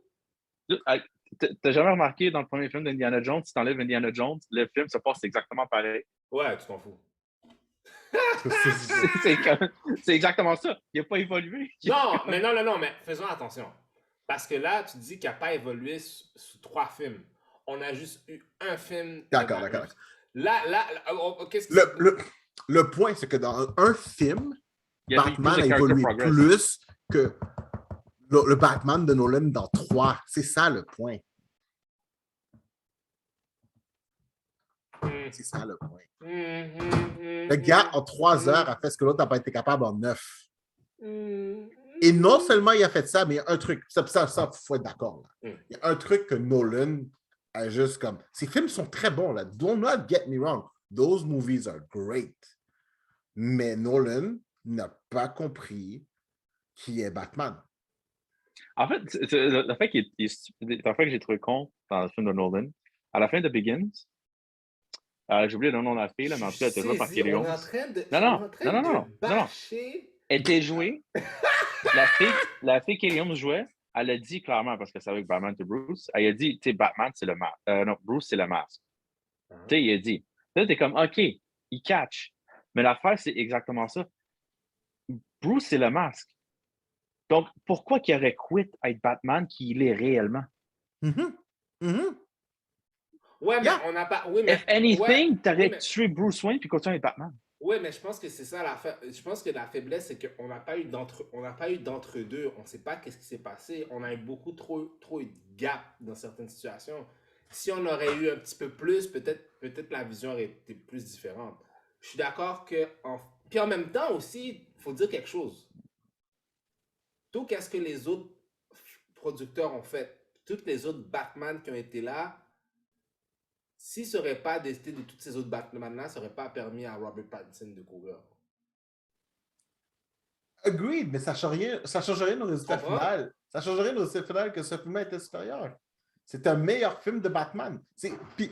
t'as jamais remarqué dans le premier film d'Indiana Jones, si t'enlèves Indiana Jones, le film se passe exactement pareil. Ouais, tu t'en fous. C'est exactement ça. Il n'a pas évolué. Non, mais faisons attention. Parce que là, tu dis qu'il n'a pas évolué sous 3 films. On a juste eu un film. D'accord. Là, qu'est-ce que Le point, c'est que dans un film, Il y a Batman plus a de évolué character progress. plus que le Batman de Nolan dans 3. C'est ça le point. C'est ça le point. Le gars, en 3 heures, a fait ce que l'autre n'a pas été capable en 9. Et non seulement il a fait ça, mais il y a un truc. Ça faut être d'accord. Il y a un truc que Nolan a juste comme. Ses films sont très bons. Là. Do not get me wrong. Those movies are great. Mais Nolan n'a pas compris qui est Batman. En fait, le fait qu'il est stupide, la fois que j'ai trouvé con dans le film de Nolan, à la fin de Begins, j'ai oublié le nom de la fille, là, mais en tout cas, elle était jouée par Kelly Holmes. Non. Elle était jouée. La fille Kelly Holmes jouait, elle a dit clairement, parce qu'elle savait que Batman était Bruce, elle a dit, tu sais, Batman, c'est le masque. Non, Bruce, c'est le masque. Tu sais, il a dit. Là, t'es comme, OK, il catch. Mais l'affaire, c'est exactement ça. Bruce, c'est le masque. Donc, pourquoi qu'il aurait quitté être Batman qu'il est réellement? Ouais, mais on n'a pas. Oui, mais, If anything, t'aurais tué Bruce Wayne puis continué à être Batman. Oui, mais je pense que c'est ça l'affaire. Je pense que la faiblesse, c'est qu'on n'a pas eu d'entre-deux. On ne sait pas qu'est-ce qui s'est passé. On a eu beaucoup trop de gap dans certaines situations. Si on aurait eu un petit peu plus, peut-être la vision aurait été plus différente. Je suis d'accord que. Puis en même temps aussi, il faut dire quelque chose. Tout ce que les autres producteurs ont fait, toutes les autres Batman qui ont été là, si ça n'aurait pas décidé de toutes ces autres Batman-là, ça n'aurait pas permis à Robert Pattinson de courir. Agreed, mais ça ne change rien au résultat final. Ça ne change rien au résultat final que ce film était supérieur. C'est un meilleur film de Batman. Puis,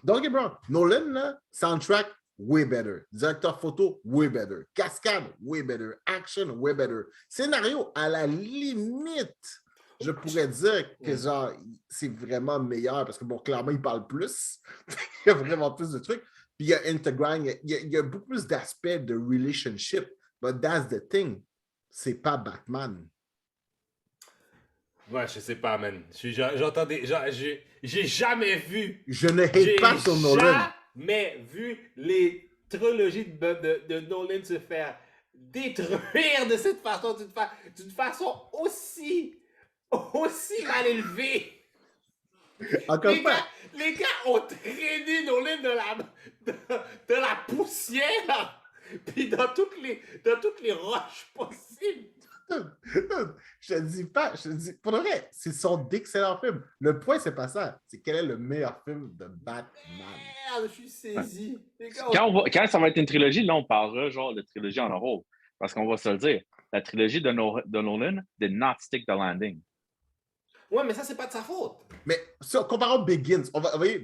don't get me wrong, Nolan, là, soundtrack, way better. Directeur photo, way better. Cascade, way better. Action, way better. Scénario, à la limite, je pourrais dire que genre, c'est vraiment meilleur parce que, bon, clairement, il parle plus. Il y a vraiment plus de trucs. Puis il y a Intergang, il y a beaucoup plus d'aspects de relationship. But that's the thing. C'est pas Batman. Ouais, je sais pas, man. J'entendais. J'ai jamais vu. Je ne hate pas sur Nolan. J'ai jamais vu les trilogies de Nolan se faire détruire de cette façon, d'une façon aussi mal élevée. Encore les gars ont traîné Nolan de la poussière, puis dans toutes les roches possibles. Je te dis pas, pour de vrai, c'est son d'excellents films. Le point, c'est pas ça. C'est quel est le meilleur film de Batman. Merde, je suis saisi. Ouais. Quand ça va être une trilogie, là, on parlera genre de trilogie en euros. Parce qu'on va se le dire, la trilogie de Nolan did not stick the landing. Ouais, mais ça, c'est pas de sa faute. Mais comparons Begins, on va voyez,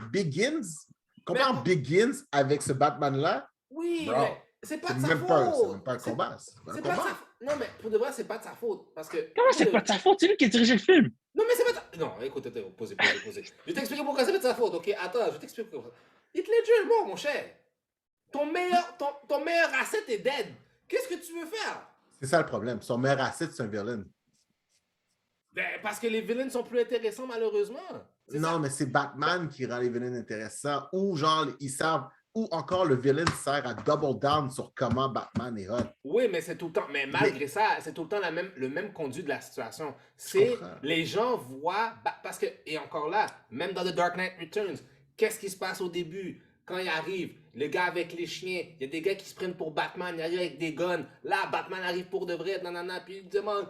comparons Begins avec ce Batman-là. Oui, bro, mais c'est pas de sa faute. C'est même pas un combat. C'est pas de sa faute. Non, mais pour de vrai, c'est pas de sa faute. Parce que. Comment c'est pas de sa faute? C'est lui qui a dirigé le film. Non, mais c'est pas de sa... Non, écoute, posez. Je vais t'expliquer pourquoi c'est pas de sa faute, ok? Attends, je t'explique pourquoi. Heath Ledger est mort, mon cher. Ton meilleur asset est dead. Qu'est-ce que tu veux faire? C'est ça le problème. Son meilleur asset, c'est un villain. Ben, parce que les villains sont plus intéressants, malheureusement. Non, mais c'est Batman qui rend les villains intéressants. Ou genre, ils savent... Ou encore, le villain sert à double down sur comment Batman est hot. Oui, mais c'est tout le temps... Mais malgré ça, c'est tout le temps le même conduit de la situation. C'est... Les gens voient... Parce que... Et encore là, même dans The Dark Knight Returns, qu'est-ce qui se passe au début? Quand il arrive, le gars avec les chiens, il y a des gars qui se prennent pour Batman, il arrive avec des guns. Là, Batman arrive pour de vrai, nanana, puis il demande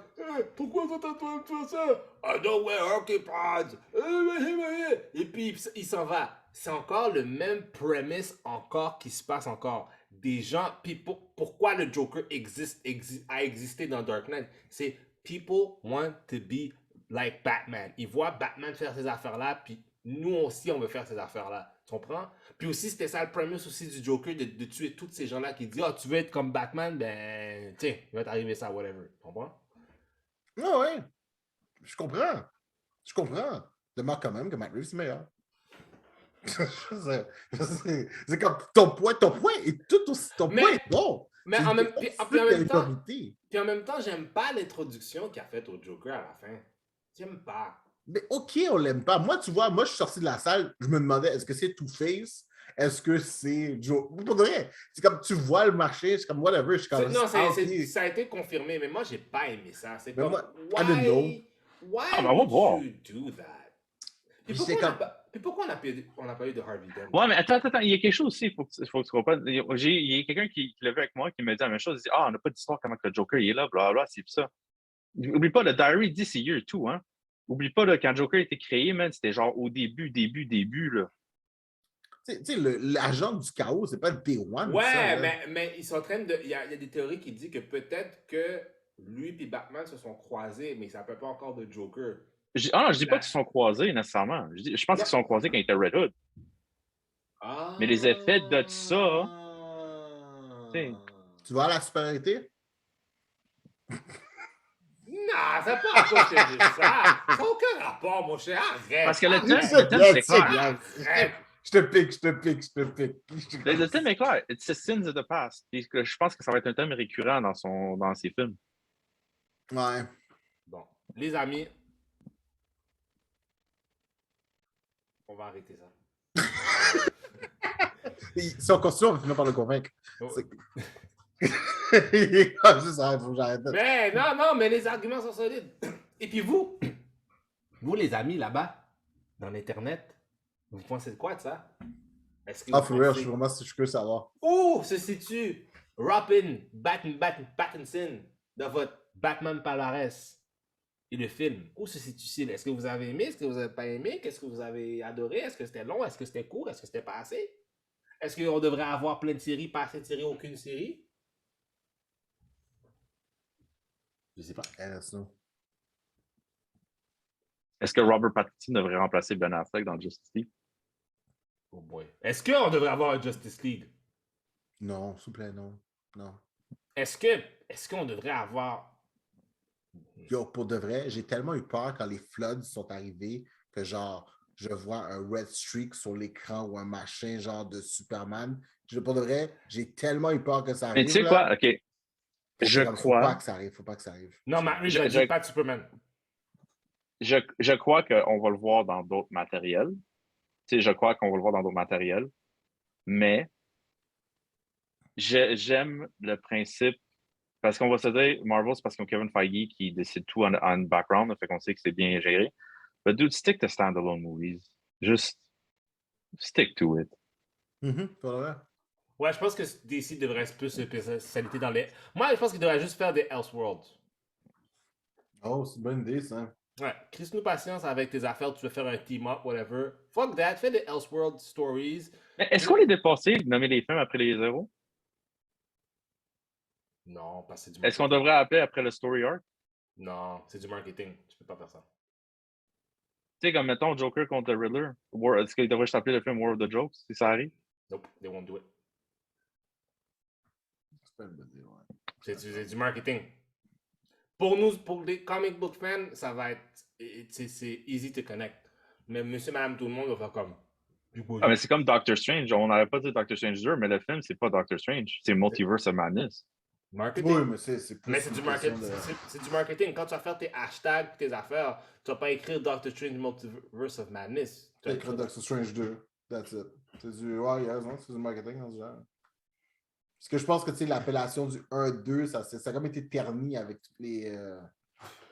pourquoi ça t'a fait ça? I don't wear hockey pads. Et puis il s'en va. C'est encore le même premise encore qui se passe encore. Des gens, puis pourquoi le Joker a existé dans Dark Knight? C'est people want to be like Batman. Ils voient Batman faire ces affaires-là, puis nous aussi, on veut faire ces affaires-là. Tu comprends? Puis aussi, c'était ça le premise aussi du Joker, de tuer tous ces gens-là qui disent « Ah, tu veux être comme Batman? Ben, tiens, il va t'arriver ça, whatever. » Tu comprends? Ah ouais. Je comprends. demeure quand même que Matt Reeves est meilleur. C'est comme ton point est tout aussi. Ton point est bon. Mais C'est en une même, question puis en même temps, supériorité. puis en même temps, j'aime pas l'introduction qu'il a faite au Joker à la fin. J'aime pas. Mais OK, on l'aime pas. Moi, tu vois, moi, je suis sorti de la salle, je me demandais, est-ce que c'est Two-Face? Est-ce que c'est Joe? Pour de vrai, c'est comme tu vois le marché, c'est comme whatever. Je suis comme, Non, OK. ça a été confirmé, mais moi, j'ai pas aimé ça. C'est Mais comme, moi, I didn't know. Ah, why ben, on va would voir. you do that? Puis Puis pourquoi, j'étais on comme, pourquoi on n'a pas eu de Harvey Dent? Ouais, mais attends, il y a quelque chose aussi, faut que tu comprennes. Il y a quelqu'un qui l'a vu avec moi qui m'a dit la même chose. Il dit, ah, on n'a pas d'histoire comment que le Joker il est là, blablabla, c'est ça. Oublie pas, le Diary dit c'est year 2, hein. Oublie pas, là, quand Joker a été créé, man, c'était genre au début, là. tu sais, l'agent du chaos, c'est pas le Day One, ça. Ouais, Là. mais ils sont en train de. Il y a des théories qui disent que peut-être que lui et Batman se sont croisés, mais ça ne peut pas encore de Joker. Je dis pas qu'ils sont croisés nécessairement. Je pense qu'ils sont croisés quand ils étaient Red Hood. Ah. Mais les effets de ça, tu sais. Tu vois la supériorité? Non, ça n'a pas accroché de ça. Ça n'a aucun rapport, mon cher. Arrête. Parce que le arrête. thème, c'est clair. Arrête. Je te pique. Le thème est clair. It's the sins of the past. Et je pense que ça va être un thème récurrent dans ses films. Ouais. Bon, les amis, on va arrêter ça. Si on continue, on va finir par le convaincre. Oh. Juste arrête, faut que j'arrête. Mais non, mais les arguments sont solides. Et puis vous les amis là-bas, dans l'Internet, vous pensez de quoi de ça? Est-ce que Ah, vous for real, pensez... je suis curieux de savoir. Où se situe Robin Pattinson dans votre Batman palmarès et le film? Où se situe-t-il? Est-ce que vous avez aimé? Est-ce que vous n'avez pas aimé? Qu'est-ce que vous avez adoré? Est-ce que c'était long? Est-ce que c'était court? Est-ce que c'était pas assez? Est-ce qu'on devrait avoir plein de séries, pas assez de séries, aucune série? Je sais pas. Est-ce que Robert Pattinson devrait remplacer Ben Affleck dans Justice League? Oh boy. Est-ce qu'on devrait avoir un Justice League? Non, s'il vous plaît, non. Est-ce qu'on devrait avoir... Yo, pour de vrai, j'ai tellement eu peur quand les floods sont arrivés que genre, je vois un red streak sur l'écran ou un machin genre de Superman. Pour de vrai, j'ai tellement eu peur que ça arrive. Mais tu sais quoi? OK. Je crois... Faut pas que ça arrive. Non, Marie, je dis pas de Superman. Je crois qu'on va le voir dans d'autres matériels. Tu sais, je crois qu'on va le voir dans d'autres matériels. Mais j'aime le principe, parce qu'on va se dire, Marvel, c'est parce qu'ils ont Kevin Feige qui décide tout en background, fait qu'on sait que c'est bien géré. But dude, stick to standalone movies. Just stick to it. Ouais, je pense que DC devrait plus se spécialiser dans les... Moi, je pense qu'il devrait juste faire des Elseworlds. Oh, c'est une bonne idée, ça. Ouais, crisse-nous patience avec tes affaires, tu veux faire un team-up, whatever. Fuck that, fais des Elseworld stories. Mais est-ce qu'on est dépassé de nommer les films après les zéros? Non, parce que c'est du marketing. Est-ce qu'on devrait appeler après le story arc? Non, c'est du marketing. Tu peux pas faire ça. Tu sais, comme mettons Joker contre The Riddler. Est-ce qu'il devrait juste appeler le film War of the Jokes si ça arrive? Nope, they won't do it. C'est pas une bonne idée, ouais. C'est du marketing. Pour nous, pour les comic book fans, ça va être... C'est easy to connect. Mais monsieur, madame, tout le monde va faire comme... Ah, mais c'est comme Doctor Strange. On n'aurait pas dit Doctor Strange 2, mais le film, c'est pas Doctor Strange. C'est Multiverse of Madness. Marketing. Oui, mais c'est plus... Mais c'est du marketing. C'est du marketing. Quand tu vas faire tes hashtags et tes affaires, tu vas pas écrire Doctor Strange Multiverse of Madness. Tu vas écrire Doctor Strange 2. That's it. C'est du... Ouais, il a raison, c'est du marketing dans ce genre. Parce que je pense que, tu sais, l'appellation du 1-2, ça a comme été terni avec toutes les...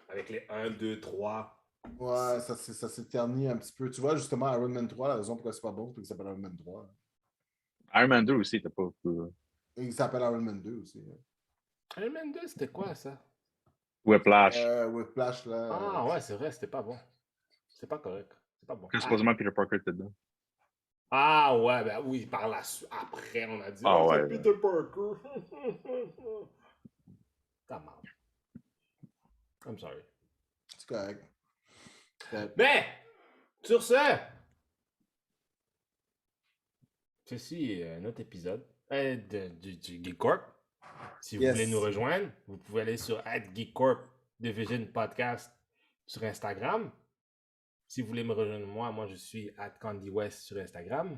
Avec les 1, 2, 3. Ouais, ça s'est terni un petit peu. Tu vois, justement, Iron Man 3, la raison pourquoi c'est pas bon, c'est qu'il s'appelle Iron Man 3. Iron Man 2 aussi, t'as pas... Et il s'appelle Iron Man 2 aussi. Iron Man 2, c'était quoi, ça? Whiplash. Whiplash, là. Ah, ouais, c'est vrai, c'était pas bon. C'était pas correct. C'est pas bon. Supposément Peter Parker était dedans. Ah, ouais, ben oui, par la après, on a dit, ah, ouais, c'est Peter Parker. Ça marche. I'm sorry. C'est correct. Mais, sur ce, ceci est un autre épisode du Geek Corp. Si vous voulez nous rejoindre, vous pouvez aller sur @GeekCorp Division Podcast sur Instagram. Si vous voulez me rejoindre, moi je suis @CandyWest sur Instagram.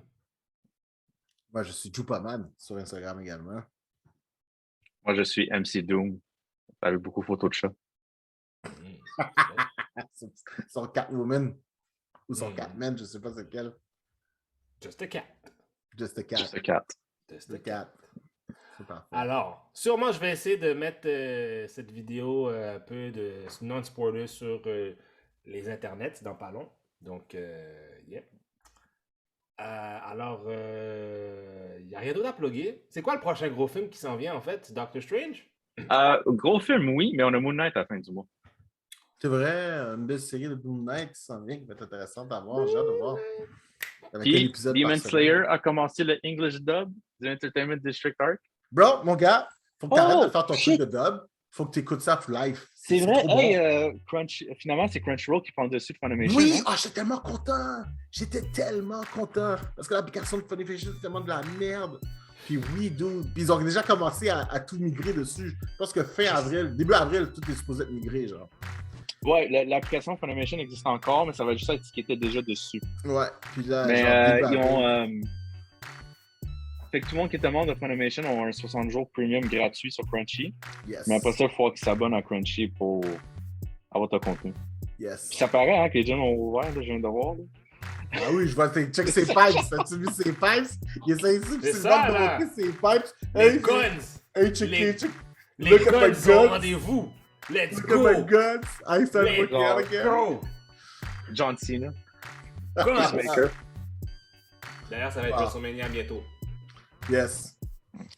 Moi, je suis Jupaman sur Instagram également. Moi, je suis MC Doom, avec beaucoup de photos de chat. Son Catwoman ou son Catman, je sais pas c'est quel. Just a cat. Just a cat. Just a cat. Just The a cat. cat. C'est parfait. Alors, sûrement, je vais essayer de mettre cette vidéo un peu de non-spoiler sur les internets dans pas long. Donc, yeah. Alors, il n'y a rien d'autre à plugger. C'est quoi le prochain gros film qui s'en vient, en fait? Doctor Strange? Gros film, oui, mais on a Moon Knight à la fin du mois. C'est vrai, une belle série de Moon Knight qui s'en vient, qui va être intéressante à voir. J'ai hâte de voir. Avec un Puis, épisode Demon par semaine. Slayer a commencé le English dub du Entertainment District Arc. Bro, mon gars, faut que tu arrêtes de faire ton shit. truc de dub. Faut que tu écoutes ça live. C'est vrai, trop hey, finalement, c'est Crunchyroll qui prend le dessus de Funimation. Oui, hein? j'étais tellement content. J'étais tellement content. Parce que l'application de Funimation, c'est tellement de la merde. Puis oui, dude. Puis ils ont déjà commencé à tout migrer dessus. Je pense que fin avril, début avril, tout est supposé être migré, genre. Ouais, l'application Funimation existe encore, mais ça va juste être ce qui était déjà dessus. Ouais. Puis là, Mais genre, début ils ont. avril. Fait que tout le monde qui est membre de Funimation ont un 60 jours premium gratuit sur Crunchy. Yes. Mais après ça, il faut qu'ils s'abonnent à Crunchy pour avoir ton contenu. Yes. Puis ça paraît hein, que les gens ont ouvert, là, je viens de voir. Là. Ah oui, je vois, check ses pipes. As-tu vu ses pipes? Il essaie ici, puis C'est c'est ça, le de là. montrer ses pipes. Les guns! Hey, check, Les- check. Les Look at my guns sont au guns. rendez-vous! Let's Look go! at my guns. I start Let's working out again. go! John Cena. Comment? Peacemaker. D'ailleurs, ça va être Ah. WrestleMania bientôt. Yes.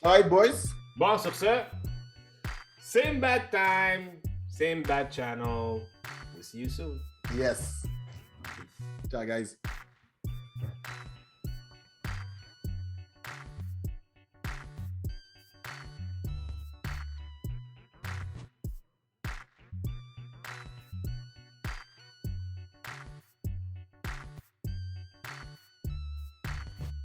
All right, boys. Bon, sur ce, same bad time, same bad channel. We'll see you soon. Yes. Ciao, guys.